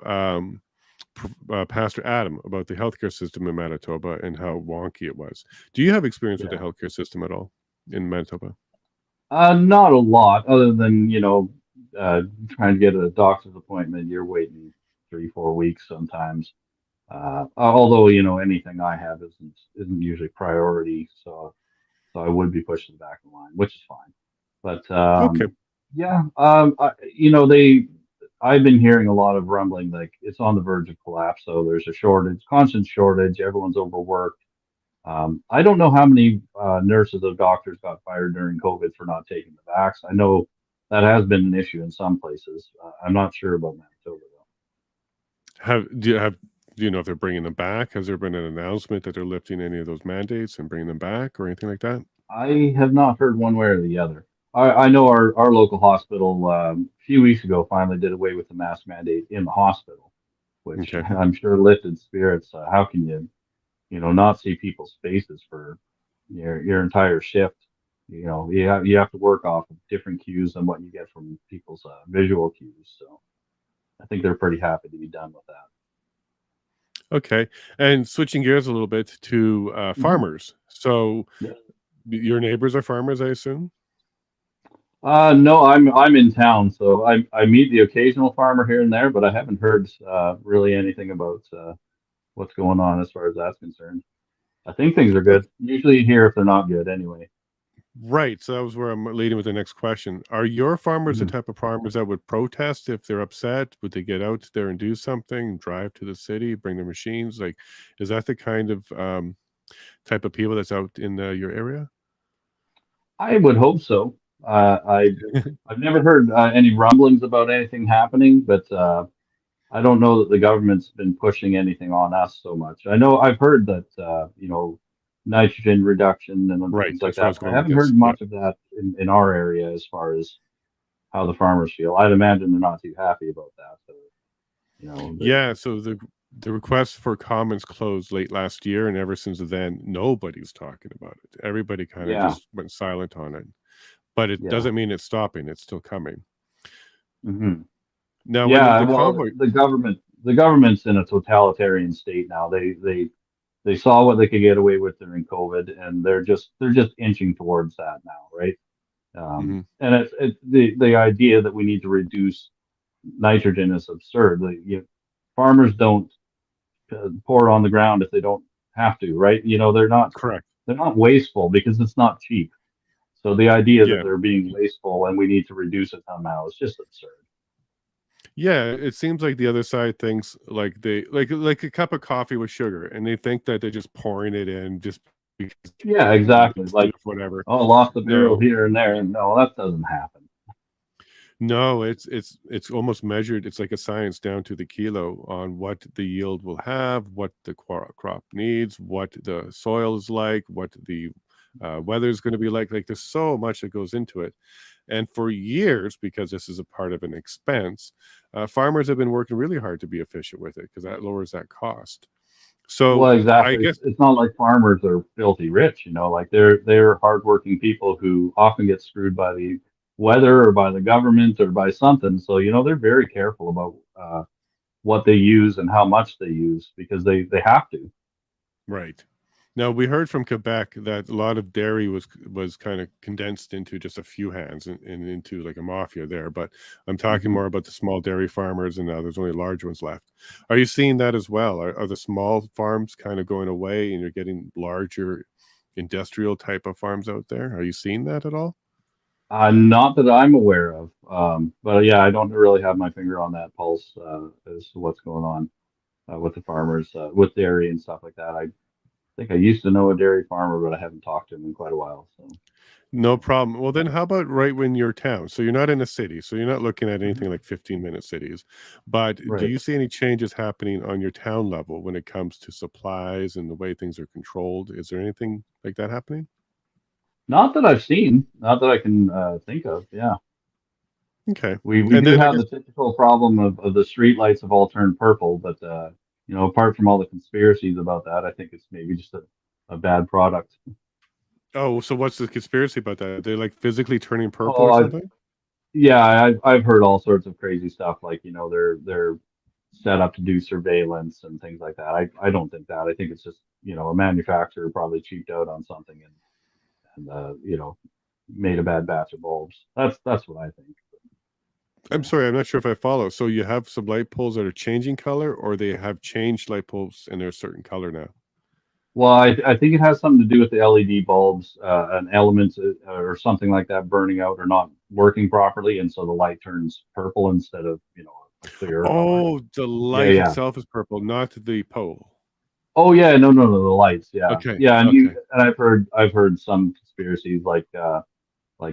Pastor Adam about the healthcare system in Manitoba and how wonky it was. Do you have experience with the Yeah. healthcare system at all in Manitoba? Not a lot, other than trying to get a doctor's appointment. You're waiting 3-4 weeks sometimes. Although anything I have isn't usually priority, so I would be pushing back the line, which is fine. But Okay. yeah, I've been hearing a lot of rumbling, like it's on the verge of collapse. So there's a shortage, constant shortage. Everyone's overworked. I don't know how many nurses or doctors got fired during COVID for not taking the vax. I know that has been an issue in some places. I'm not sure about Manitoba though. Do you know if they're bringing them back? Has there been an announcement that they're lifting any of those mandates and bringing them back or anything like that? I have not heard one way or the other. I know our local hospital a few weeks ago finally did away with the mask mandate in the hospital, which Okay. I'm sure lifted spirits. How can you not see people's faces for your entire shift? You have to work off of different cues than what you get from people's visual cues. So I think they're pretty happy to be done with that. Okay. And switching gears a little bit to farmers. So Yeah. your neighbors are farmers, I assume? No, I'm in town, so I meet the occasional farmer here and there, but I haven't heard really anything about what's going on as far as that's concerned. I think things are good. Usually you hear if they're not good anyway. Right. So that was where I'm leading with the next question. Are your farmers the Mhm. type of farmers that would protest if they're upset? Would they get out there and do something, drive to the city, bring their machines? Like, is that the kind of type of people that's out in your area? I would hope so. I've never heard any rumblings about anything happening, but I don't know that the government's been pushing anything on us so much. I know I've heard that nitrogen reduction and Right. things like That's where I that, was but I going with haven't this. heard Yeah. much of that in our area as far as how the farmers feel. I'd imagine they're not too happy about that. So, Yeah. So the request for comments closed late last year, and ever since then, nobody's talking about it. Everybody kind of yeah, just went silent on it. but it Yeah. doesn't mean it's stopping. It's still coming. Mhm. Now, Yeah, when the well, convoy, the government's in a totalitarian state now. They saw what they could get away with during COVID, and they're just inching towards that now, right? Mhm. And the idea that we need to reduce nitrogen is absurd. Farmers don't pour it on the ground if they don't have to, right? Correct. They're not wasteful because it's not cheap. So the idea that Yeah. they're being wasteful and we need to reduce it somehow is just absurd. Yeah, it seems like the other side thinks like they like a cup of coffee with sugar, and they think that they're just pouring it in just because Yeah, exactly. it's Like, whatever. oh, lost a barrel No, here and there. No, that doesn't happen. no, it's almost measured. It's like a science down to the kilo on what the yield will have, what the crop needs, what the soil is like, what the weather is going to be like. Like there's so much that goes into it. And for years, because this is a part of an expense, farmers have been working really hard to be efficient with it because that lowers that cost. So Well, I exactly. guess, It's not like farmers are filthy rich, like they're hardworking people who often get screwed by the weather or by the government or by something. So, they're very careful about what they use and how much they use because they have to. right. Now we heard from Quebec that a lot of dairy was kind of condensed into just a few hands and into like a mafia there. But I'm talking Mhm. more about the small dairy farmers, and now there's only large ones left. Are you seeing that as well? Are the small farms kind of going away, and you're getting larger industrial type of farms out there? Are you seeing that at all? Not that I'm aware of. But yeah, I don't really have my finger on that pulse as to what's going on with the farmers, with dairy and stuff like that. I think I used to know a dairy farmer, but I haven't talked to him in quite a while. So. No problem. Well, then how about right when you're town? So you're not in a city, so you're not looking at Mhm. anything like 15-minute cities. But do Right. you see any changes happening on your town level when it comes to supplies and the way things are controlled? Is there anything like that happening? Not that I've seen, not that I can think of. Yeah. Okay. We And do then I have guess, the typical problem of the street lights have all turned purple, but apart from all the conspiracies about that, I think it's maybe just a bad product. oh, so what's the conspiracy about that? They're like physically turning purple Oh, or something? I've heard all sorts of crazy stuff, like they're set up to do surveillance and things like that. I don't think that. I think it's just a manufacturer probably cheaped out on something and made a bad batch of bulbs. That's what I think. I'm sorry, I'm not sure if I follow. So you have some light poles that are changing color, or they have changed light poles and they're a certain color now? Well, I think it has something to do with the LED bulbs, an element or something like that burning out or not working properly, and so the light turns purple instead of a clear color. Oh, the Yeah, light yeah. itself is purple, not the pole. Oh yeah, no, no, no, the lights. Yeah, Okay. yeah, Okay. and I've heard some conspiracies like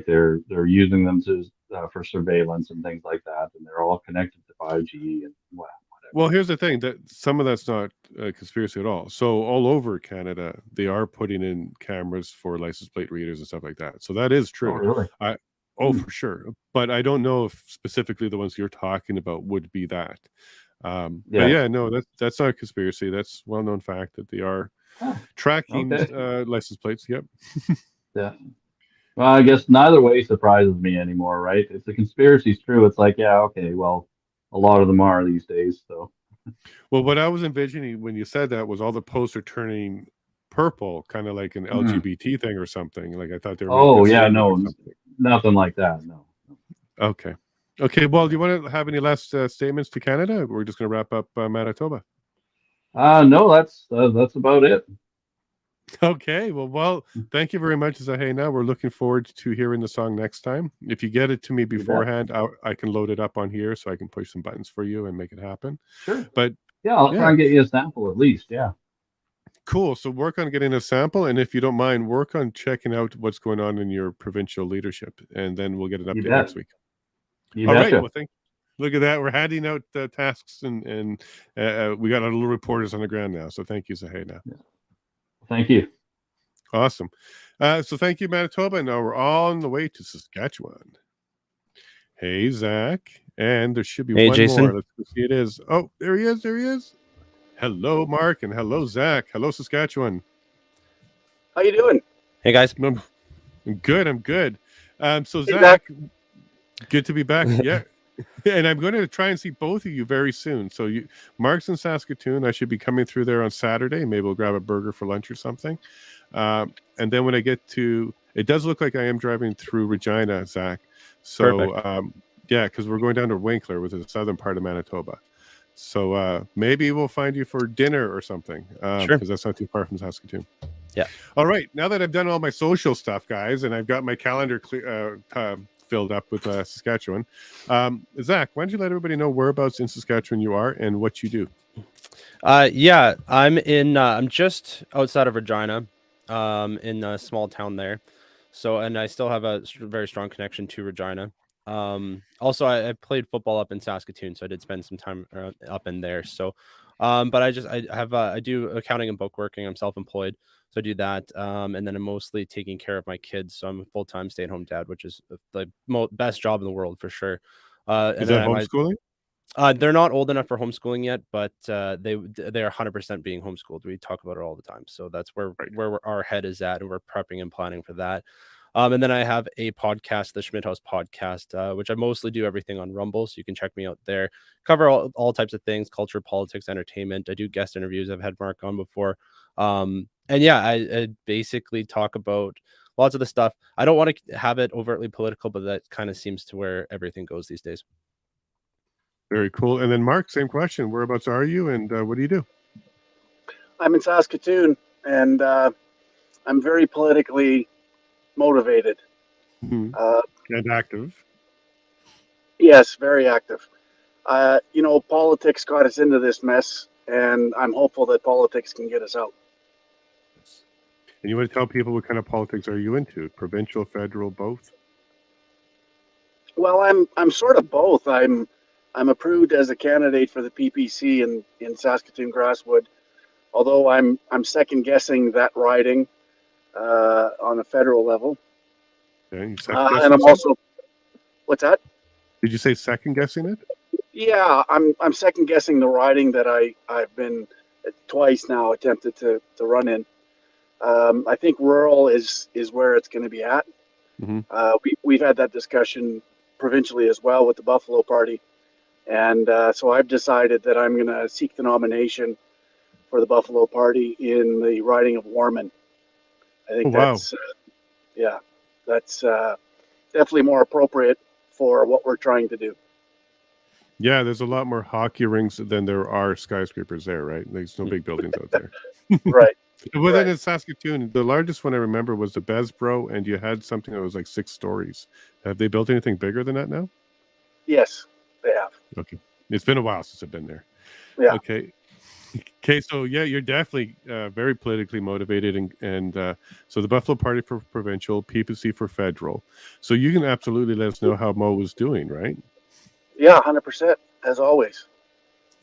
they're using them to for surveillance and things like that, and they're all connected to 5G and whatever. Well, here's the thing, that some of that's not a conspiracy at all. So all over Canada, they are putting in cameras for license plate readers and stuff like that. So that is Oh true. really? I Hmm. for sure. But I don't know if specifically the ones you're talking about would be that. But Yeah. yeah, no, that's not a conspiracy. That's well-known fact that they are Oh, tracking okay. license plates. Yep. Yeah. Well, I guess neither way surprises me anymore, right? If the conspiracy's true, it's like, yeah, okay, well, a lot of them are these days. So, Well, what I was envisioning when you said that was all the posts are turning purple, kind of like an hmm. LGBT thing or something. Like I thought they were making Oh a yeah, statement or no, something. nothing like that. No. Okay. Okay. Well, do you want to have any last statements to Canada? We're just going to wrap up Manitoba. No, that's about it. Okay. Well, thank you very much, ZaHayNa. We're looking forward to hearing the song next time. If you get it to me You bet. beforehand, I can load it up on here so I can push some buttons for you and make it happen. Sure. But Yeah, I'll try yeah, and get you a sample at least. Yeah. cool. So work on getting a sample. And if you don't mind, work on checking out what's going on in your provincial leadership. And then we'll get an You update bet. next week. You All right. betcha. Well, look at that. We're handing out tasks and we got our little reporters on the ground now. So thank you, ZaHayNa. Yeah. Thank you. Awesome. So thank you, Manitoba. And now we're on the way to Saskatchewan. Hey, Zach. And there should be Hey, one Jason. more. Let's see. It is. Oh, there he is. There he is. Hello, Mark. And hello, Zach. Hello, Saskatchewan. How you doing? Hey, guys. I'm good. I'm good. So Hey, Zach, good to be back. Yeah. And I'm going to try and see both of you very soon. So Mark's in Saskatoon. I should be coming through there on Saturday. Maybe we'll grab a burger for lunch or something. And then when I get to, it does look like I am driving through Regina, Zach. So yeah, because we're going down to Winkler, which is the southern part of Manitoba. So maybe we'll find you for dinner or something, because that's not too far from Saskatoon. Yeah. All right. Now that I've done all my social stuff, guys, and I've got my calendar filled up with Saskatchewan, Zach, why don't you let everybody know whereabouts in Saskatchewan you are and what you do? Yeah, I'm just outside of Regina, in a small town there. So, and I still have a very strong connection to Regina. Also, I played football up in Saskatoon, so I did spend some time up in there. So, but I do accounting and bookworking. I'm self-employed, so I do that. And then I'm mostly taking care of my kids. So I'm a full-time stay-at-home dad, which is the best job in the world for sure. Is that homeschooling? They're not old enough for homeschooling yet, but they are 100% being homeschooled. We talk about it all the time. So that's where our head is at, and we're prepping and planning for that. And then I have a podcast, the Schmidt House podcast, which I mostly do everything on Rumble. So you can check me out there. Cover all types of things, culture, politics, entertainment. I do guest interviews. I've had Mark on before. And yeah, I basically talk about lots of the stuff. I don't want to have it overtly political, but that kind of seems to where everything goes these days. Very cool. And then Mark, same question. Whereabouts are you, and what do you do? I'm in Saskatoon, and I'm very politically motivated. And active. Yes, very active. Politics got us into this mess, and I'm hopeful that politics can get us out. And you want to tell people what kind of politics are you into? Provincial, federal, both? Well, I'm sort of both. I'm approved as a candidate for the PPC in Saskatoon Grasswood, although I'm second guessing that riding on a federal level. Okay, and I'm also, what's that? Did you say second guessing it? Yeah, I'm second guessing the riding that I've been twice now attempted to run in. I think rural is where it's going to be at. We've had that discussion provincially as well with the Buffalo Party. And so I've decided that I'm going to seek the nomination for the Buffalo Party in the riding of Warman. I think that's definitely more appropriate for what we're trying to do. Yeah, there's a lot more hockey rinks than there are skyscrapers there, right? There's no big buildings out there. Right. Well, then in Saskatoon, the largest one I remember was the Besbro, and you had something that was like 6 stories. Have they built anything bigger than that now? Yes, they have. Okay. It's been a while since I've been there. Yeah. Okay. So yeah, you're definitely very politically motivated, and so the Buffalo Party for provincial, PPC for federal. So you can absolutely let us know how Mo was doing, right? Yeah, 100%, as always.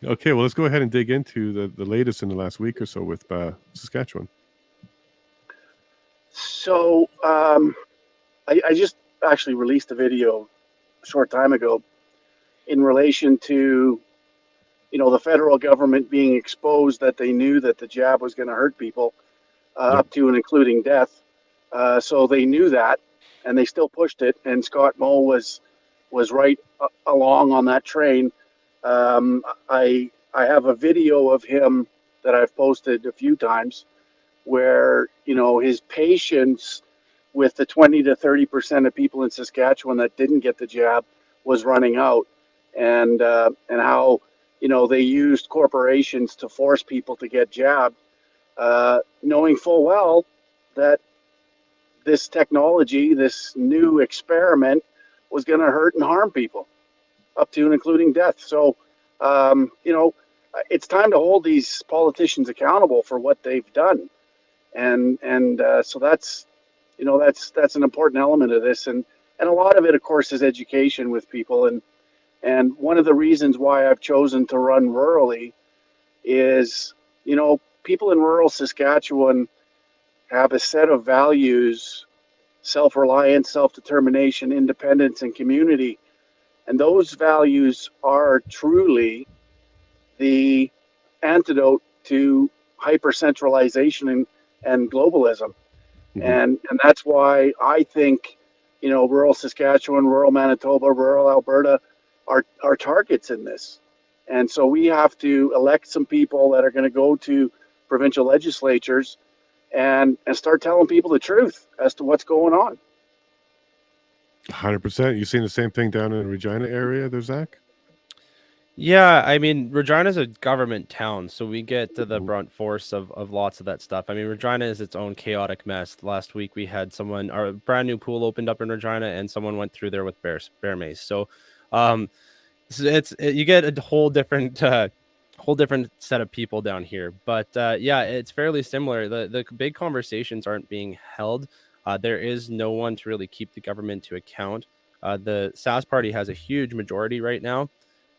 Okay, well, let's go ahead and dig into the latest in the last week or so with Saskatchewan. So I just actually released a video a short time ago in relation to, the federal government being exposed that they knew that the jab was going to hurt people up to and including death. So they knew that, and they still pushed it. And Scott Moe was right along on that train. I have a video of him that I've posted a few times where, his patience with the 20 to 30% of people in Saskatchewan that didn't get the jab was running out, and how, they used corporations to force people to get jabbed, knowing full well that this technology, this new experiment, was going to hurt and harm people up to and including death. So, it's time to hold these politicians accountable for what they've done. And so that's an important element of this. And a lot of it, of course, is education with people. And one of the reasons why I've chosen to run rurally is, people in rural Saskatchewan have a set of values: self-reliance, self-determination, independence, and community. And those values are truly the antidote to hyper-centralization and globalism. And that's why I think, rural Saskatchewan, rural Manitoba, rural Alberta are targets in this. And so we have to elect some people that are going to go to provincial legislatures and start telling people the truth as to what's going on. 100%. You seen the same thing down in the Regina area there, Zach? Yeah, I mean, Regina's a government town, so we get to the brunt force of lots of that stuff. I mean, Regina is its own chaotic mess. Last week we had our brand new pool opened up in Regina, and someone went through there with bear mace. So, you get a whole different set of people down here. But yeah, it's fairly similar. The big conversations aren't being held. There is no one to really keep the government to account. The Sask party has a huge majority right now.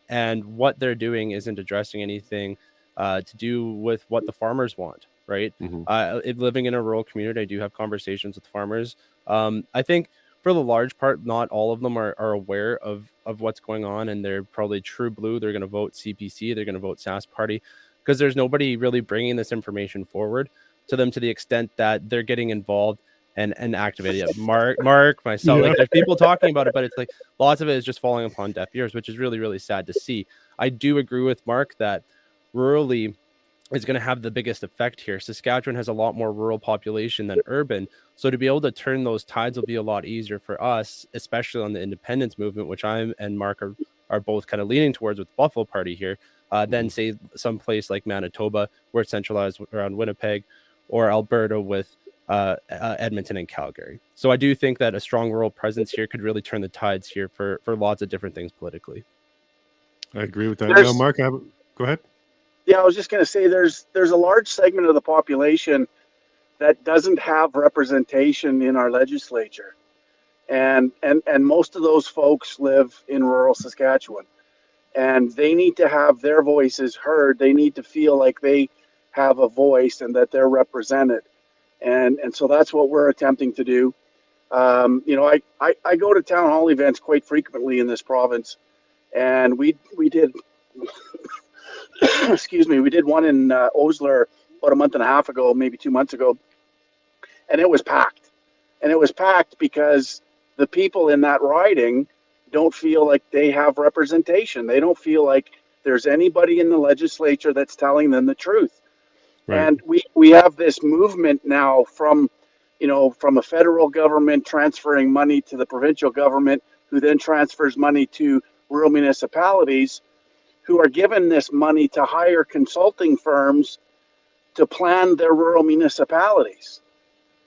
And what they're doing isn't addressing anything to do with what the farmers want, right? Living in a rural community, I do have conversations with farmers. I think for the large part, not all of them are aware of what's going on, and they're probably true blue. They're going to vote CPC. They're going to vote Sask party because there's nobody really bringing this information forward to them to the extent that they're getting involved and activated. Mark, myself, like there's people talking about it, but it's like lots of it is just falling upon deaf ears, which is really, really sad to see. I do agree with Mark that rurally is going to have the biggest effect here. Saskatchewan has a lot more rural population than urban, so to be able to turn those tides will be a lot easier for us, especially on the independence movement, which I and Mark are both kind of leaning towards with the Buffalo Party here, than say some place like Manitoba, where it's centralized around Winnipeg, or Alberta with Edmonton and Calgary. So I do think that a strong rural presence here could really turn the tides here for lots of different things politically. I agree with that. Now, Mark, go ahead. Yeah, I was just going to say there's a large segment of the population that doesn't have representation in our legislature. And most of those folks live in rural Saskatchewan. And they need to have their voices heard. They need to feel like they have a voice and that they're represented. And so that's what we're attempting to do. I go to town hall events quite frequently in this province, and we did excuse me, we did one in Osler about a month and a half ago, maybe 2 months ago, and it was packed. And it was packed because the people in that riding don't feel like they have representation. They don't feel like there's anybody in the legislature that's telling them the truth. Right. And we have this movement now from a federal government transferring money to the provincial government, who then transfers money to rural municipalities, who are given this money to hire consulting firms to plan their rural municipalities.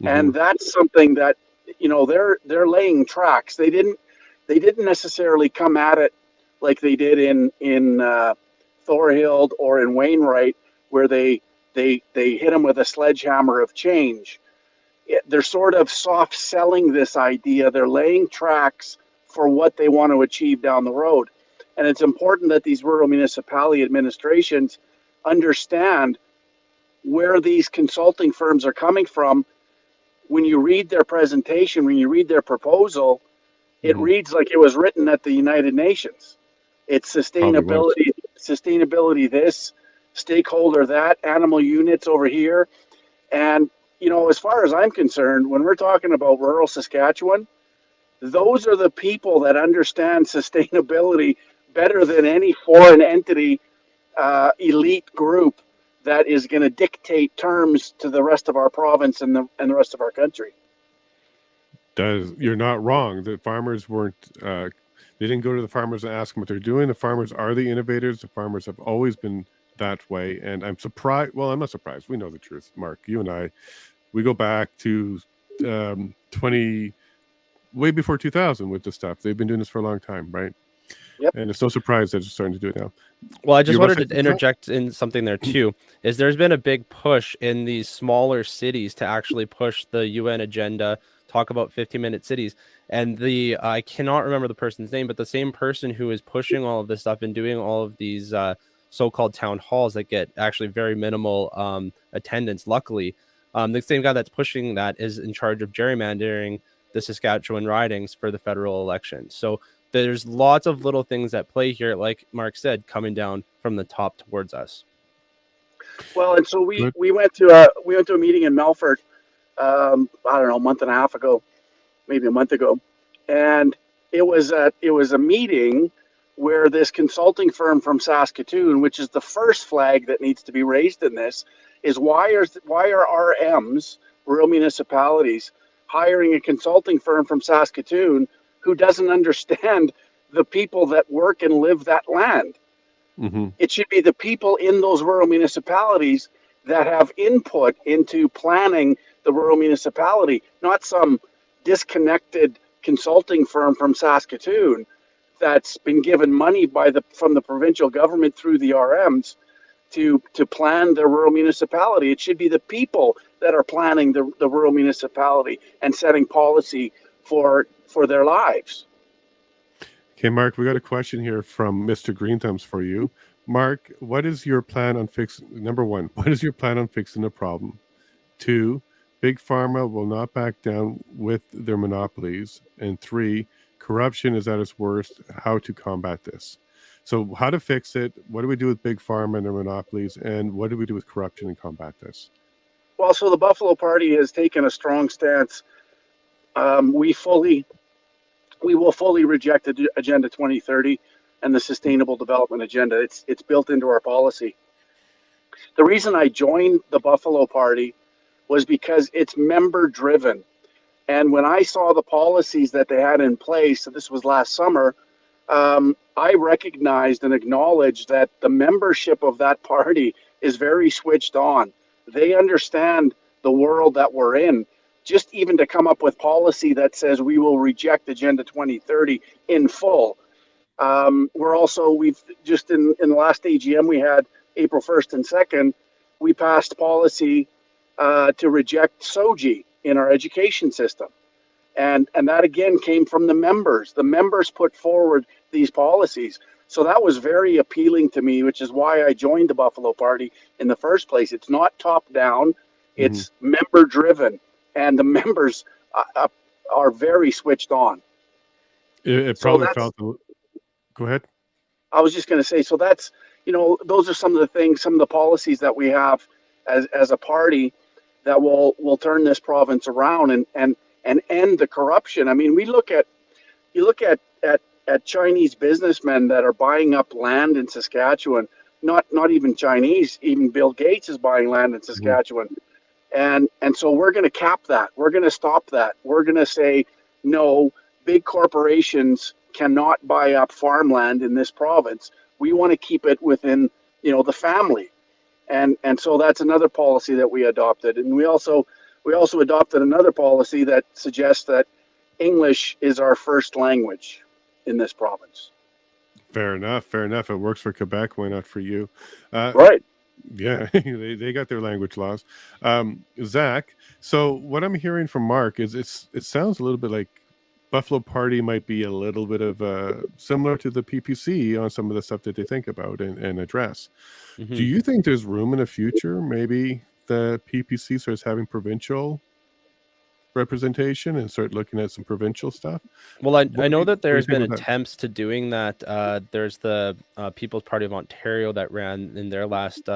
And that's something that, they're laying tracks. They didn't necessarily come at it like they did in Thorhild or in Wainwright, where they hit them with a sledgehammer of change. They're sort of soft selling this idea. They're laying tracks for what they want to achieve down the road. And it's important that these rural municipality administrations understand where these consulting firms are coming from. When you read their presentation, when you read their proposal, it reads like it was written at the United Nations. It's sustainability this, stakeholder that, animal units over here. And, as far as I'm concerned, when we're talking about rural Saskatchewan, those are the people that understand sustainability better than any foreign entity, elite group that is going to dictate terms to the rest of our province and the rest of our country. You're not wrong. The farmers weren't, they didn't go to the farmers and ask them what they're doing. The farmers are the innovators. The farmers have always been that way. And I'm surprised. Well, I'm not surprised. We know the truth, Mark. You and I, we go back to way before 2000 with this stuff. They've been doing this for a long time, right? Yep. And it's no surprise that they're starting to do it now. Well, I just wanted to interject in something there too, is there's been a big push in these smaller cities to actually push the UN agenda, talk about 50-minute cities. And I cannot remember the person's name, but the same person who is pushing all of this stuff and doing all of these so-called town halls that get actually very minimal attendance, luckily, the same guy that's pushing that is in charge of gerrymandering the Saskatchewan ridings for the federal election. So there's lots of little things at play here, like Mark said, coming down from the top towards us. Well, and so we went to a meeting in Melfort, I don't know, a month and a half ago, maybe a month ago, And it was a meeting where this consulting firm from Saskatoon, which is the first flag that needs to be raised in this, is why are RMs, rural municipalities, hiring a consulting firm from Saskatoon who doesn't understand the people that work and live that land? It should be the people in those rural municipalities that have input into planning the rural municipality, not some disconnected consulting firm from Saskatoon that's been given money from the provincial government through the RMs to plan the rural municipality. It should be the people that are planning the rural municipality and setting policy for their lives. Okay, Mark, we got a question here from Mr. Green Thumbs for you. Mark, what is your plan on number one, what is your plan on fixing the problem? 2, Big Pharma will not back down with their monopolies. And 3, corruption is at its worst. How to combat this? So how to fix it? What do we do with Big Pharma and their monopolies? And what do we do with corruption and combat this? Well, so the Buffalo Party has taken a strong stance. We will fully reject Agenda 2030 and the Sustainable Development Agenda. It's built into our policy. The reason I joined the Buffalo Party was because it's member driven. And when I saw the policies that they had in place, so this was last summer, I recognized and acknowledged that the membership of that party is very switched on. They understand the world that we're in. Just even to come up with policy that says we will reject Agenda 2030 in full. We've just in the last AGM we had April 1st and 2nd, we passed policy to reject SOGI in our education system. And that again came from the members. The members put forward these policies. So that was very appealing to me, which is why I joined the Buffalo Party in the first place. It's not top down, it's member driven. And the members are very switched on. It probably felt. Go ahead. I was just going to say, so that's, those are some of the things, some of the policies that we have as a party that will turn this province around and end the corruption. I mean, you look at Chinese businessmen that are buying up land in Saskatchewan. Not even Chinese, even Bill Gates is buying land in Saskatchewan. And so we're going to cap that. We're going to stop that. We're going to say, no, big corporations cannot buy up farmland in this province. We want to keep it within, the family. And so that's another policy that we adopted. And we also adopted another policy that suggests that English is our first language in this province. Fair enough. It works for Quebec. Why not for you? Right. Yeah, they got their language laws. Zach, so what I'm hearing from Mark is it sounds a little bit like Buffalo Party might be a little bit of similar to the PPC on some of the stuff that they think about and address. Do you think there's room in the future? Maybe the PPC starts having provincial representation and start looking at some provincial stuff? Well, I know that there's been attempts to doing that. There's the People's Party of Ontario that ran in their last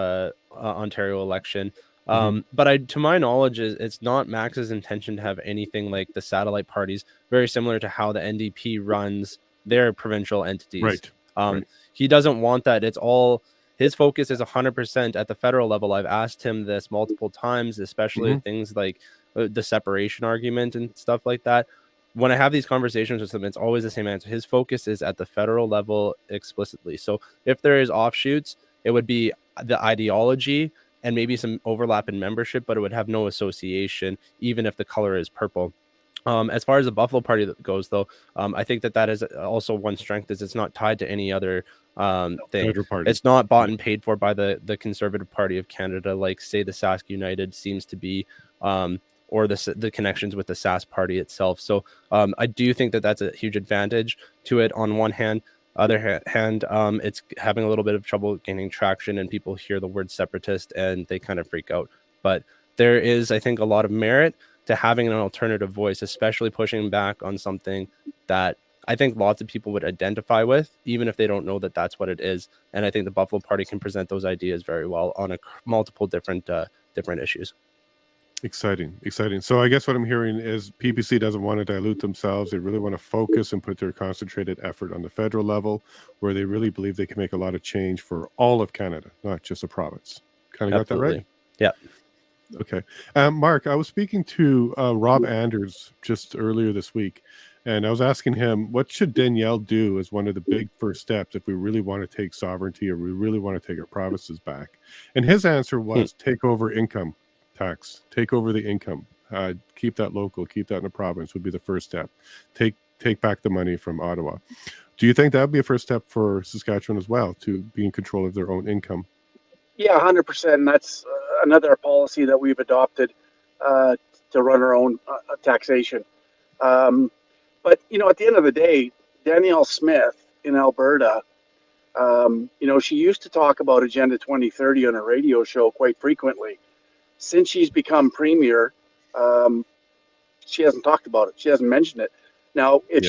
Ontario election. But to my knowledge, it's not Max's intention to have anything like the satellite parties, very similar to how the NDP runs their provincial entities. Right. He doesn't want that. It's all, his focus is 100% at the federal level. I've asked him this multiple times, especially things like the separation argument and stuff like that. When I have these conversations with him, it's always the same answer. His focus is at the federal level explicitly. So if there is offshoots, it would be the ideology and maybe some overlap in membership, but it would have no association, even if the color is purple. As far as the Buffalo Party goes, though, I think that is also one strength, is it's not tied to any other thing. It's not bought and paid for by the Conservative Party of Canada, like, say, the Sask United seems to be, or the connections with the Sask Party itself. So I do think that that's a huge advantage to it on one hand. Other hand, it's having a little bit of trouble gaining traction, and people hear the word separatist and they kind of freak out. But there is, I think, a lot of merit to having an alternative voice, especially pushing back on something that I think lots of people would identify with, even if they don't know that that's what it is. And I think the Buffalo Party can present those ideas very well on multiple different issues. Exciting. So I guess what I'm hearing is PPC doesn't want to dilute themselves. They really want to focus and put their concentrated effort on the federal level, where they really believe they can make a lot of change for all of Canada, not just a province. Kind of got that right? Yeah. Okay. Mark, I was speaking to Rob Anders just earlier this week, and I was asking him, what should Danielle do as one of the big first steps if we really want to take sovereignty or we really want to take our provinces back? And his answer was take over income tax, take over the income, keep that local, keep that in the province would be the first step. Take back the money from Ottawa. Do you think that would be a first step for Saskatchewan as well, to be in control of their own income? Yeah, 100%. And that's another policy that we've adopted to run our own taxation. But, you know, at the end of the day, Danielle Smith in Alberta, you know, she used to talk about Agenda 2030 on a radio show quite frequently. Since she's become premier, she hasn't talked about it. She hasn't mentioned it. Now, if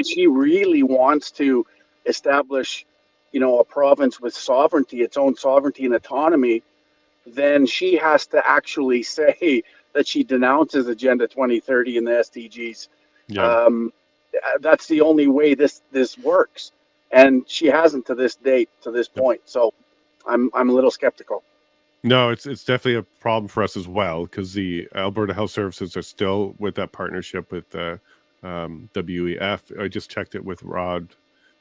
she really wants to establish, you know, a province with sovereignty, its own sovereignty and autonomy, then she has to actually say that she denounces Agenda 2030 and the SDGs. Yeah. That's the only way this works, and she hasn't to this date, to this point. So, I'm a little skeptical. No, it's definitely a problem for us as well, because the Alberta Health Services are still with that partnership with WEF. I just checked it with Rob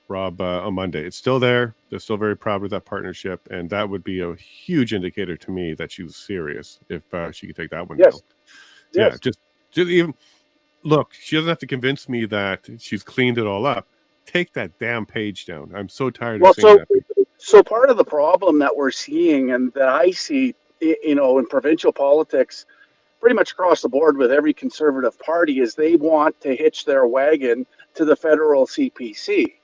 on Monday. It's still there. They're still very proud of that partnership, and that would be a huge indicator to me that she was serious if she could take that one down. Yeah, just even look. She doesn't have to convince me that she's cleaned it all up. Take that damn page down. I'm so tired of seeing that. So part of the problem that we're seeing, and that I see, you know, in provincial politics, pretty much across the board with every Conservative party, is they want to hitch their wagon to the federal CPC.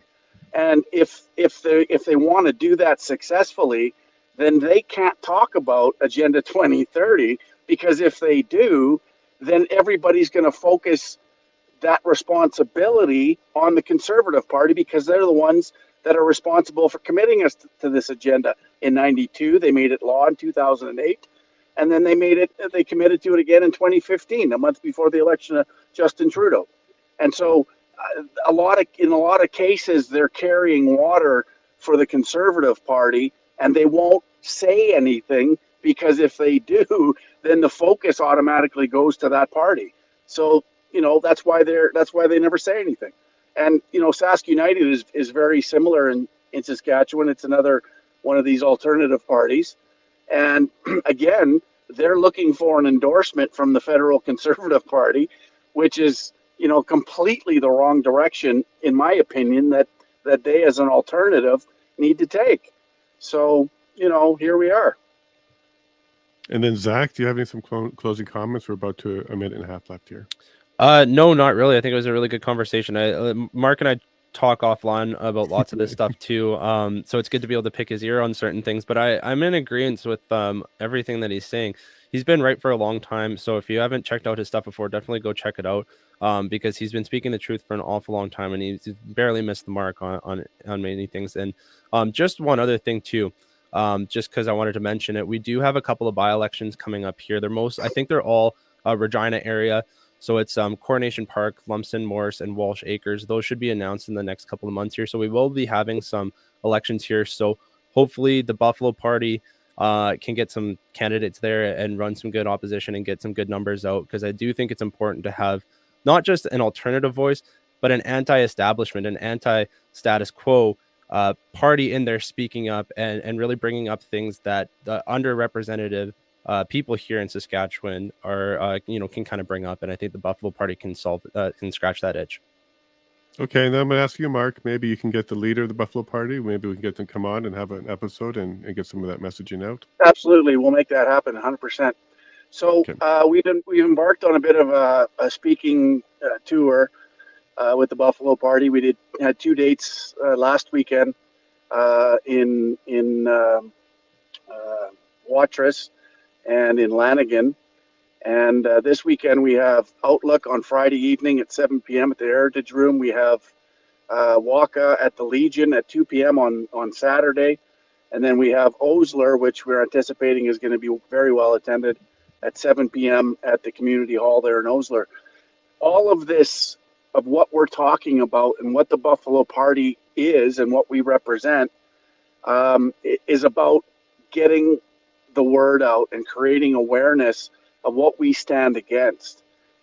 And if they want to do that successfully, then they can't talk about Agenda 2030, because if they do, then everybody's going to focus that responsibility on the Conservative Party, because they're the ones that are responsible for committing us to this agenda. In 92, they made it law in 2008, and then they committed to it again in 2015, a month before the election of Justin Trudeau. And so in a lot of cases, they're carrying water for the Conservative Party, and they won't say anything, because if they do, then the focus automatically goes to that party. So, you know, that's why they never say anything. And, you know, Sask United is very similar in Saskatchewan. It's another one of these alternative parties. And again, they're looking for an endorsement from the federal Conservative Party, which is, you know, completely the wrong direction, in my opinion, that they as an alternative need to take. So, you know, here we are. And then Zach, do you have some closing comments? We're about to a minute and a half left here. No, not really. I think it was a really good conversation. Mark and I talk offline about lots of this stuff too. So it's good to be able to pick his ear on certain things, but I'm in agreement with everything that he's saying. He's been right for a long time. So if you haven't checked out his stuff before, definitely go check it out, because he's been speaking the truth for an awful long time, and he's barely missed the mark on many things. And just one other thing too, just because I wanted to mention it, we do have a couple of by-elections coming up here. I think they're all Regina area. So it's Coronation Park, Lumsden, Morris, and Walsh Acres. Those should be announced in the next couple of months here. So we will be having some elections here. So hopefully the Buffalo Party can get some candidates there and run some good opposition and get some good numbers out, because I do think it's important to have not just an alternative voice, but an anti-establishment, an anti-status quo party in there speaking up and really bringing up things that the underrepresented people here in Saskatchewan are, can kind of bring up. And I think the Buffalo Party can scratch that itch. Okay, and then I'm going to ask you, Mark, maybe you can get the leader of the Buffalo Party. Maybe we can get them to come on and have an episode and get some of that messaging out. Absolutely. We'll make that happen 100%. So we've embarked on a bit of a speaking tour with the Buffalo Party. We had 2 dates last weekend in Watrous and in Lanigan. And this weekend we have Outlook on Friday evening at 7 p.m. at the Heritage Room. We have Waka at the Legion at 2 p.m. on Saturday. And then we have Osler, which we're anticipating is going to be very well attended, at 7 p.m. at the community hall there in Osler. All of this, of what we're talking about and what the Buffalo Party is and what we represent, is about getting the word out and creating awareness of what we stand against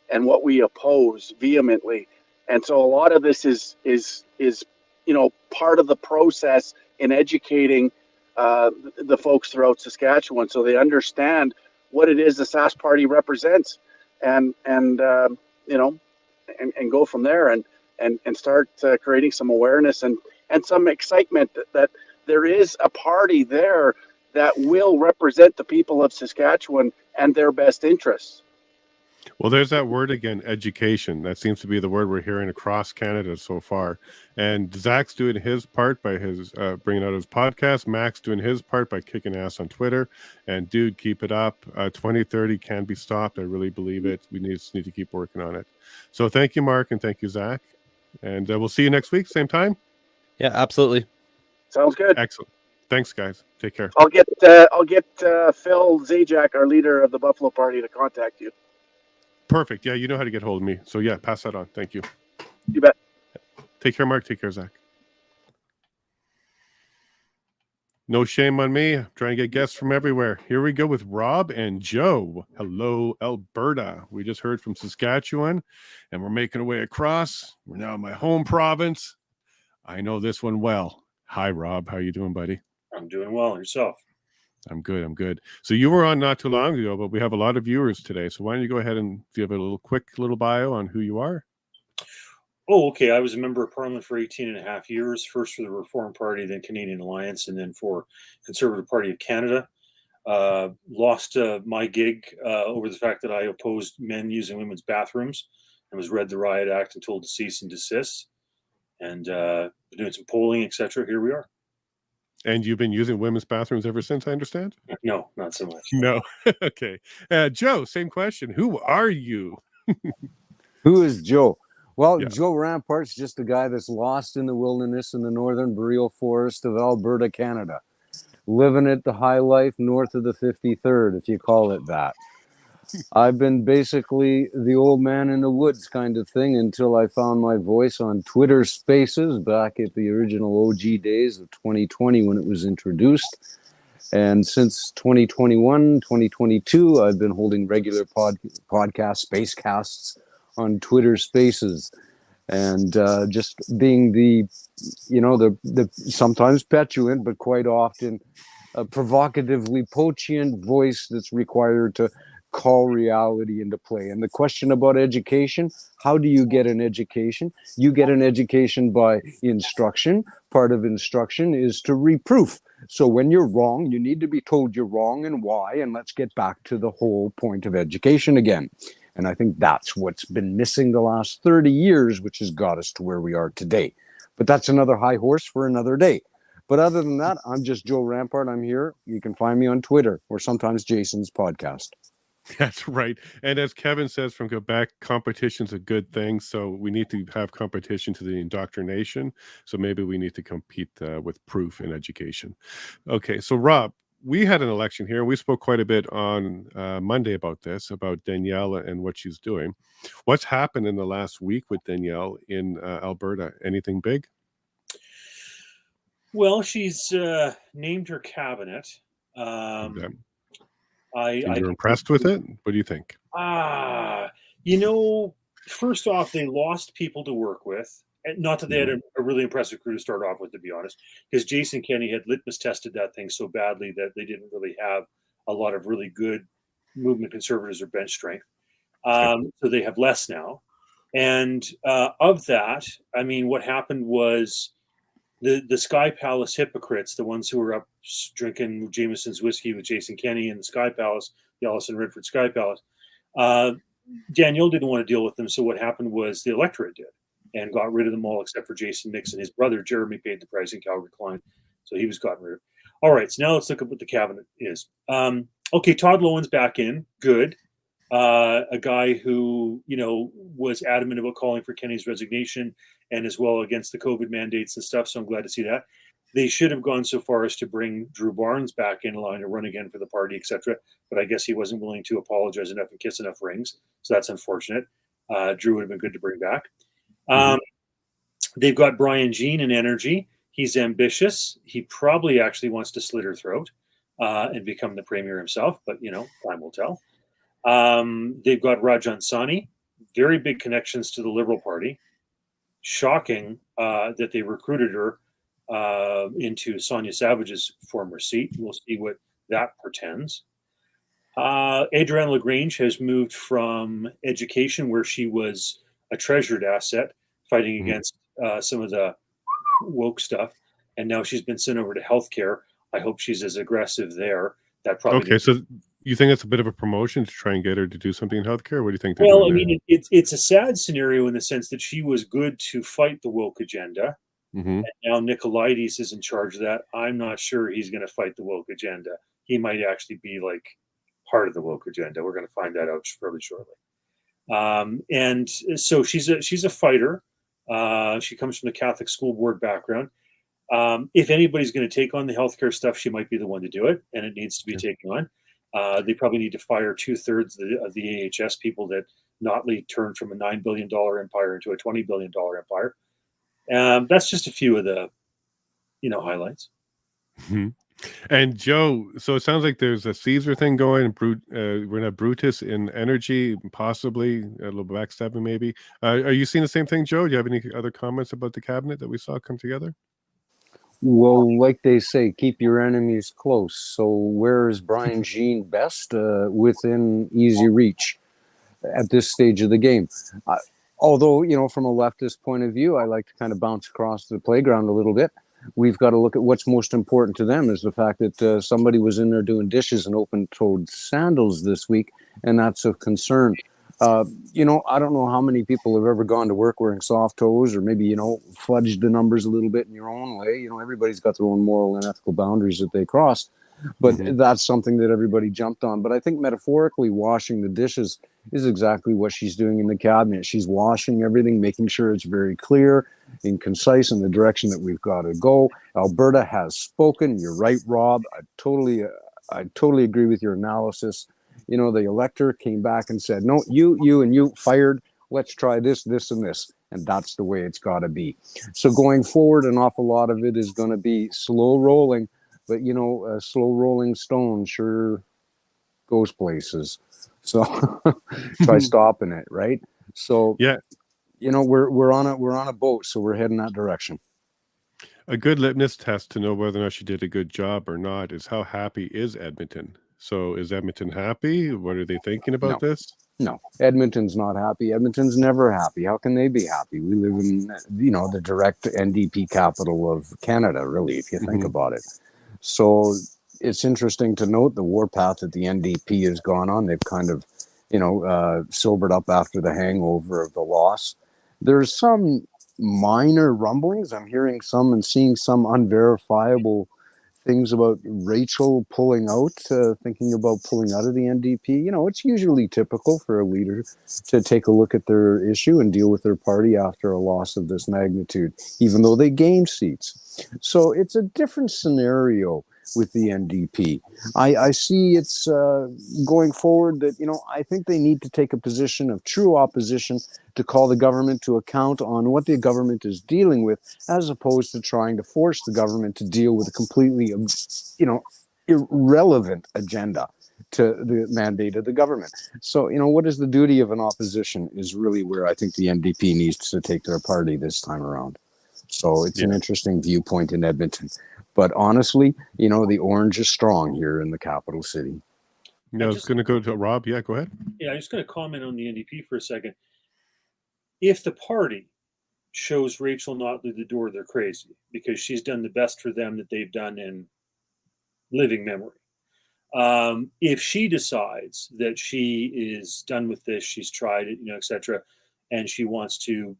and what we oppose vehemently. And so a lot of this is part of the process in educating the folks throughout Saskatchewan, so they understand what it is the Sask Party represents, and go from there and start creating some awareness and some excitement that there is a party there that will represent the people of Saskatchewan and their best interests. Well, there's that word again, education. That seems to be the word we're hearing across Canada so far. And Zach's doing his part by his bringing out his podcast. Mac's doing his part by kicking ass on Twitter. And dude, keep it up. 2030 can be stopped. I really believe it. We just need to keep working on it. So thank you, Mark, and thank you, Zach. And we'll see you next week, same time. Yeah, absolutely. Sounds good. Excellent. Thanks, guys. Take care. I'll get Phil Zajac, our leader of the Buffalo Party, to contact you. Perfect. Yeah, you know how to get hold of me. So yeah, pass that on. Thank you. You bet. Take care, Mark. Take care, Zach. No shame on me. I'm trying to get guests from everywhere. Here we go with Rob and Joe. Hello, Alberta. We just heard from Saskatchewan, and we're making our way across. We're now in my home province. I know this one well. Hi, Rob. How you doing, buddy? I'm doing well. Yourself? I'm good. I'm good. So you were on not too long ago, but we have a lot of viewers today. So why don't you go ahead and give a quick little bio on who you are? Oh, okay. I was a member of Parliament for 18 and a half years, first for the Reform Party, then Canadian Alliance, and then for Conservative Party of Canada. Lost my gig over the fact that I opposed men using women's bathrooms and was read the Riot Act and told to cease and desist. And doing some polling, etc. Here we are. And you've been using women's bathrooms ever since, I understand? No, not so much. No. Okay. Joe, same question. Who are you? Who is Joe? Well, Yeah. Joe Rampart's just a guy that's lost in the wilderness in the northern boreal forest of Alberta, Canada. Living it the high life north of the 53rd, if you call it that. I've been basically the old man in the woods kind of thing until I found my voice on Twitter Spaces back at the original OG days of 2020 when it was introduced. And since 2021, 2022, I've been holding regular podcast space casts on Twitter Spaces, and just being the sometimes petulant, but quite often provocatively poignant voice that's required to call reality into play. And the question about education, how do you get an education? You get an education by instruction. Part of instruction is to reproof. So when you're wrong, you need to be told you're wrong and why, and let's get back to the whole point of education again. And I think that's what's been missing the last 30 years, which has got us to where we are today. But that's another high horse for another day. But other than that, I'm just Joe Rampart. I'm here. You can find me on Twitter or sometimes Jason's podcast. That's right. And as Kevin says from Quebec, competition's a good thing. So we need to have competition to the indoctrination. So maybe we need to compete with proof in education. Okay. So Rob, we had an election here. We spoke quite a bit on Monday about this, about Danielle and what she's doing. What's happened in the last week with Danielle in Alberta? Anything big? Well, she's named her cabinet. You're impressed with it? What do you think? First off, they lost people to work with. And not that they had a really impressive crew to start off with, to be honest, because Jason Kenney had litmus tested that thing so badly that they didn't really have a lot of really good movement conservatives or bench strength. So they have less now. And of that, I mean, what happened was the Sky Palace hypocrites, the ones who were up drinking Jameson's whiskey with Jason Kenney in the Sky Palace, the Allison Redford Sky Palace, Danielle didn't want to deal with them. So what happened was the electorate did and got rid of them all except for Jason Nixon. His brother, Jeremy, paid the price in Calgary Klein. So he was gotten rid of. All right, so now let's look at what the cabinet is. Okay, Todd Lowen's back in. Good. A guy who, was adamant about calling for Kenney's resignation and as well against the COVID mandates and stuff. So I'm glad to see that. They should have gone so far as to bring Drew Barnes back in line to run again for the party, etc. But I guess he wasn't willing to apologize enough and kiss enough rings. So that's unfortunate. Drew would have been good to bring back. They've got Brian Jean in energy. He's ambitious. He probably actually wants to slit her throat and become the premier himself. But, time will tell. They've got Rajan Sani. Very big connections to the Liberal Party. Shocking that they recruited her into Sonia Savage's former seat. We'll see what that portends. Adrienne Lagrange has moved from education, where she was a treasured asset, fighting against some of the woke stuff, and now she's been sent over to healthcare. I hope she's as aggressive there. That probably okay. So you think it's a bit of a promotion to try and get her to do something in healthcare? What do you think? Well, I mean, it's a sad scenario in the sense that she was good to fight the woke agenda. And now Nicolaides is in charge of that. I'm not sure he's going to fight the woke agenda. He might actually be like part of the woke agenda. We're going to find that out fairly shortly. And so she's a fighter. She comes from the Catholic school board background. If anybody's going to take on the healthcare stuff, she might be the one to do it, and it needs to be taken on. They probably need to fire 2/3 of the AHS people that Notley turned from a $9 billion empire into a $20 billion empire. That's just a few of the, highlights. And Joe, so it sounds like there's a Caesar thing going. We're going to have Brutus in energy, possibly a little backstabbing, maybe. Are you seeing the same thing, Joe? Do you have any other comments about the cabinet that we saw come together? Well, like they say, keep your enemies close. So where is Brian Jean best? Within easy reach at this stage of the game. Although, from a leftist point of view, I like to kind of bounce across the playground a little bit. We've got to look at what's most important to them is the fact that somebody was in there doing dishes in open-toed sandals this week, and that's of concern. I don't know how many people have ever gone to work wearing soft toes or maybe, fudged the numbers a little bit in your own way. Everybody's got their own moral and ethical boundaries that they cross. But that's something that everybody jumped on. But I think metaphorically, washing the dishes is exactly what she's doing in the cabinet. She's washing everything, making sure it's very clear and concise in the direction that we've got to go. Alberta has spoken. You're right, Rob. I totally agree with your analysis. The elector came back and said, no, you and you fired. Let's try this, this, and this. And that's the way it's got to be. So going forward, an awful lot of it is going to be slow rolling. But, a slow rolling stone sure goes places. So try stopping it, right? So, yeah, we're on a boat, so we're heading that direction. A good litmus test to know whether or not she did a good job or not is how happy is Edmonton. So is Edmonton happy? What are they thinking about this? No, Edmonton's not happy. Edmonton's never happy. How can they be happy? We live in, the direct NDP capital of Canada, really, if you think about it. So it's interesting to note the warpath that the NDP has gone on. They've kind of, sobered up after the hangover of the loss. There's some minor rumblings. I'm hearing some and seeing some unverifiable things about Rachel pulling out, thinking about pulling out of the NDP. It's usually typical for a leader to take a look at their issue and deal with their party after a loss of this magnitude, even though they gained seats. So it's a different scenario with the NDP. I see it's going forward that, I think they need to take a position of true opposition to call the government to account on what the government is dealing with, as opposed to trying to force the government to deal with a completely, irrelevant agenda to the mandate of the government. So, what is the duty of an opposition is really where I think the NDP needs to take their party this time around. So it's an interesting viewpoint in Edmonton. But honestly, the orange is strong here in the capital city. I was going to go to Rob. Yeah, go ahead. Yeah, I'm just going to comment on the NDP for a second. If the party shows Rachel Notley the door, they're crazy because she's done the best for them that they've done in living memory. If she decides that she is done with this, she's tried it, etc., and she wants to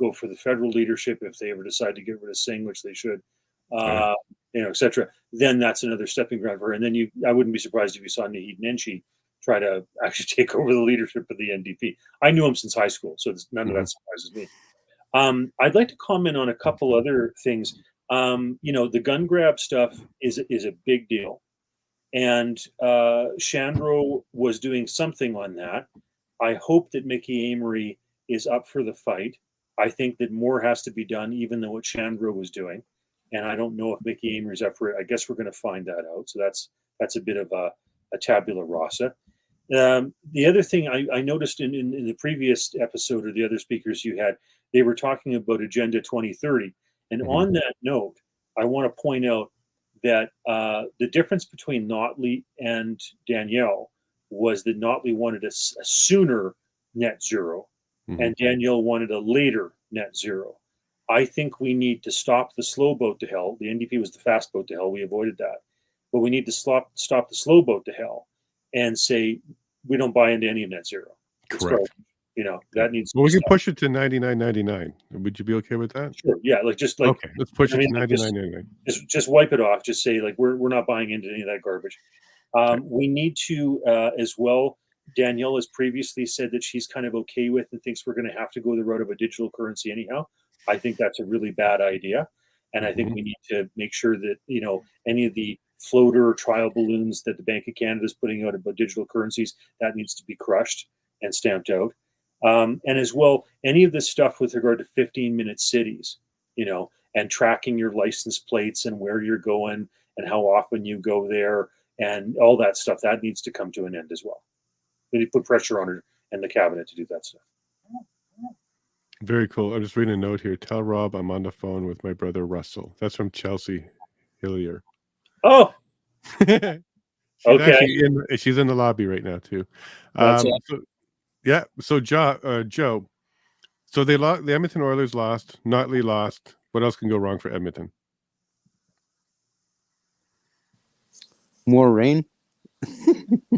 go for the federal leadership, if they ever decide to get rid of Singh, which they should, etc., then that's another stepping ground for her. And then I wouldn't be surprised if you saw Naheed Nenshi try to actually take over the leadership of the NDP. I knew him since high school, so none of that surprises me. I'd like to comment on a couple other things. The gun grab stuff is a big deal. And Shandro was doing something on that. I hope that Mickey Amory is up for the fight. I think that more has to be done, even though what Shandro was doing. And I don't know if Mickey Amory's up for it. I guess we're going to find that out. So that's a bit of a tabula rasa. The other thing I noticed in the previous episode, or the other speakers you had, they were talking about Agenda 2030. And on that note, I want to point out that the difference between Notley and Danielle was that Notley wanted a sooner net zero, and Danielle wanted a later net zero. I think we need to stop the slow boat to hell. The NDP was the fast boat to hell. We avoided that. But we need to stop the slow boat to hell and say we don't buy into any net zero. Correct. That needs. Well, we can push it to 99.99. Would you be okay with that? Sure. Yeah. Okay. Let's push it to 99.99. Just wipe it off. Just say we're not buying into any of that garbage. We need to as well. Danielle has previously said that she's kind of okay with and thinks we're going to have to go the route of a digital currency anyhow. I think that's a really bad idea, and I think we need to make sure that any of the floater trial balloons that the Bank of Canada is putting out about digital currencies, that needs to be crushed and stamped out. And as well, any of this stuff with regard to 15-minute cities, and tracking your license plates and where you're going and how often you go there and all that stuff, that needs to come to an end as well. We need to put pressure on her and the cabinet to do that stuff. Very cool. I'm just reading a note here. Tell Rob I'm on the phone with my brother Russell. That's from Chelsea Hillier. Oh, okay. She's in the lobby right now too. So Joe. So the Edmonton Oilers lost. Notley lost. What else can go wrong for Edmonton? More rain.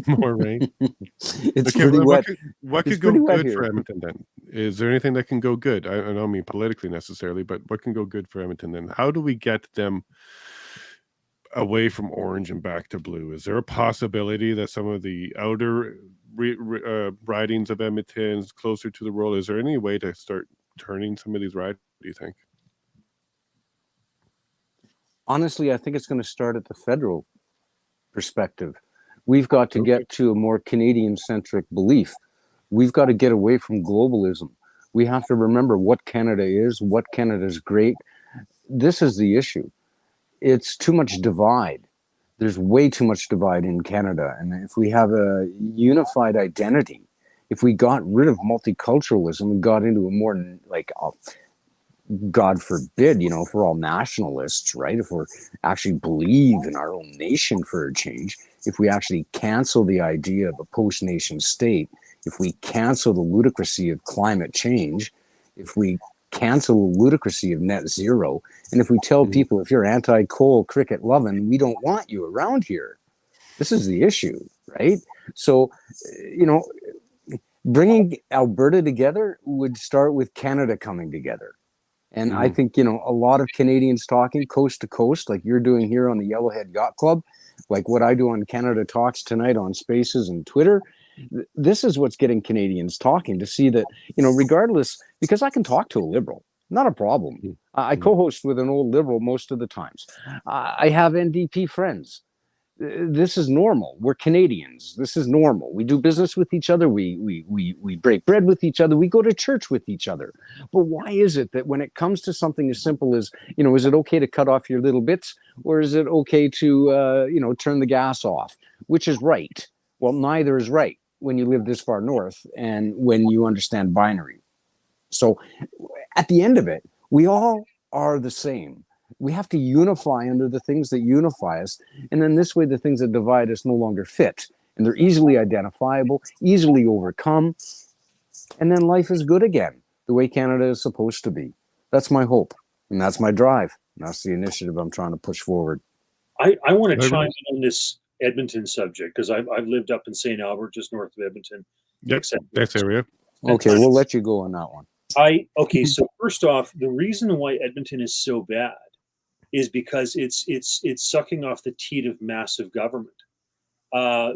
More rain. It's pretty wet. What could go good for Edmonton then? Is there anything that can go good? I don't mean politically necessarily, but what can go good for Edmonton then? How do we get them away from orange and back to blue? Is there a possibility that some of the outer ridings of Edmonton is closer to the rural? Is there any way to start turning some of these ridings, do you think? Honestly, I think it's going to start at the federal perspective. We've got to get to a more Canadian-centric belief. We've got to get away from globalism. We have to remember what Canada is, what Canada is great. This is the issue. It's too much divide. There's way too much divide in Canada. And if we have a unified identity, if we got rid of multiculturalism and got into a more God forbid, if we're all nationalists, right? If we actually believe in our own nation for a change, if we actually cancel the idea of a post-nation state, if we cancel the ludicrousy of climate change, if we cancel the ludicrousy of net zero, and if we tell people, if you're anti-coal, cricket loving, we don't want you around here. This is the issue, right? So, bringing Alberta together would start with Canada coming together. And I think, a lot of Canadians talking coast to coast, like you're doing here on the Yellowhead Yacht Club, like what I do on Canada Talks tonight on Spaces and Twitter. This is what's getting Canadians talking, to see that, regardless, because I can talk to a liberal, not a problem. I co-host with an old liberal most of the times. I have NDP friends. This is normal. We're Canadians. This is normal. We do business with each other. We break bread with each other. We go to church with each other. But why is it that when it comes to something as simple as, is it okay to cut off your little bits, or is it okay to, turn the gas off? Which is right? Well, neither is right when you live this far north and when you understand binary. So at the end of it, we all are the same. We have to unify under the things that unify us. And then this way, the things that divide us no longer fit. And they're easily identifiable, easily overcome. And then life is good again, the way Canada is supposed to be. That's my hope. And that's my drive. And that's the initiative I'm trying to push forward. I want to chime in on this Edmonton subject, because I've lived up in St. Albert, just north of Edmonton. Yep, that area. Okay, we'll let you go on that one. So first off, the reason why Edmonton is so bad is because it's sucking off the teat of massive government.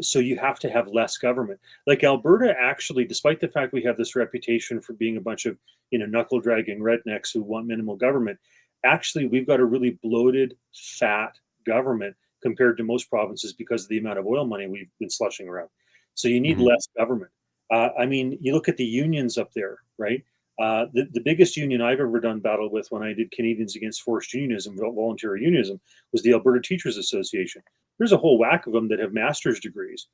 So you have to have less government. Like Alberta, actually, despite the fact we have this reputation for being a bunch of knuckle dragging rednecks who want minimal government, actually we've got a really bloated, fat government compared to most provinces because of the amount of oil money we've been slushing around. So you need less government. I mean, you look at the unions up there, right? The biggest union I've ever done battle with when I did Canadians Against Forced Unionism, voluntary unionism, was the Alberta Teachers Association. There's a whole whack of them that have master's degrees.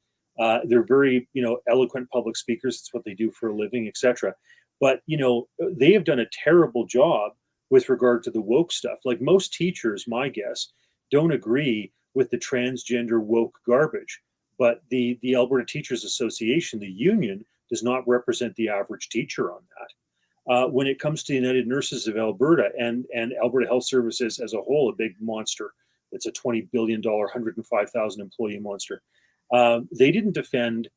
They're very, eloquent public speakers. It's what they do for a living, etc. But, they have done a terrible job with regard to the woke stuff. Like most teachers, my guess, don't agree with the transgender woke garbage. But the Alberta Teachers Association, the union, does not represent the average teacher on that. When it comes to the United Nurses of Alberta and Alberta Health Services as a whole, a big monster, it's a $20 billion, 105,000 employee monster. They didn't defend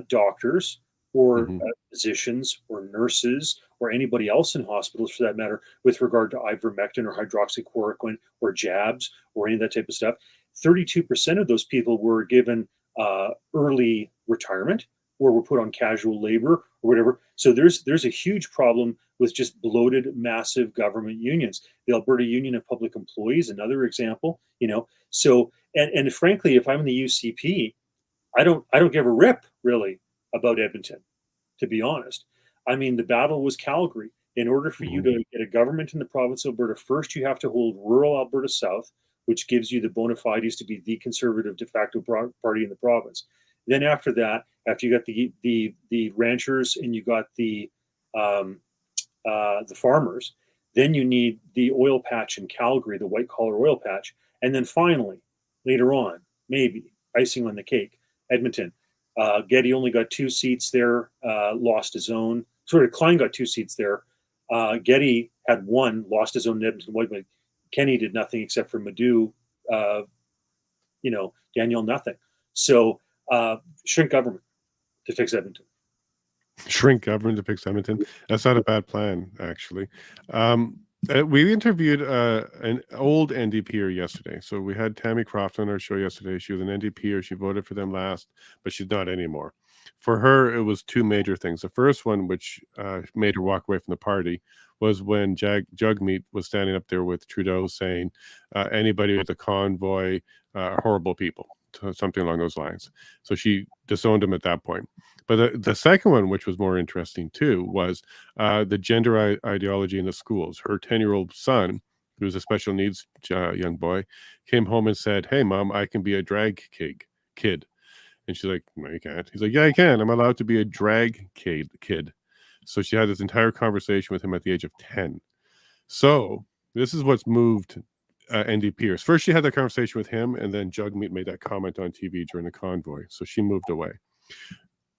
doctors or physicians or nurses or anybody else in hospitals for that matter with regard to ivermectin or hydroxychloroquine or jabs or any of that type of stuff. 32% of those people were given early retirement or were put on casual labor or whatever. So there's a huge problem with just bloated, massive government unions. The Alberta Union of Public Employees, another example, So, and frankly, if I'm in the UCP, I don't give a rip really about Edmonton, to be honest. I mean, the battle was Calgary. In order for you to get a government in the province of Alberta, first you have to hold rural Alberta South, which gives you the bona fides to be the conservative de facto party in the province. Then after that, after you got the ranchers and you got the farmers, then you need the oil patch in Calgary, the white collar oil patch, and then finally, later on, maybe icing on the cake, Edmonton. Getty only got 2 seats there, lost his own. Klein got 2 seats there. Getty had 1, lost his own in Edmonton White. Kenny did nothing except for Madhu, Danielle nothing. So shrink government to fix Edmonton. Shrink government to fix Edmonton. That's not a bad plan, actually. We interviewed an old NDPer yesterday. So we had Tammy Croft on our show yesterday. She was an NDPer. She voted for them last, but she's not anymore. For her, it was 2 major things. The first one, which made her walk away from the party, was when Jagmeet was standing up there with Trudeau saying, anybody with a convoy, horrible people, something along those lines. So she disowned him at that point. But the second one, which was more interesting too, was the gender ideology in the schools. Her 10-year-old son, who was a special needs young boy, came home and said, "Hey, Mom, I can be a drag kid." And she's like, "No, you can't." He's like, "Yeah, I can. I'm allowed to be a drag kid." So she had this entire conversation with him at the age of 10. So this is what's moved NDPers. First, she had that conversation with him, and then Jagmeet made that comment on TV during the convoy. So she moved away.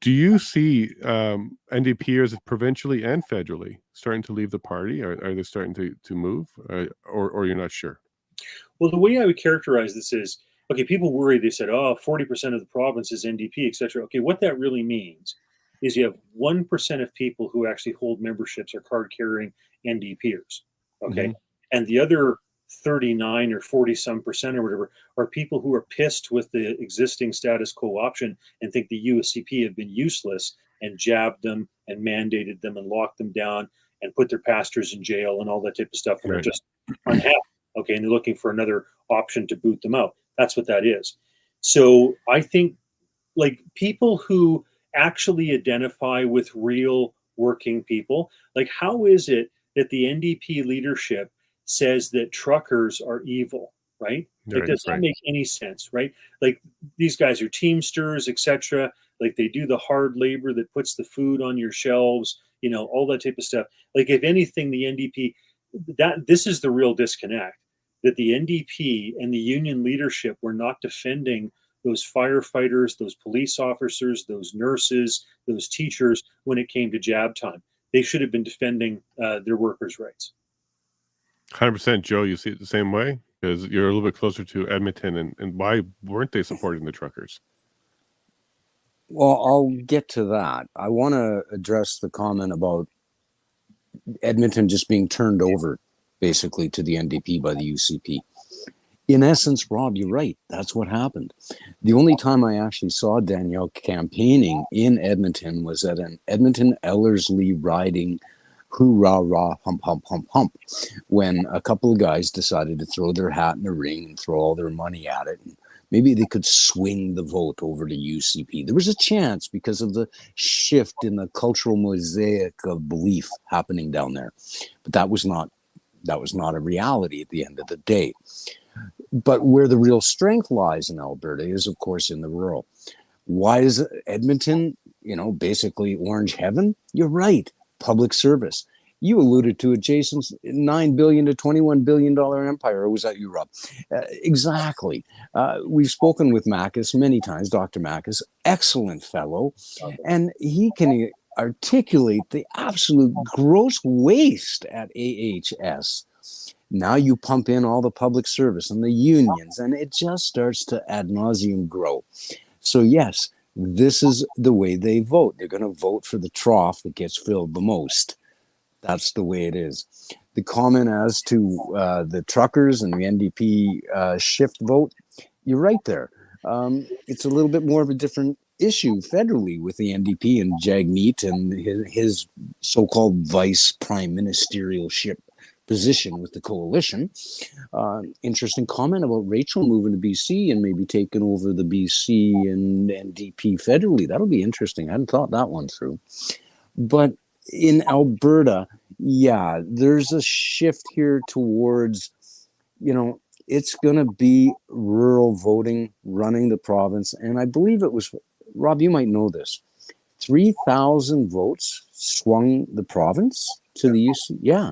Do you see NDPers provincially and federally starting to leave the party? Are they starting to move, or you're not sure? Well, the way I would characterize this is, okay, people worry, they said, 40% of the province is NDP, etc. Okay, what that really means is you have 1% of people who actually hold memberships or card-carrying NDPers, okay? And the other 39 or 40 some percent or whatever are people who are pissed with the existing status quo option and think the USCP have been useless and jabbed them and mandated them and locked them down and put their pastors in jail and all that type of stuff, and are just unhappy, okay? And they're looking for another option to boot them out. That's what that is. So I think, like, people who actually identify with real working people, like, how is it that the NDP leadership says that truckers are evil, right? Like, does that make any sense, right? Like, these guys are Teamsters, etc. Like, they do the hard labor that puts the food on your shelves, all that type of stuff. Like, if anything, the NDP, this is the real disconnect, that the NDP and the union leadership were not defending those firefighters, those police officers, those nurses, those teachers when it came to jab time. They should have been defending their workers' rights. 100%, Joe. You see it the same way? Because you're a little bit closer to Edmonton, and why weren't they supporting the truckers? Well, I'll get to that. I want to address the comment about Edmonton just being turned over, basically, to the NDP by the UCP. In essence, Rob, you're right. That's what happened. The only time I actually saw Danielle campaigning in Edmonton was at an Edmonton Ellerslie riding hoorah, rah, hump, hump, hump, hump, when a couple of guys decided to throw their hat in the ring and throw all their money at it. And maybe they could swing the vote over to UCP. There was a chance because of the shift in the cultural mosaic of belief happening down there. But that was not a reality at the end of the day. But where the real strength lies in Alberta is, of course, in the rural. Why is Edmonton, basically orange heaven? You're right. Public service. You alluded to it, Jason's $9 billion to $21 billion empire. Or was that you, Rob? Exactly. We've spoken with Makis many times, Dr. Makis, excellent fellow, and he can articulate the absolute gross waste at AHS. Now you pump in all the public service and the unions, and it just starts to ad nauseum grow. So yes, this is the way they vote. They're going to vote for the trough that gets filled the most. That's the way it is. The comment as to the truckers and the NDP shift vote, you're right there. It's a little bit more of a different issue federally with the NDP and Jagmeet and his so-called vice prime ministerialship position with the coalition. Interesting comment about Rachel moving to BC and maybe taking over the BC and NDP federally. That'll be interesting. I hadn't thought that one through. But in Alberta, yeah, there's a shift here towards, it's going to be rural voting running the province. And I believe it was, Rob, you might know this, 3,000 votes swung the province to the UC. Yeah.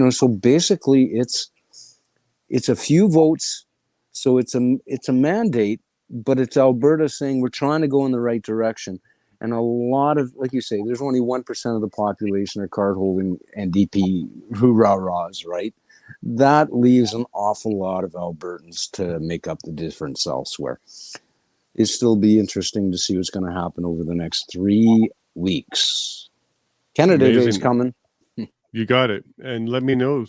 So basically it's a few votes. So it's a mandate, but it's Alberta saying we're trying to go in the right direction. And a lot of, like you say, there's only 1% of the population are card-holding NDP hoorah-rahs, right? That leaves an awful lot of Albertans to make up the difference elsewhere. It'll still be interesting to see what's going to happen over the next 3 weeks. Canada Day is coming. You got it. And let me know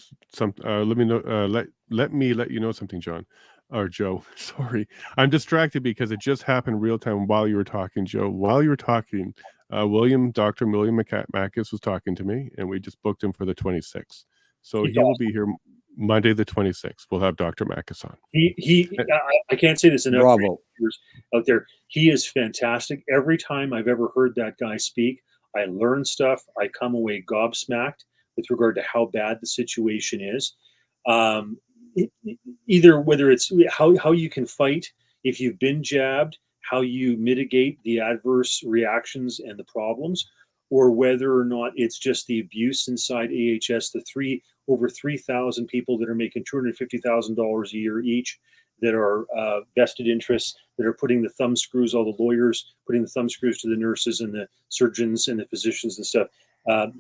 let me let you know something, John. Or Joe, sorry. I'm distracted because it just happened real time while you were talking, Joe. While you were talking, Dr. William Makis was talking to me, and we just booked him for the 26th. So he will be here Monday the 26th. We'll have Dr. Makis on. I can't say this enough. Bravo. Out there. He is fantastic. Every time I've ever heard that guy speak, I learn stuff. I come away gobsmacked with regard to how bad the situation is. Either whether it's how you can fight if you've been jabbed, how you mitigate the adverse reactions and the problems, or whether or not it's just the abuse inside AHS, the over 3,000 people that are making $250,000 a year each, that are vested interests, that are putting the thumb screws, all the lawyers putting the thumb screws to the nurses and the surgeons and the physicians and stuff.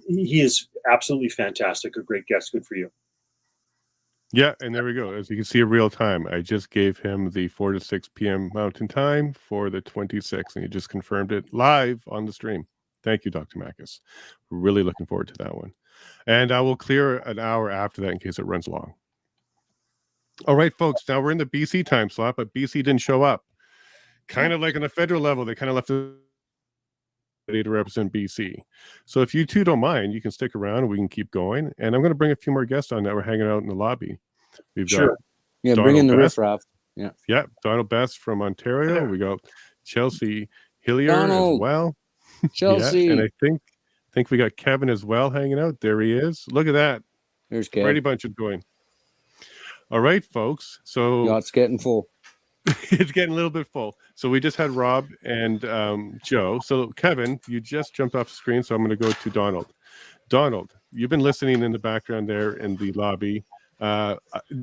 He is absolutely fantastic. A great guest. Good for you. Yeah, and there we go. As you can see in real time, I just gave him the 4 to 6 p.m. Mountain Time for the 26th, and he just confirmed it live on the stream. Thank you, Dr. Makis. We're really looking forward to that one. And I will clear an hour after that in case it runs long. All right, folks, now we're in the BC time slot, but BC didn't show up. Kind of like on the federal level, they kind of left it to represent BC. So if you two don't mind, you can stick around and we can keep going. And I'm going to bring a few more guests on that. We're hanging out in the lobby. We've got bring in the riffraff. Yeah, Donald Best from Ontario. We got Chelsea Hillier as well. Chelsea. Yeah, and I think we got Kevin as well hanging out. There he is. Look at that. There's Kevin. Brady Bunch is going. All right, folks. So yacht's getting full. It's getting a little bit full. So we just had Rob and Joe. So Kevin, you just jumped off the screen, so I'm going to go to Donald. Donald, you've been listening in the background there in the lobby.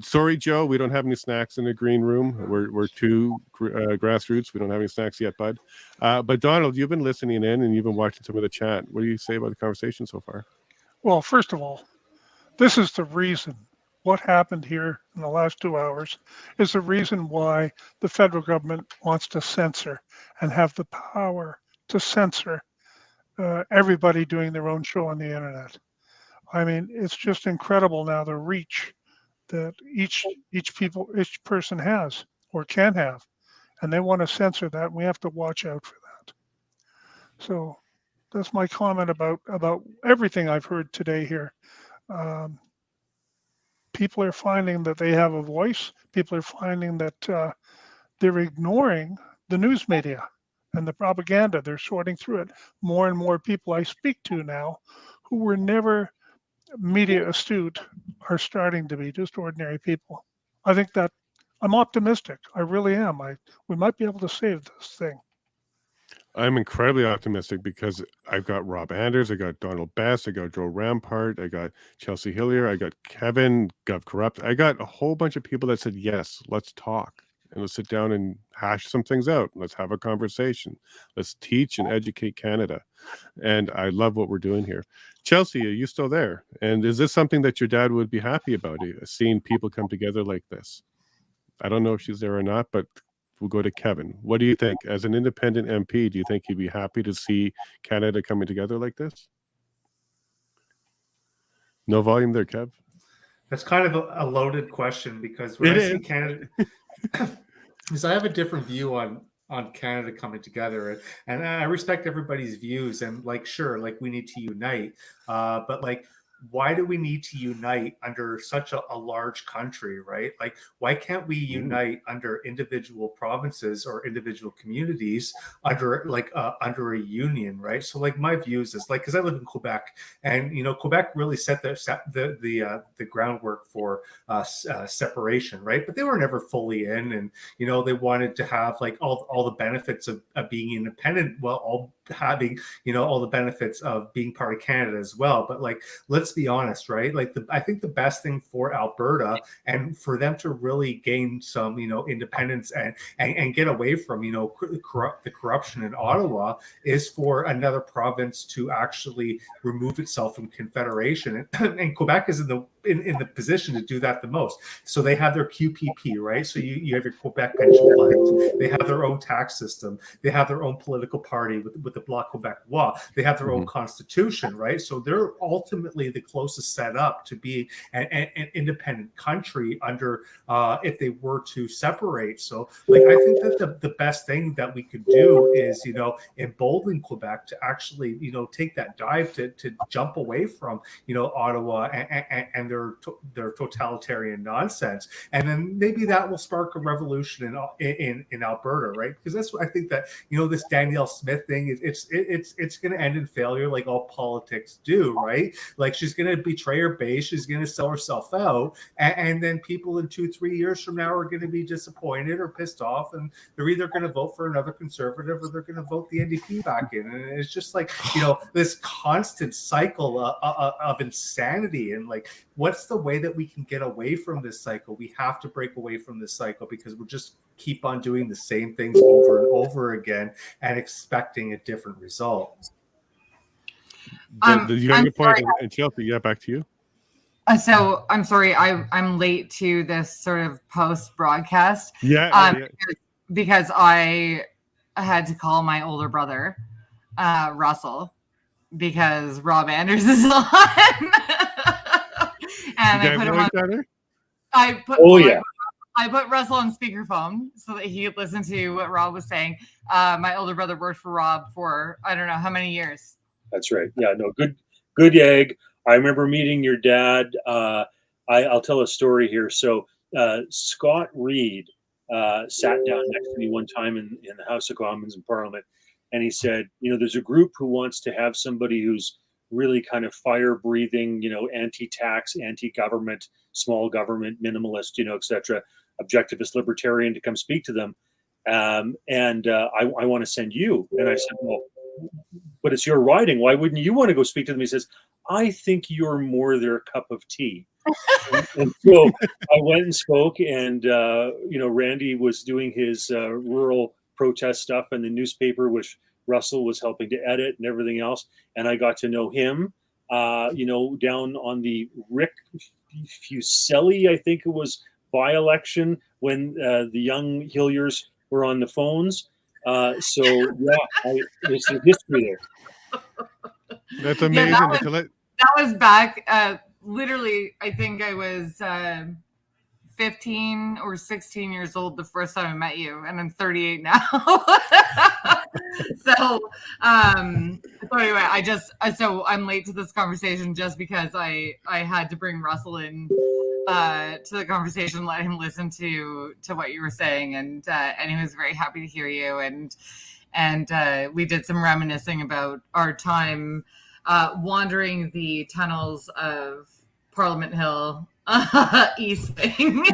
Sorry, Joe, we don't have any snacks in the green room. We're too grassroots. We don't have any snacks yet, bud. But Donald, you've been listening in and you've been watching some of the chat. What do you say about the conversation so far? Well, first of all, this is the reason. What happened here in the last 2 hours is the reason why the federal government wants to censor and have the power to censor everybody doing their own show on the internet. I mean, it's just incredible now the reach that each person has or can have, and they want to censor that. And we have to watch out for that. So That's my comment about everything I've heard today here. People are finding that they have a voice. People are finding that they're ignoring the news media and the propaganda. They're sorting through it. More and more people I speak to now who were never media astute are starting to be just ordinary people. I think that I'm optimistic. I really am. We might be able to save this thing. I'm incredibly optimistic because I've got Rob Anders, I got Donald Best, I got Joe Rampart, I got Chelsea Hillier, I got Kevin, Gov Corrupt. I got a whole bunch of people that said, yes, let's talk and let's sit down and hash some things out. Let's have a conversation. Let's teach and educate Canada. And I love what we're doing here. Chelsea, are you still there? And is this something that your dad would be happy about, seeing people come together like this? I don't know if she's there or not, but we'll go to Kevin. What do you think? As an independent MP, do you think he'd be happy to see Canada coming together like this? No volume there, Kev. That's kind of a loaded question, because when I see Canada, because I have a different view on Canada coming together, and I respect everybody's views, and like, sure, like we need to unite, but like, why do we need to unite under such a large country, right? Like, why can't we unite under individual provinces or individual communities under under a union, right? So like, my views is like, because I live in Quebec, and Quebec really set the groundwork for separation, right? But they were never fully in, and they wanted to have like all the benefits of being independent, while all having all the benefits of being part of Canada as well. But like, let's be honest, right? Like, I think the best thing for Alberta, and for them to really gain some independence and get away from the corruption in Ottawa, is for another province to actually remove itself from Confederation, and Quebec is in the position to do that the most. So they have their QPP, right? So you have your Quebec pension funds. They have their own tax system. They have their own political party with the Bloc Québécois. They have their own constitution, right? So they're ultimately the closest set up to be an independent country under if they were to separate. So like, I think that the best thing that we could do is embolden Quebec to actually take that dive to jump away from Ottawa and their totalitarian nonsense, and then maybe that will spark a revolution in Alberta, right? Because that's what I think that this Danielle Smith thing is. It's going to end in failure, like all politics do, right? Like, she's going to betray her base, she's going to sell herself out, and then people in 2-3 years from now are going to be disappointed or pissed off, and they're either going to vote for another conservative or they're going to vote the NDP back in, and it's just like this constant cycle of insanity. And like, what's the way that we can get away from this cycle? We have to break away from this cycle, because we'll just keep on doing the same things over and over again and expecting a different result. The younger point, and Chelsea, back to you. So I'm sorry, I'm late to this sort of post broadcast. Because I had to call my older brother, Russell, because Rob Anders is on. And I put him on. I put Russell on speakerphone so that he could listen to what Rob was saying. My older brother worked for Rob for I don't know how many years. That's right. Yeah, no, good egg. I remember meeting your dad. I'll tell a story here. So Scott Reed sat down next to me one time in the House of Commons in Parliament, and he said, there's a group who wants to have somebody who's really kind of fire-breathing, anti-tax, anti-government, small government, minimalist, etc., objectivist libertarian to come speak to them. And I want to send you. And I said, well, but it's your riding. Why wouldn't you want to go speak to them? He says, I think you're more their cup of tea. and so I went and spoke, and Randy was doing his rural protest stuff in the newspaper, which Russell was helping to edit and everything else. And I got to know him, down on the Rick Fuseli, I think it was, by-election when the young Hilliers were on the phones. There's some history there. That's amazing. That was back, literally, I think I was 15 or 16 years old the first time I met you, and I'm 38 now. So anyway, so I'm late to this conversation just because I had to bring Russell in to the conversation, let him listen to what you were saying, and he was very happy to hear you, and we did some reminiscing about our time wandering the tunnels of Parliament Hill easting.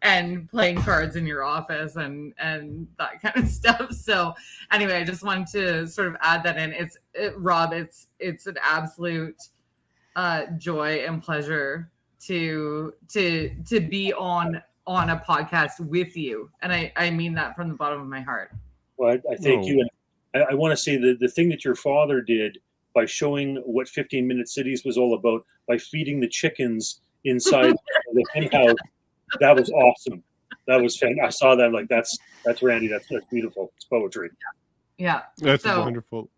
And playing cards in your office and that kind of stuff. So anyway, I just wanted to sort of add that in. Rob, it's an absolute joy and pleasure to be on a podcast with you, and I mean that from the bottom of my heart. Well, I thank you, and I want to say the thing that your father did by showing what 15-minute cities was all about, by feeding the chickens inside the hen house. That was awesome. That was fantastic. I saw that. I'm like, that's Randy. That's beautiful. It's poetry. Yeah. That's wonderful.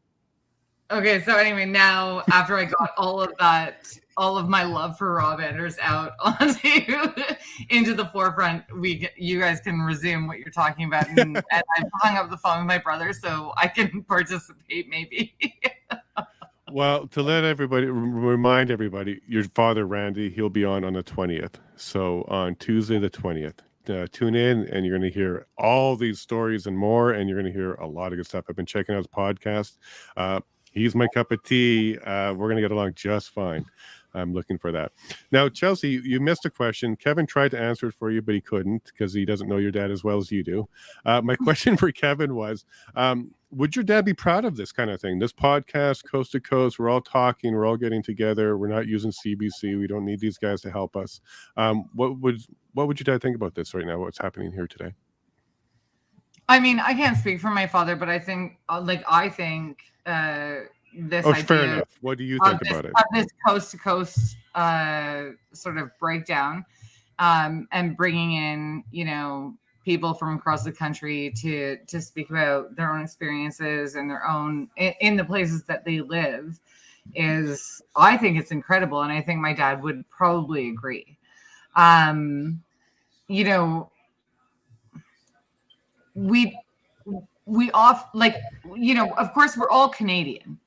Okay. So anyway, now after I got all of my love for Rob Anders out into the forefront, you guys can resume what you're talking about. And I've hung up the phone with my brother so I can participate maybe. Well, to remind everybody, your father, Randy, he'll be on the 20th. So on Tuesday, the 20th, tune in and you're going to hear all these stories and more. And you're going to hear a lot of good stuff. I've been checking out his podcast. He's my cup of tea. We're going to get along just fine. I'm looking for that. Now, Chelsea, you missed a question. Kevin tried to answer it for you, but he couldn't because he doesn't know your dad as well as you do. My question for Kevin was, would your dad be proud of this kind of thing? This podcast, coast to coast, we're all talking, we're all getting together. We're not using CBC. We don't need these guys to help us. What would your dad think about this right now? What's happening here today? I mean, I can't speak for my father, but I think this idea, fair enough. What do you think about it? Of this coast to coast sort of breakdown, and bringing in, people from across the country to speak about their own experiences and their own in the places that they live I think it's incredible. And I think my dad would probably agree. We of course we're all Canadian.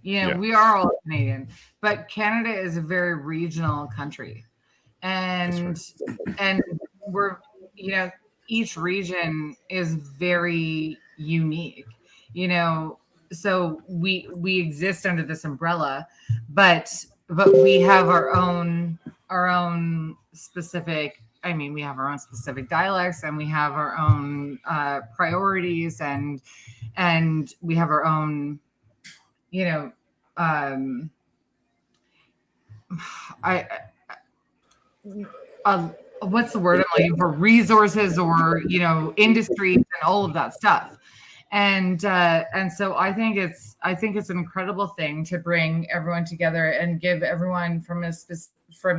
We are all Canadian, but Canada is a very regional country, and we're each region is very unique, so we exist under this umbrella, but we have our own specific, we have our own specific dialects, and we have our own priorities, and we have our own what's the word I'm looking for? Resources or industries and all of that stuff, and so I think it's an incredible thing to bring everyone together and give everyone from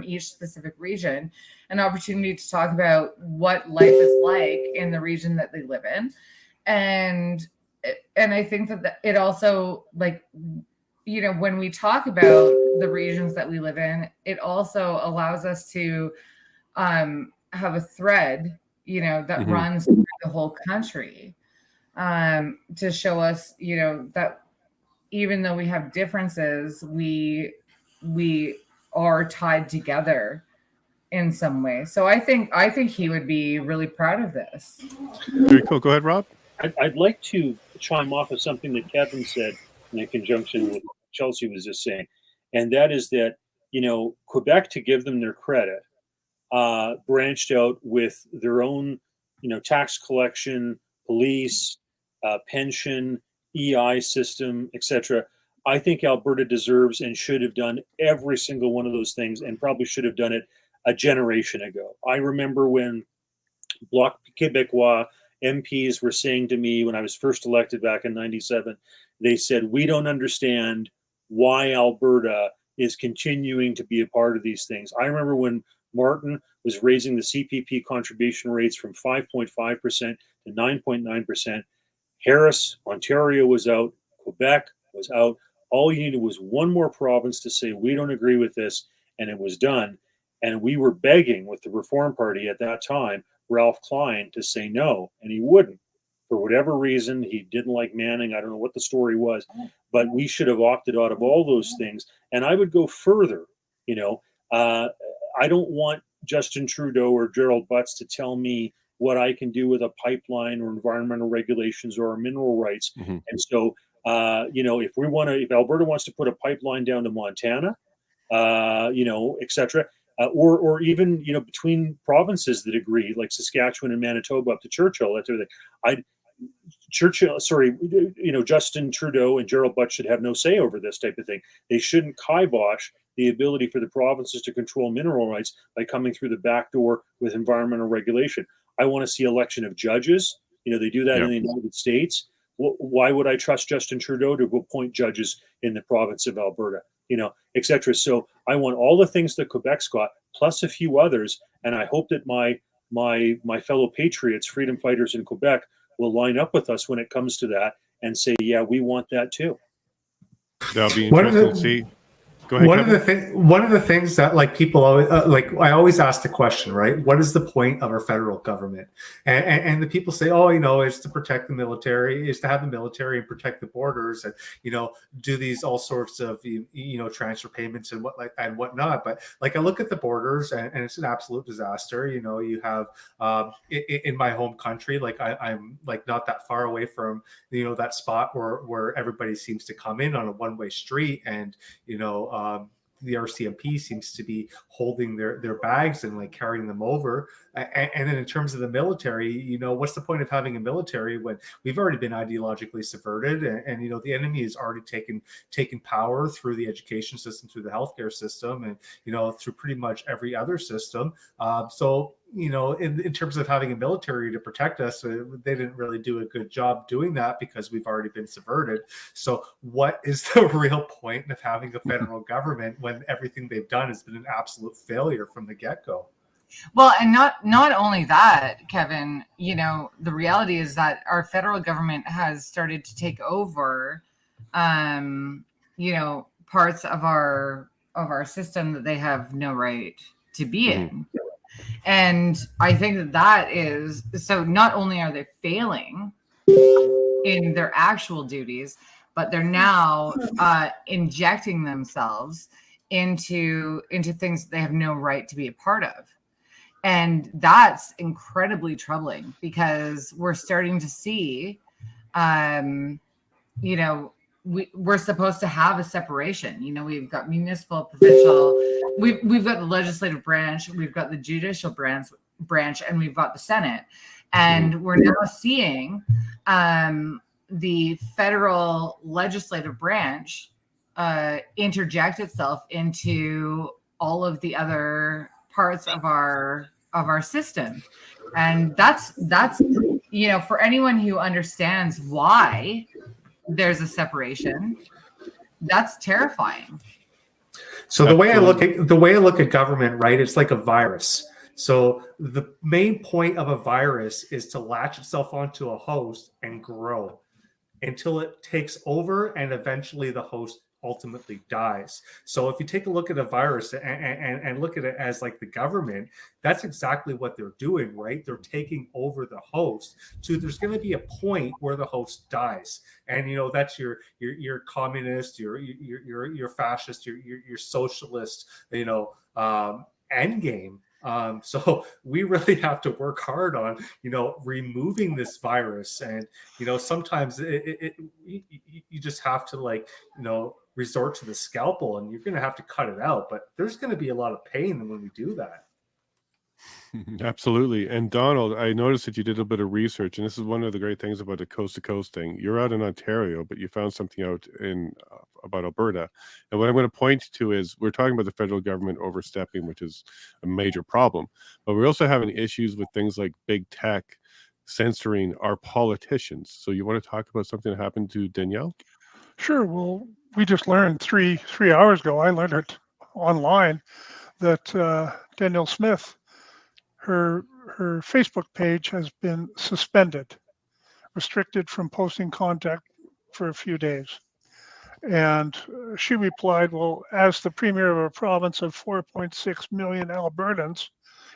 each specific region an opportunity to talk about what life is like in the region that they live in, and I think that it also, when we talk about the regions that we live in, it also allows us to have a thread, that runs through the whole country, to show us, that even though we have differences, we are tied together in some way. So I think he would be really proud of this. Very cool. Go ahead, Rob. I'd like to chime off of something that Kevin said in conjunction with what Chelsea was just saying, and that is that Quebec, to give them their credit, branched out with their own tax collection, police, pension, EI system, etc. I think Alberta deserves and should have done every single one of those things, and probably should have done it a generation ago. I remember when Bloc Québécois MPs were saying to me when I was first elected back in '97, they said, we don't understand why Alberta is continuing to be a part of these things. I remember when Martin was raising the CPP contribution rates from 5.5% to 9.9%. Harris, Ontario was out. Quebec was out. All you needed was one more province to say, we don't agree with this, and it was done. And we were begging with the Reform Party at that time, Ralph Klein to say no, and he wouldn't. For whatever reason, he didn't like Manning. I don't know what the story was, but we should have opted out of all those things. And I would go further. I don't want Justin Trudeau or Gerald Butts to tell me what I can do with a pipeline or environmental regulations or mineral rights. Mm-hmm. And so, if Alberta wants to put a pipeline down to Montana, et cetera, or even, between provinces that agree, like Saskatchewan and Manitoba up to Churchill, that sort of thing. Justin Trudeau and Gerald Butts should have no say over this type of thing. They shouldn't kibosh the ability for the provinces to control mineral rights by coming through the back door with environmental regulation. I want to see election of judges. They do that in the United States. Why would I trust Justin Trudeau to appoint judges in the province of Alberta, et cetera? So I want all the things that Quebec's got, plus a few others. And I hope that my fellow patriots, freedom fighters in Quebec, will line up with us when it comes to that and say, yeah, we want that too. That'll be interesting to see. Go ahead, one of the things that people always I always ask the question, right? What is the point of our federal government? And the people say, it's to protect the military, is to have the military and protect the borders, and do these all sorts of transfer payments and whatnot. But I look at the borders and it's an absolute disaster. You have in my home country, I'm not that far away from that spot where everybody seems to come in on a one-way street, and the RCMP seems to be holding their bags and carrying them over. And then in terms of the military, what's the point of having a military when we've already been ideologically subverted, and the enemy has already taken power through the education system, through the healthcare system, and through pretty much every other system. In terms of having a military to protect us, they didn't really do a good job doing that because we've already been subverted. So what is the real point of having a federal government when everything they've done has been an absolute failure from the get-go? Well, and not only that, Kevin, the reality is that our federal government has started to take over, parts of our system that they have no right to be in. And I think that is, so not only are they failing in their actual duties, but they're now injecting themselves into things that they have no right to be a part of. And that's incredibly troubling because we're starting to see, we're supposed to have a separation. We've got municipal, provincial, we've got the legislative branch, we've got the judicial branch, and we've got the Senate. And we're now seeing the federal legislative branch interject itself into all of the other parts of our system. And that's for anyone who understands why there's a separation, that's terrifying. So the way I look at government, right, it's like a virus. So the main point of a virus is to latch itself onto a host and grow until it takes over, and eventually the host ultimately dies. So if you take a look at a virus and look at it as the government, that's exactly what they're doing, right? They're taking over the host. So there's going to be a point where the host dies, and that's your communist, your fascist, your socialist, end game. So we really have to work hard on, removing this virus. And, sometimes you just have to resort to the scalpel, and you're going to have to cut it out. But there's going to be a lot of pain when we do that. Absolutely. And Donald, I noticed that you did a bit of research, and this is one of the great things about the coast to coast thing. You're out in Ontario, but you found something out about Alberta. And what I'm going to point to is we're talking about the federal government overstepping, which is a major problem. But we're also having issues with things like big tech censoring our politicians. So you want to talk about something that happened to Danielle? Sure. Well, we just learned three hours ago, I learned it online, that Danielle Smith, her Facebook page has been suspended, restricted from posting content for a few days. And she replied, well, as the premier of a province of 4.6 million Albertans,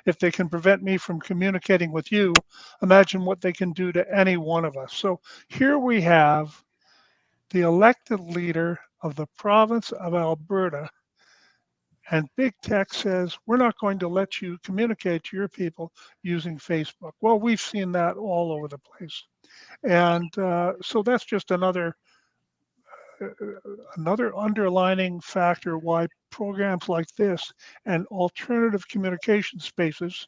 if they can prevent me from communicating with you, imagine what they can do to any one of us. So here we have the elected leader of the province of Alberta, and big tech says, we're not going to let you communicate to your people using Facebook. Well, we've seen that all over the place. And so that's just another underlining factor why programs like this and alternative communication spaces,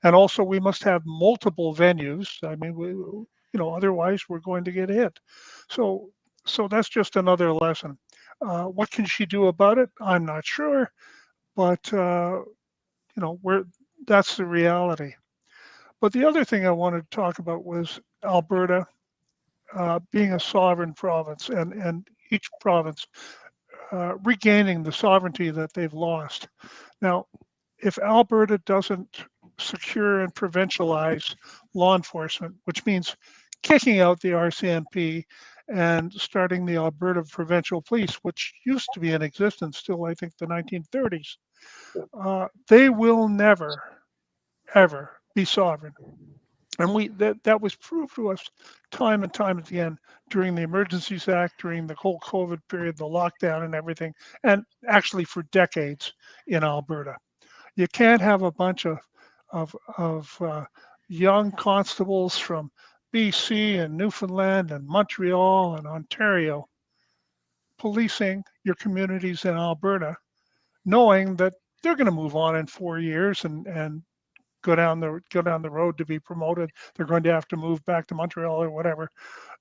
and also we must have multiple venues. I mean, otherwise we're going to get hit. So that's just another lesson. What can she do about it? I'm not sure, but that's the reality. But the other thing I wanted to talk about was Alberta being a sovereign province, and each province regaining the sovereignty that they've lost. Now, if Alberta doesn't secure and provincialize law enforcement, which means kicking out the RCMP and starting the Alberta Provincial Police, which used to be in existence till I think the 1930s, they will never, ever be sovereign. And that was proved to us time and time again during the Emergencies Act, during the whole COVID period, the lockdown and everything, and actually for decades in Alberta. You can't have a bunch of young constables from BC and Newfoundland and Montreal and Ontario policing your communities in Alberta, knowing that they're going to move on in 4 years and go down the road to be promoted. They're going to have to move back to Montreal or whatever.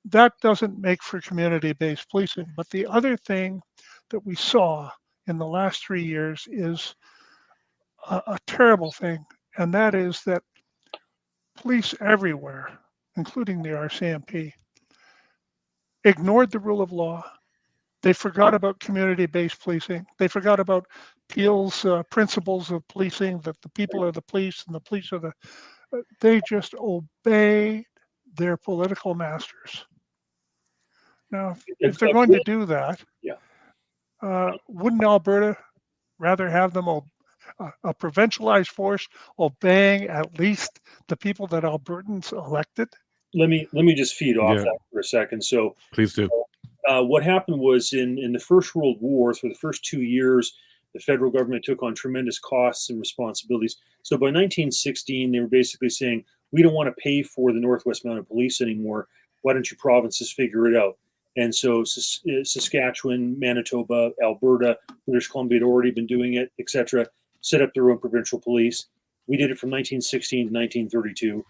That doesn't make for community-based policing. But the other thing that we saw in the last 3 years is a terrible thing, and that is that police everywhere, including the RCMP, ignored the rule of law. They forgot about community-based policing. They forgot about Peel's principles of policing, that the people are the police and the police are they just obey their political masters. Now, if they're going to do that, wouldn't Alberta rather have them a provincialized force obeying at least the people that Albertans elected? Let me just feed off that for a second. So please do. What happened was in the First World War, for the first 2 years, the federal government took on tremendous costs and responsibilities. So by 1916, they were basically saying, we don't want to pay for the Northwest Mounted Police anymore. Why don't you provinces figure it out? And so Saskatchewan, Manitoba, Alberta, British Columbia had already been doing it, etc., set up their own provincial police. We did it from 1916 to 1932.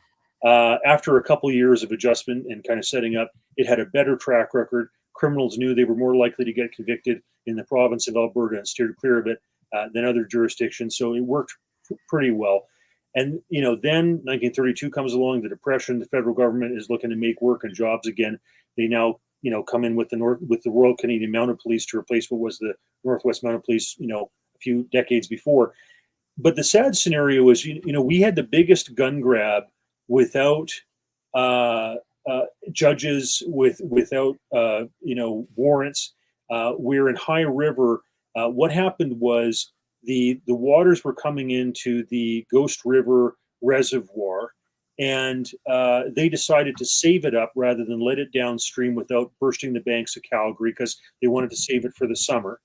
After a couple of years of adjustment and kind of setting up, it had a better track record. Criminals knew they were more likely to get convicted in the province of Alberta and steered clear of it than other jurisdictions. So it worked pretty well. And, then 1932 comes along, the Depression, the federal government is looking to make work and jobs again. They now, come in with the Royal Canadian Mounted Police to replace what was the Northwest Mounted Police, a few decades before. But the sad scenario is, we had the biggest gun grab without judges, without warrants. We're in High River. What happened was the waters were coming into the Ghost River Reservoir, and they decided to save it up rather than let it downstream without bursting the banks of Calgary, because they wanted to save it for the summer,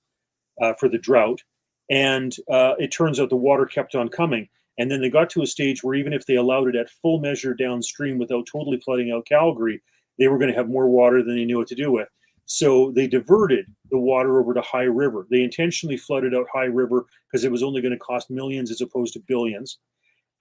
for the drought. And it turns out the water kept on coming. And then they got to a stage where even if they allowed it at full measure downstream without totally flooding out Calgary, they were going to have more water than they knew what to do with. So they diverted the water over to High River. They intentionally flooded out High River because it was only going to cost millions as opposed to billions.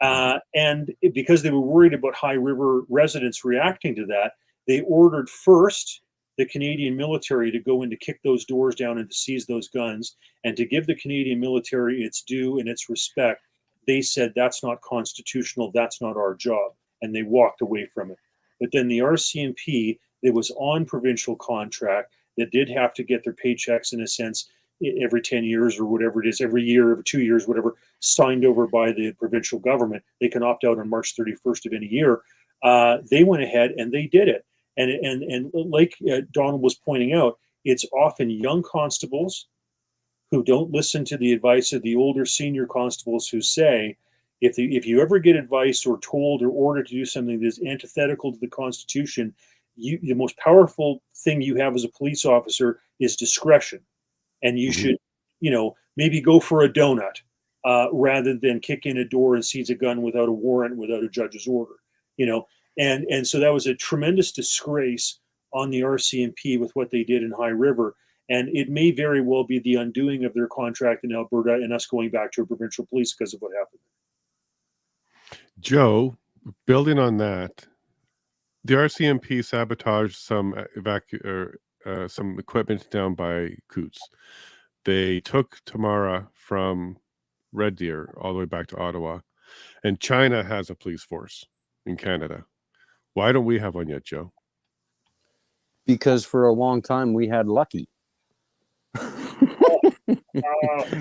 Because they were worried about High River residents reacting to that, they ordered first the Canadian military to go in to kick those doors down and to seize those guns, and to give the Canadian military its due and its respect. They said, that's not constitutional, that's not our job, and they walked away from it. But then the RCMP, that was on provincial contract, that did have to get their paychecks, in a sense, every 10 years or whatever it is, every year, every 2 years, whatever, signed over by the provincial government. They can opt out on March 31st of any year. They went ahead and they did it. And like Donald was pointing out, it's often young constables who don't listen to the advice of the older senior constables who say, if you ever get advice or told or ordered to do something that is antithetical to the Constitution, the most powerful thing you have as a police officer is discretion, and you should, maybe go for a donut rather than kick in a door and seize a gun without a warrant, without a judge's order. And so that was a tremendous disgrace on the RCMP with what they did in High River. And it may very well be the undoing of their contract in Alberta and us going back to a provincial police because of what happened. Joe, building on that, the RCMP sabotaged some some equipment down by Coutts. They took Tamara from Red Deer all the way back to Ottawa, and China has a police force in Canada. Why don't we have one yet, Joe? Because for a long time we had Lucky,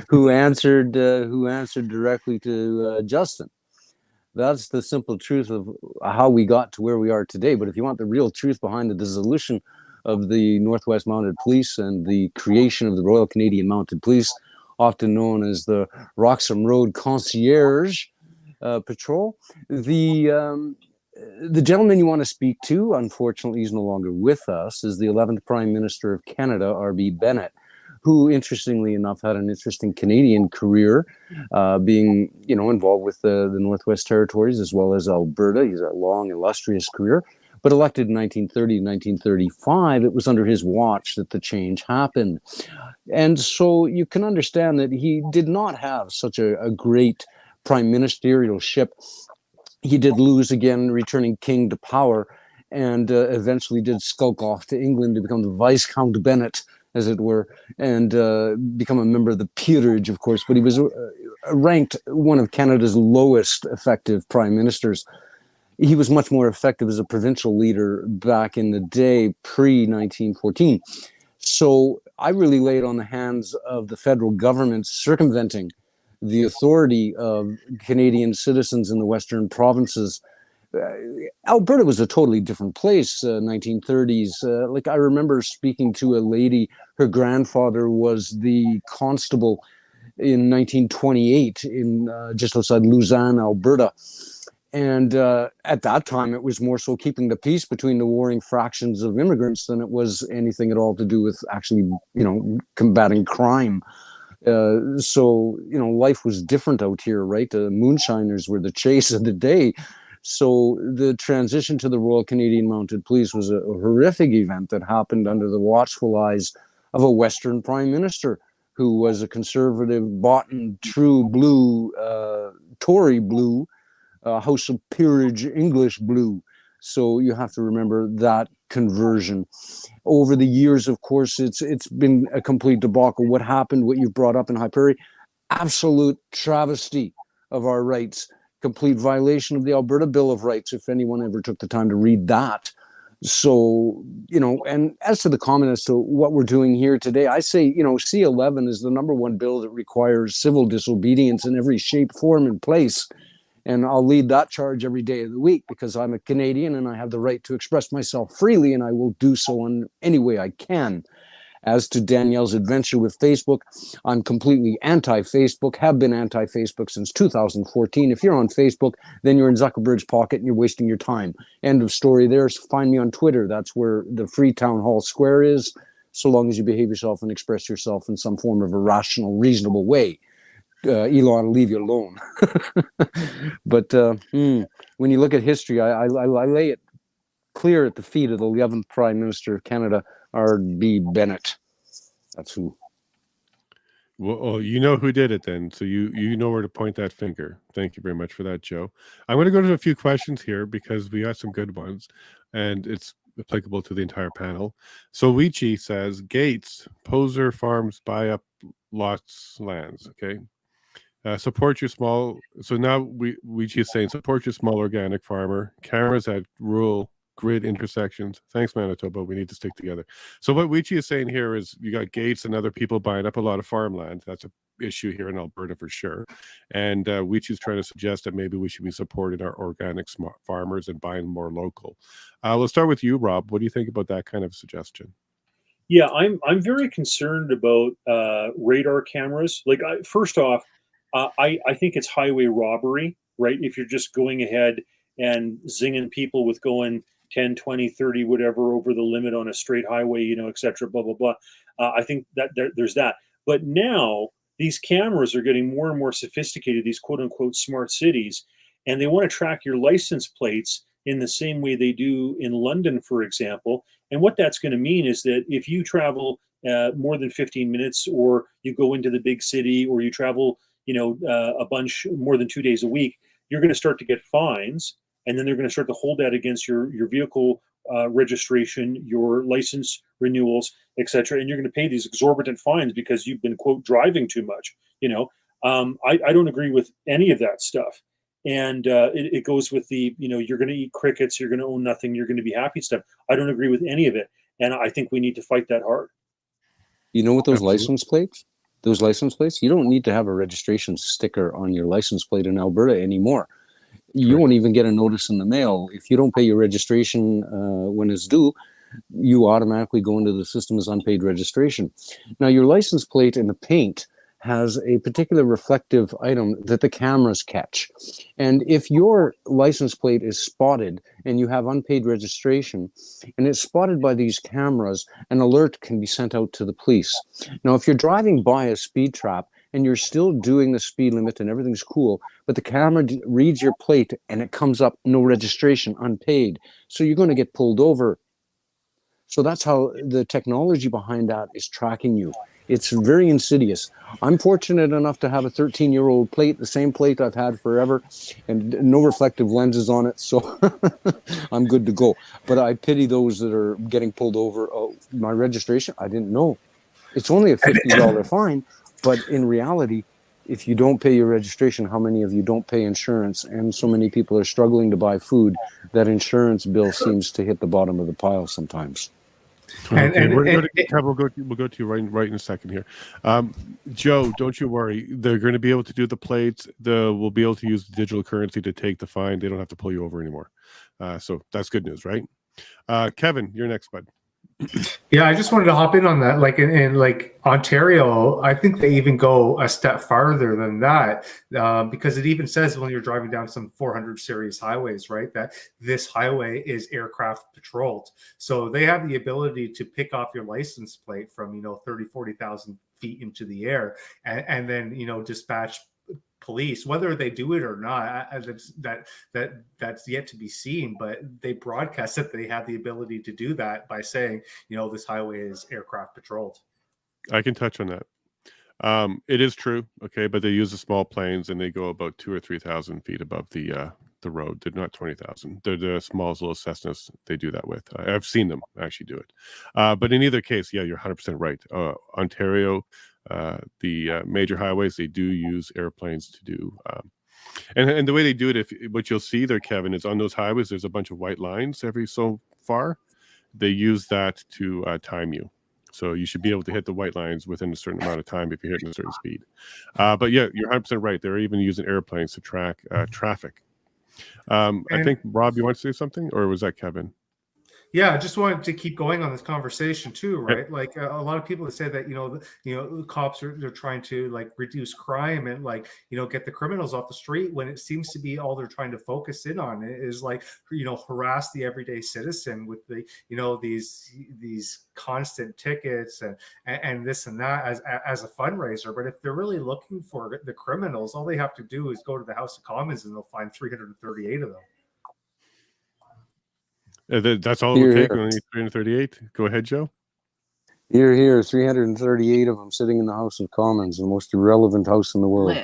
who answered directly to Justin. That's the simple truth of how we got to where we are today. But if you want the real truth behind the dissolution of the Northwest Mounted Police and the creation of the Royal Canadian Mounted Police, often known as the Roxham Road Concierge Patrol, the gentleman you want to speak to, unfortunately, he's no longer with us, is the 11th Prime Minister of Canada, R.B. Bennett, who, interestingly enough, had an interesting Canadian career, being, involved with the Northwest Territories as well as Alberta. He's a long, illustrious career. But elected in 1930 and 1935, it was under his watch that the change happened. And so you can understand that he did not have such a great prime ministerial ship. He did lose again, returning king to power, and eventually did skulk off to England to become the Viscount Bennett, as it were, and become a member of the peerage, of course. But he was ranked one of Canada's lowest effective prime ministers. He was much more effective as a provincial leader back in the day, pre-1914. So I really lay it on the hands of the federal government circumventing the authority of Canadian citizens in the Western provinces. Alberta was a totally different place, 1930s. Like I remember speaking to a lady, her grandfather was the constable in 1928 in just outside Lausanne, Alberta. And at that time, it was more so keeping the peace between the warring fractions of immigrants than it was anything at all to do with actually, combating crime. So, life was different out here, right? The moonshiners were the chase of the day. So the transition to the Royal Canadian Mounted Police was a horrific event that happened under the watchful eyes of a Western Prime Minister who was a conservative, bought and true blue, Tory blue, House of Peerage English blue. So you have to remember that conversion. Over the years, of course, it's been a complete debacle. What happened, what you've brought up in High Prairie, absolute travesty of our rights, complete violation of the Alberta Bill of Rights, if anyone ever took the time to read that. So, and as to the comment as to what we're doing here today, I say, C-11 is the number one bill that requires civil disobedience in every shape, form, and place. And I'll lead that charge every day of the week because I'm a Canadian and I have the right to express myself freely, and I will do so in any way I can. As to Danielle's adventure with Facebook, I'm completely anti-Facebook, have been anti-Facebook since 2014. If you're on Facebook, then you're in Zuckerberg's pocket and you're wasting your time. End of story there. Find me on Twitter. That's where the free town hall square is, so long as you behave yourself and express yourself in some form of a rational, reasonable way. Elon will leave you alone. But when you look at history, I lay it clear at the feet of the 11th Prime Minister of Canada, R.B. Bennett. That's who. Well, you know who did it then, so you know where to point that finger. Thank you very much for that, Joe. I'm going to go to a few questions here because we got some good ones, and it's applicable to the entire panel. So Weechi says, Gates, Poser Farms buy up lots lands, okay? Support your small. So now Weechi is saying support your small organic farmer. Cameras at rural grid intersections. Thanks, Manitoba. We need to stick together. So what Weechi is saying here is you got Gates and other people buying up a lot of farmland. That's an issue here in Alberta for sure. And Weechi is trying to suggest that maybe we should be supporting our organic farmers and buying more local. We'll start with you, Rob. What do you think about that kind of suggestion? Yeah, I'm very concerned about radar cameras. Like, first off, I think it's highway robbery right? If you're just going ahead and zinging people with going 10, 20, 30, whatever over the limit on a straight highway, et cetera, blah, blah, blah. I think that there's that. But now these cameras are getting more and more sophisticated, these quote unquote smart cities, and they want to track your license plates in the same way they do in London, for example. And what that's going to mean is that if you travel more than 15 minutes, or you go into the big city, or you travel, a bunch more than 2 days a week, you're going to start to get fines. And then they're going to start to hold that against your vehicle registration, your license renewals, etc. And you're going to pay these exorbitant fines because you've been, quote, driving too much. I don't agree with any of that stuff. And it goes with the, you're going to eat crickets, you're going to own nothing, you're going to be happy stuff. I don't agree with any of it. And I think we need to fight that hard. With those license plates, you don't need to have a registration sticker on your license plate in Alberta anymore. You won't even get a notice in the mail. If you don't pay your registration when it's due, you automatically go into the system as unpaid registration. Now, your license plate and the paint has a particular reflective item that the cameras catch. And if your license plate is spotted and you have unpaid registration and it's spotted by these cameras, an alert can be sent out to the police. Now, if you're driving by a speed trap and you're still doing the speed limit and everything's cool, but the camera reads your plate and it comes up no registration, unpaid, so you're going to get pulled over. So that's how the technology behind that is tracking you. It's very insidious. I'm fortunate enough to have a 13-year-old plate, the same plate I've had forever, and no reflective lenses on it, so I'm good to go. But I pity those that are getting pulled over. Oh, my registration, I didn't know. It's only a $50 fine, but in reality, if you don't pay your registration, how many of you don't pay insurance? And so many people are struggling to buy food, that insurance bill seems to hit the bottom of the pile sometimes. We'll go to you right in a second here. Joe, don't you worry. They're going to be able to do the plates. We'll be able to use digital currency to take the fine. They don't have to pull you over anymore. So that's good news, right? Kevin, you're next, bud. Yeah, I just wanted to hop in on that. Like in like Ontario, I think they even go a step farther than that, because it even says when you're driving down some 400 series highways, right, that this highway is aircraft patrolled. So they have the ability to pick off your license plate from 30, 40,000 feet into the air, and then dispatch police. Whether they do it or not, that's yet to be seen, but they broadcast that they have the ability to do that by saying this highway is aircraft patrolled. I can touch on that. It is true, okay, but they use the small planes and they go about 2,000 or 3,000 feet above the road. They're not 20,000. They're the smallest little Cessnas they do that with. I've seen them actually do it. But in either case, yeah, you're 100% right. Ontario, the major highways, they do use airplanes to do. And the way they do it, what you'll see there, Kevin, is on those highways, there's a bunch of white lines every so far. They use that to time you. So you should be able to hit the white lines within a certain amount of time if you're hitting a certain speed. But yeah, you're 100% right. They're even using airplanes to track traffic. I think, Rob, you want to say something? Or was that Kevin? Yeah, I just wanted to keep going on this conversation too, right? Like a lot of people say that the cops they're trying to like reduce crime and get the criminals off the street, when it seems to be all they're trying to focus in on is harass the everyday citizen with the these constant tickets and this and that as a fundraiser. But if they're really looking for the criminals, all they have to do is go to the House of Commons and they'll find 338 of them. That's all it would take. Only 338. Go ahead, Joe. Here, 338 of them sitting in the House of Commons, the most irrelevant house in the world.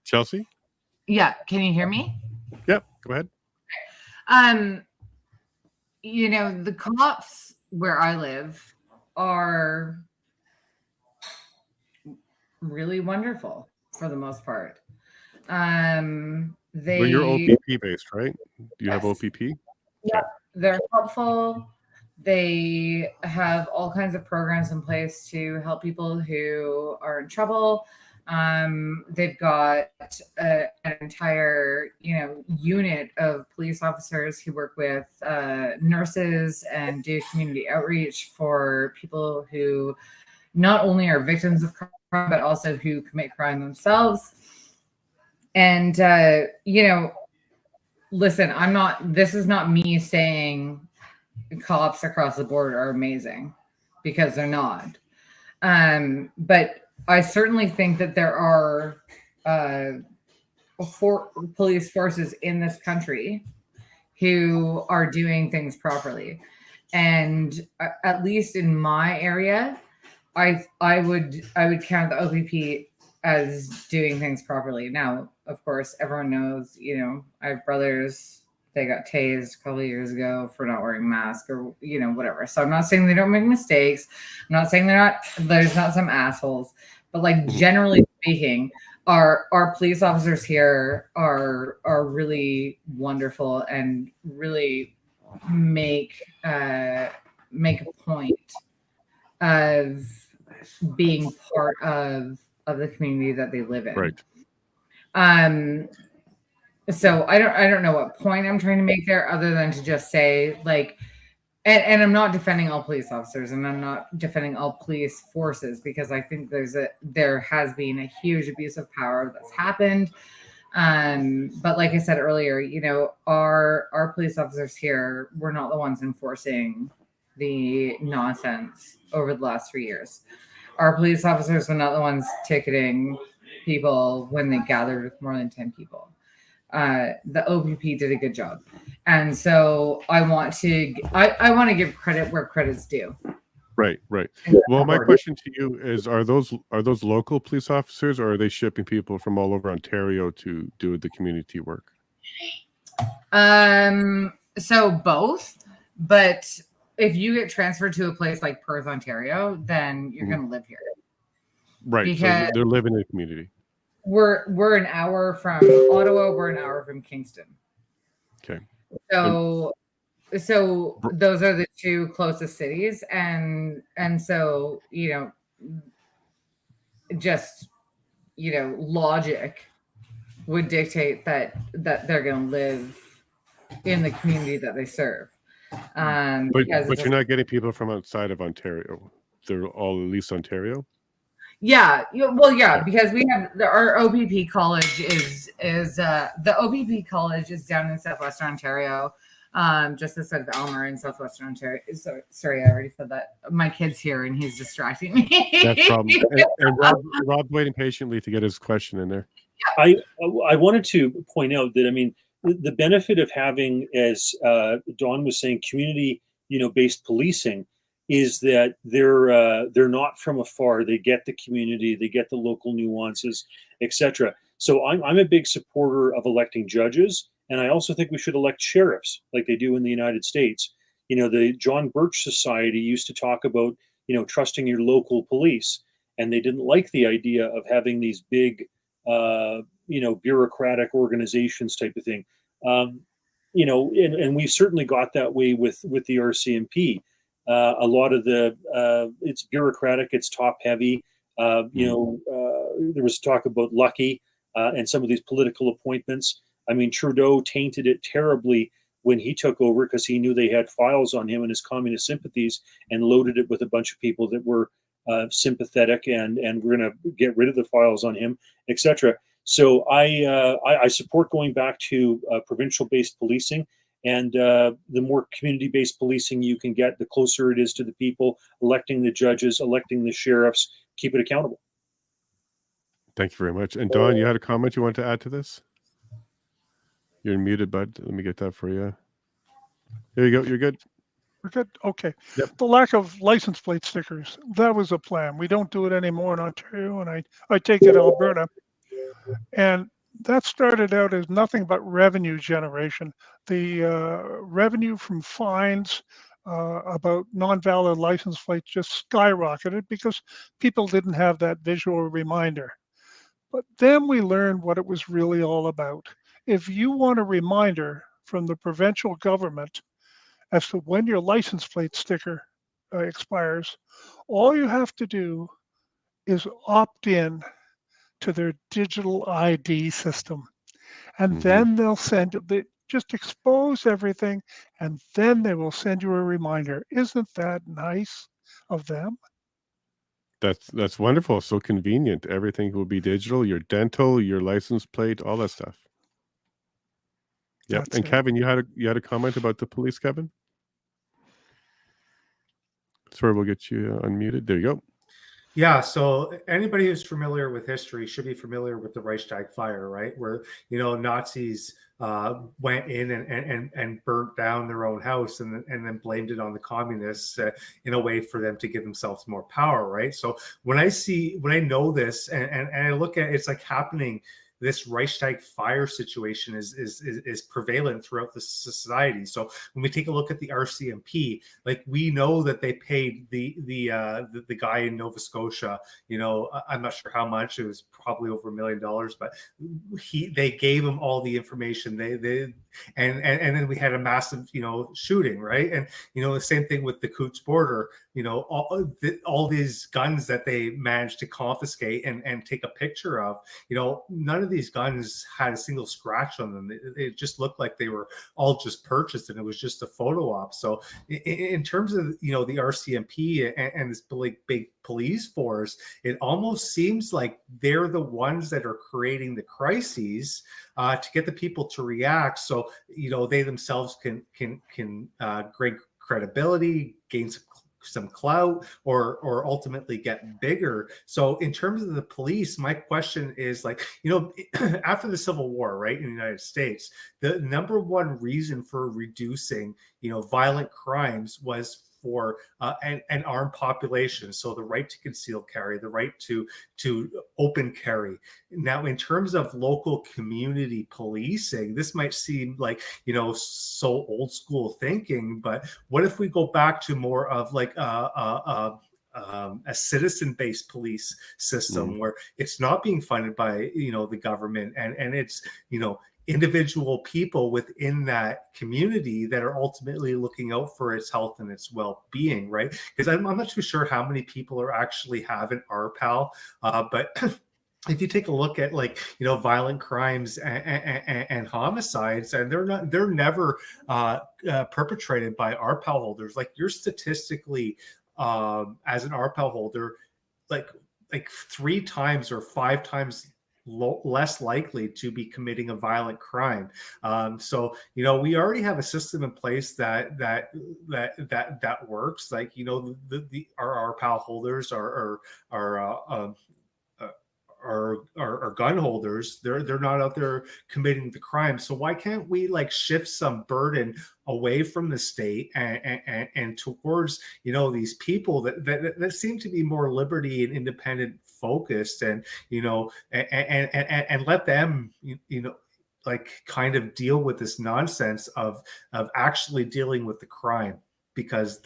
Chelsea? Yeah, can you hear me? Yep, go ahead. The cops where I live are really wonderful for the most part. Well, you're OPP based, right? Do you have OPP? Yeah, they're helpful. They have all kinds of programs in place to help people who are in trouble. They've got an entire, unit of police officers who work with nurses and do community outreach for people who not only are victims of crime, but also who commit crime themselves. And listen, this is not me saying cops across the board are amazing, because they're not. But I certainly think that there are police forces in this country who are doing things properly. And at least in my area, I would count the OPP as doing things properly. Now, of course, everyone knows, I have brothers, they got tased a couple of years ago for not wearing masks or, whatever. So I'm not saying they don't make mistakes. I'm not saying there's not some assholes, but like generally speaking, our police officers here are really wonderful and really make a point of being part of the community that they live in. Right. So I don't know what point I'm trying to make there, other than to just say, like, and I'm not defending all police officers, and I'm not defending all police forces, because I think there has been a huge abuse of power that's happened. But like I said earlier, our police officers here were not the ones enforcing the nonsense over the last 3 years. Our police officers were not the ones ticketing people when they gathered with more than 10 people. The OPP did a good job. And so I want to give credit where credit's due. Right. Well, my question to you is, are those local police officers, or are they shipping people from all over Ontario to do the community work? So both, but if you get transferred to a place like Perth, Ontario, then you're going to live here. Right. Because so they're living in the community. We're an hour from Ottawa. We're an hour from Kingston. Okay. So those are the two closest cities, and so logic would dictate that they're going to live in the community that they serve. But you're not getting people from outside of Ontario. They're all at least Ontario. Yeah, because we have our OPP college is the OPP college is down in southwestern Ontario, just outside of Elmer in southwestern Ontario. Sorry, I already said that. My kid's here and he's distracting me. That's problem. And Rob's waiting patiently to get his question in there. I wanted to point out that, the benefit of having, as Dawn was saying, community based policing, is that they're not from afar. They get the community, they get the local nuances, etc. So I'm a big supporter of electing judges, and I also think we should elect sheriffs like they do in the United States. The John Birch Society used to talk about trusting your local police, and they didn't like the idea of having these big bureaucratic organizations type of thing. And we certainly got that way with the RCMP. A lot of it's bureaucratic, it's top heavy. There was talk about Lucky and some of these political appointments. Trudeau tainted it terribly when he took over, because he knew they had files on him and his communist sympathies, and loaded it with a bunch of people that were sympathetic and we're going to get rid of the files on him, etc. So I support going back to provincial-based policing. And the more community-based policing you can get, the closer it is to the people, electing the judges, electing the sheriffs, keep it accountable. Thank you very much. And Dawn, you had a comment you wanted to add to this? You're muted, bud. Let me get that for you. There you go. You're good. We're good. Okay. Yep. The lack of license plate stickers, that was a plan. We don't do it anymore in Ontario, and I take it Alberta. And that started out as nothing but revenue generation. The revenue from fines about non-valid license plates just skyrocketed because people didn't have that visual reminder. But then we learned what it was really all about. If you want a reminder from the provincial government as to when your license plate sticker expires, all you have to do is opt in to their digital ID system. And then they'll just expose everything, and then they will send you a reminder. Isn't that nice of them? That's wonderful. So convenient. Everything will be digital. Your dental, your license plate, all that stuff. Yep. That's And it. Kevin, you had a comment about the police, Kevin? Sorry, we'll get you unmuted. There you go. Yeah, so anybody who's familiar with history should be familiar with the Reichstag fire, right? Where, you know, Nazis went in and burnt down their own house and then blamed it on the communists in a way for them to give themselves more power, right? So when I know this and I look at it's like happening, this Reichstag fire situation is prevalent throughout the society. So when we take a look at the RCMP, like we know that they paid the guy in Nova Scotia, you know, I'm not sure how much, it was probably over $1 million, but they gave him all the information. And then we had a massive, you know, shooting, right? And you know, the same thing with the Coots border, you know, all these guns that they managed to confiscate and take a picture of, you know, none of these guns had a single scratch on them. It just looked like they were all just purchased and it was just a photo op. So in terms of, you know, the RCMP and this big police force, it almost seems like they're the ones that are creating the crises to get the people to react. So, you know, they themselves can gain credibility, gain some clout, or ultimately get bigger. So in terms of the police, my question is, like, you know, after the Civil War, right, in the United States, the number one reason for reducing, you know, violent crimes was for an armed population. So the right to conceal carry, the right to open carry. Now, in terms of local community policing, this might seem like, you know, so old school thinking, but what if we go back to more of like a citizen-based police system where it's not being funded by, you know, the government, and it's, you know, individual people within that community that are ultimately looking out for its health and its well-being, right? Because I'm not too sure how many people are actually have an RPAL, but if you take a look at, like, you know, violent crimes and homicides, and they're never perpetrated by RPAL holders. Like, you're statistically as an RPAL holder, like 3 times or 5 times less likely to be committing a violent crime. So, you know, we already have a system in place that works. Like, you know, our RPAL holders are gun holders. They're not out there committing the crime. So why can't we, like, shift some burden away from the state and towards, you know, these people that seem to be more liberty and independent focused, and, you know, and let them, you know, like, kind of deal with this nonsense of actually dealing with the crime, because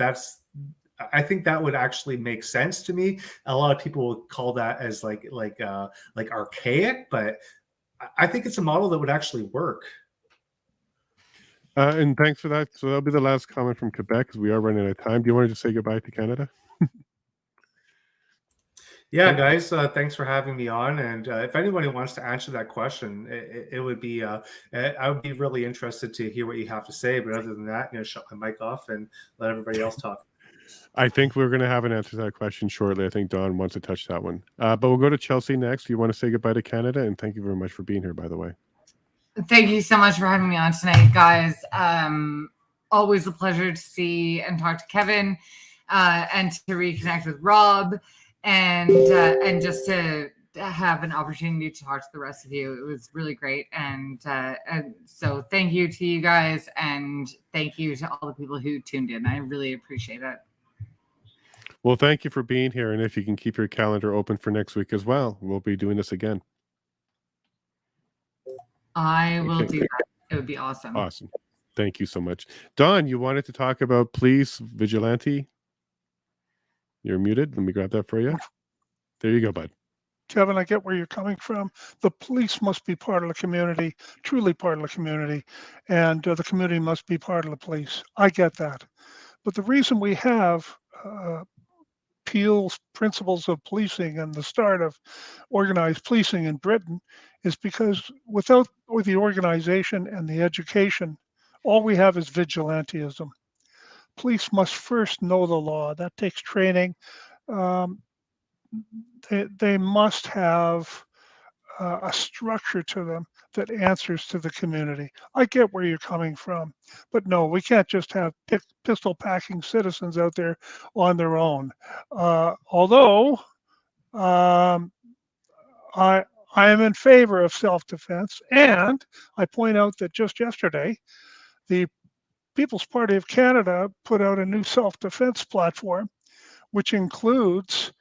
I think that would actually make sense to me. A lot of people would call that as like archaic, but I think it's a model that would actually work. And thanks for that. So that'll be the last comment from Quebec, because we are running out of time. Do you want to just say goodbye to Canada? Yeah, guys, thanks for having me on. And if anybody wants to answer that question, it would be, I would be really interested to hear what you have to say. But other than that, I'm going to shut my mic off and let everybody else talk. I think we're going to have an answer to that question shortly. I think Don wants to touch that one. But we'll go to Chelsea next. You want to say goodbye to Canada? And thank you very much for being here, by the way. Thank you so much for having me on tonight, guys. Always a pleasure to see and talk to Kevin, and to reconnect with Rob, and just to have an opportunity to talk to the rest of you. It was really great. And so thank you to you guys, and thank you to all the people who tuned in. I really appreciate it. Well, thank you for being here. And if you can keep your calendar open for next week as well, we'll be doing this again. I will do that. It would be awesome. Awesome. Thank you so much. Don, you wanted to talk about police vigilante? You're muted. Let me grab that for you. There you go, bud. Kevin, I get where you're coming from. The police must be part of the community, truly part of the community, and the community must be part of the police. I get that. But the reason we have Peel's principles of policing and the start of organized policing in Britain is because without the organization and the education, all we have is vigilantism. Police must first know the law. That takes training. they must have a structure to them that answers to the community. I get where you're coming from, but no, we can't just have pistol packing citizens out there on their own. Although I am in favor of self-defense, and I point out that just yesterday, the People's Party of Canada put out a new self-defense platform, which includes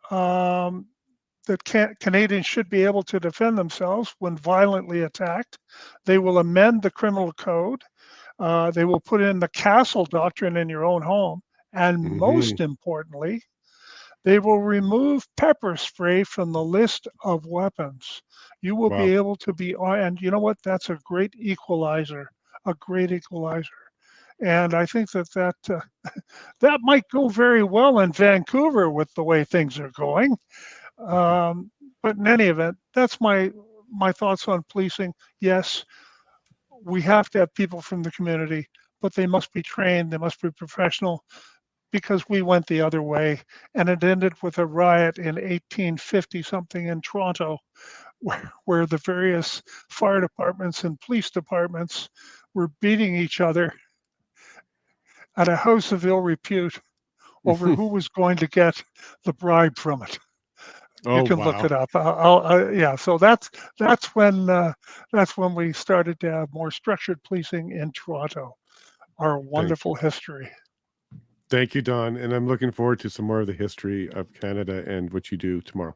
that Canadians should be able to defend themselves when violently attacked. They will amend the criminal code. They will put in the castle doctrine in your own home. And most importantly, they will remove pepper spray from the list of weapons. You will be able to be, and you know what? That's a great equalizer, a great equalizer. And I think that that might go very well in Vancouver with the way things are going. But in any event, that's my thoughts on policing. Yes, we have to have people from the community, but they must be trained, they must be professional, because we went the other way, and it ended with a riot in 1850 something in Toronto, where the various fire departments and police departments were beating each other at a house of ill repute over who was going to get the bribe from it. You can look it up. Yeah, so that's when we started to have more structured policing in Toronto. Our wonderful history. Thank you, Don, and I'm looking forward to some more of the history of Canada and what you do tomorrow.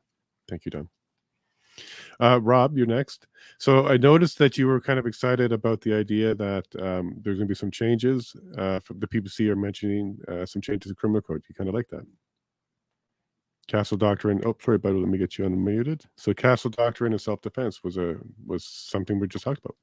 Thank you, Don. Rob, you're next. So I noticed that you were kind of excited about the idea that there's going to be some changes. From the PPC are mentioning some changes to the criminal code. You kind of like that. Castle doctrine. Oh, sorry, but let me get you unmuted. So castle doctrine and self-defense was something we just talked about.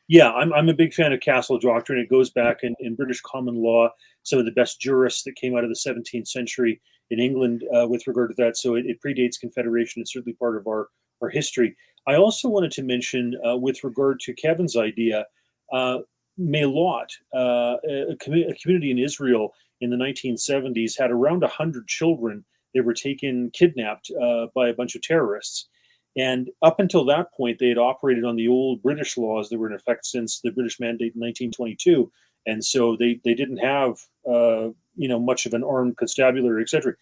Yeah, I'm a big fan of castle doctrine. It goes back in British common law, some of the best jurists that came out of the 17th century in England with regard to that. So it predates Confederation. It's certainly part of our history. I also wanted to mention with regard to Kevin's idea, Meilot, a community in Israel in the 1970s had around 100 children. They were kidnapped by a bunch of terrorists. And up until that point, they had operated on the old British laws that were in effect since the British Mandate in 1922. And so they didn't have, much of an armed constabulary, etc.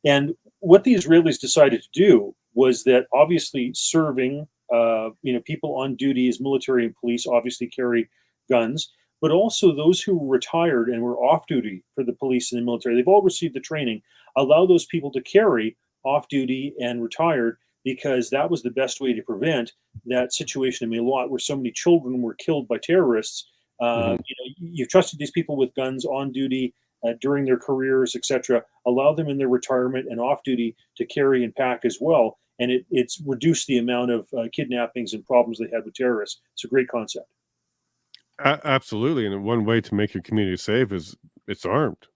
And what the Israelis decided to do was that obviously serving, people on duty as military and police obviously carry guns, but also those who were retired and were off duty for the police and the military, they've all received the training, allow those people to carry off duty and retired, because that was the best way to prevent that situation in Meilot where so many children were killed by terrorists. You trusted these people with guns on duty during their careers, etc. Allow them in their retirement and off duty to carry and pack as well. And it's reduced the amount of kidnappings and problems they had with terrorists. It's a great concept. Absolutely. And one way to make your community safe is it's armed.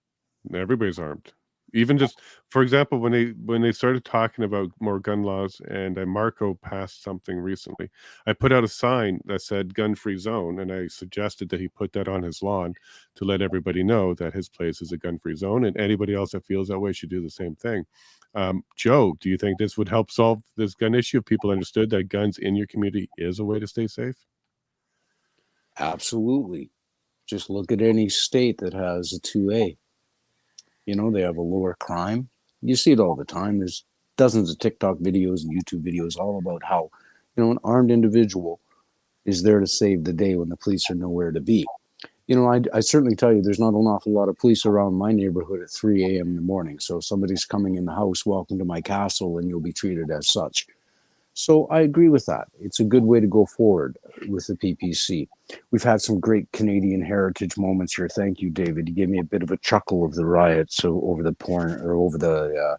Everybody's armed. Even just, for example, when they started talking about more gun laws, and Marco passed something recently, I put out a sign that said gun-free zone, and I suggested that he put that on his lawn to let everybody know that his place is a gun-free zone, and anybody else that feels that way should do the same thing. Joe, do you think this would help solve this gun issue if people understood that guns in your community is a way to stay safe? Absolutely. Just look at any state that has a 2A. They have a lower crime. You see it all the time. There's dozens of TikTok videos and YouTube videos all about how, an armed individual is there to save the day when the police are nowhere to be. I certainly tell you, there's not an awful lot of police around my neighborhood at 3 a.m. in the morning. So if somebody's coming in the house, welcome to my castle, and you'll be treated as such. So I agree with that. It's a good way to go forward with the PPC. We've had some great Canadian heritage moments here. Thank you, David. You gave me a bit of a chuckle of the riots over the porn, or over the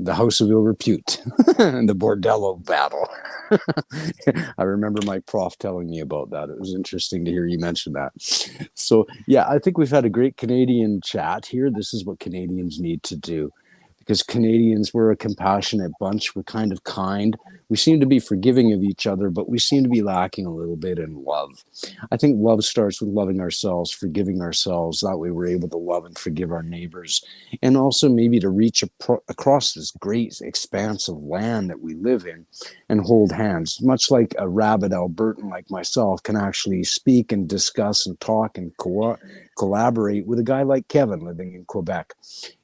House of Ill Repute and the Bordello battle. I remember my prof telling me about that. It was interesting to hear you mention that. So yeah, I think we've had a great Canadian chat here. This is what Canadians need to do. because Canadians, we're a compassionate bunch. We're kind of kind. We seem to be forgiving of each other, but we seem to be lacking a little bit in love. I think love starts with loving ourselves, forgiving ourselves. That way we're able to love and forgive our neighbors. And also maybe to reach across this great expanse of land that we live in and hold hands, much like a rabid Albertan like myself can actually speak and discuss and talk and collaborate with a guy like Kevin living in Quebec.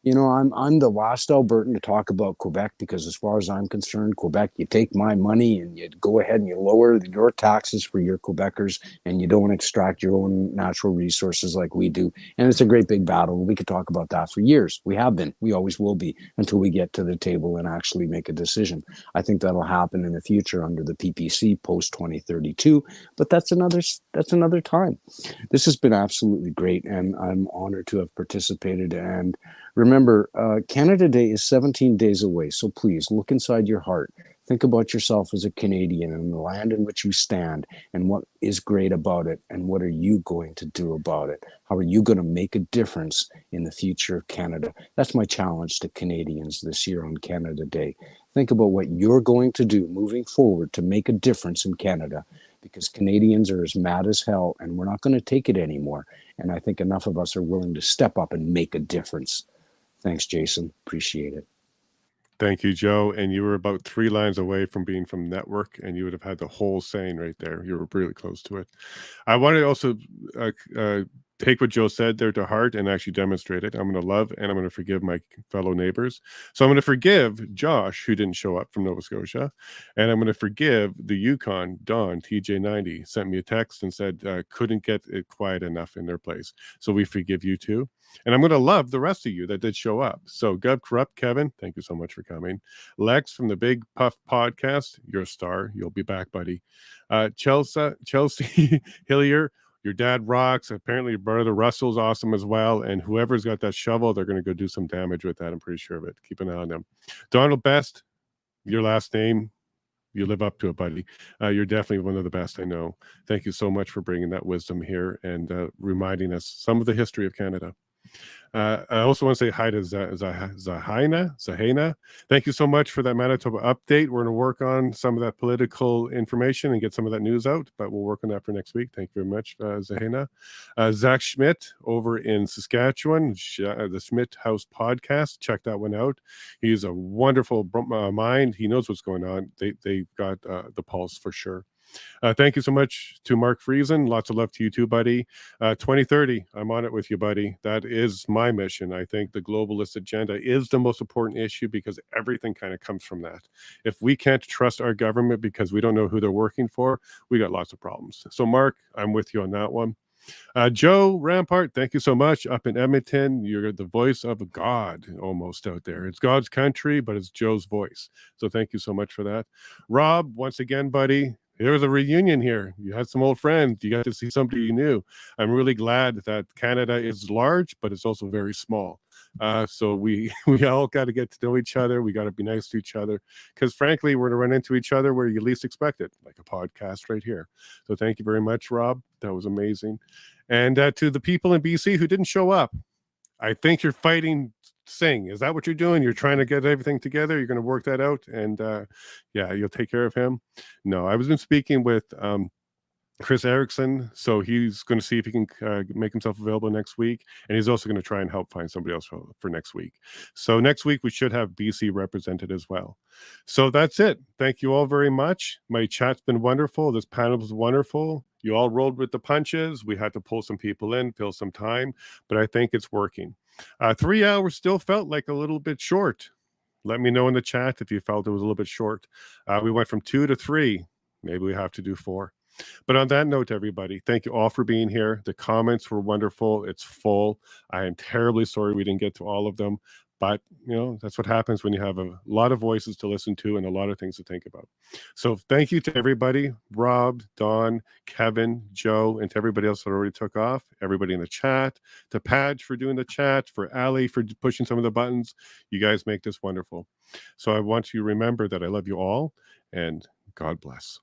You know, I'm the last Albertan to talk about Quebec, because as far as I'm concerned, Quebec, you take my money and you go ahead and you lower your taxes for your Quebecers, and you don't extract your own natural resources like we do. And it's a great big battle. We could talk about that for years. We have been. We always will be, until we get to the table and actually make a decision. I think that'll happen in the future under the PPC post 2032, but that's another time. This has been absolutely great, and I'm honored to have participated. And remember, Canada Day is 17 days away, so please look inside your heart. Think about yourself as a Canadian and the land in which you stand, and what is great about it, and what are you going to do about it? How are you going to make a difference in the future of Canada? That's my challenge to Canadians this year on Canada Day. Think about what you're going to do moving forward to make a difference in Canada, because Canadians are as mad as hell, and we're not going to take it anymore. And I think enough of us are willing to step up and make a difference. Thanks, Jason. Appreciate it. Thank you, Joe. And you were about 3 lines away from being from network, and you would have had the whole saying right there. You were really close to it. I wanted to also take what Joe said there to heart and actually demonstrate it. I'm going to love and I'm going to forgive my fellow neighbors. So I'm going to forgive Josh, who didn't show up from Nova Scotia. And I'm going to forgive the Yukon, Don, TJ90, sent me a text and said, couldn't get it quiet enough in their place. So we forgive you too. And I'm going to love the rest of you that did show up. So Gub Corrupt, Kevin, thank you so much for coming. Lex from the Big Puff Podcast, you're a star. You'll be back, buddy. Chelsea Hillier, your dad rocks. Apparently your brother Russell's awesome as well. And whoever's got that shovel, they're going to go do some damage with that. I'm pretty sure of it. Keep an eye on them. Donald Best, your last name, you live up to it, buddy. You're definitely one of the best I know. Thank you so much for bringing that wisdom here and reminding us some of the history of Canada. I also want to say hi to ZaHayNa. Thank you so much for that Manitoba update. We're going to work on some of that political information and get some of that news out, but we'll work on that for next week. Thank you very much, ZaHayNa. Zach Schmidt over in Saskatchewan, the Schmidt House podcast. Check that one out. He's a wonderful mind. He knows what's going on. They've got the pulse for sure. Thank you so much to Mark Friesen. Lots of love to you too, buddy. 2030, I'm on it with you, buddy. That is my mission. I think the globalist agenda is the most important issue because everything kind of comes from that. If we can't trust our government because we don't know who they're working for, we got lots of problems. So Mark, I'm with you on that one. Joe Rampart, thank you so much. Up in Edmonton, you're the voice of God almost out there. It's God's country, but it's Joe's voice. So thank you so much for that. Rob, once again, buddy, there was a reunion here. You had some old friends. You got to see somebody you knew. I'm really glad that Canada is large, but it's also very small. So we all got to get to know each other. We got to be nice to each other because, frankly, we're going to run into each other where you least expect it, like a podcast right here. So thank you very much, Rob. That was amazing. And to the people in BC who didn't show up, I think you're fighting Singh. Is that what you're doing? You're trying to get everything together. You're going to work that out. And yeah, you'll take care of him. No, I was been speaking with Chris Erickson. So he's going to see if he can make himself available next week. And he's also going to try and help find somebody else for next week. So next week, we should have BC represented as well. So that's it. Thank you all very much. My chat's been wonderful. This panel was wonderful. You all rolled with the punches. We had to pull some people in, fill some time, but I think it's working. 3 hours still felt like a little bit short. Let me know in the chat if you felt it was a little bit short. We went from 2 to 3. Maybe we have to do 4. But on that note, everybody, thank you all for being here. The comments were wonderful. It's full. I am terribly sorry we didn't get to all of them. But, you know, that's what happens when you have a lot of voices to listen to and a lot of things to think about. So thank you to everybody, Rob, Don, Kevin, Joe, and to everybody else that already took off, everybody in the chat, to Padge for doing the chat, for Ali for pushing some of the buttons. You guys make this wonderful. So I want you to remember that I love you all, and God bless.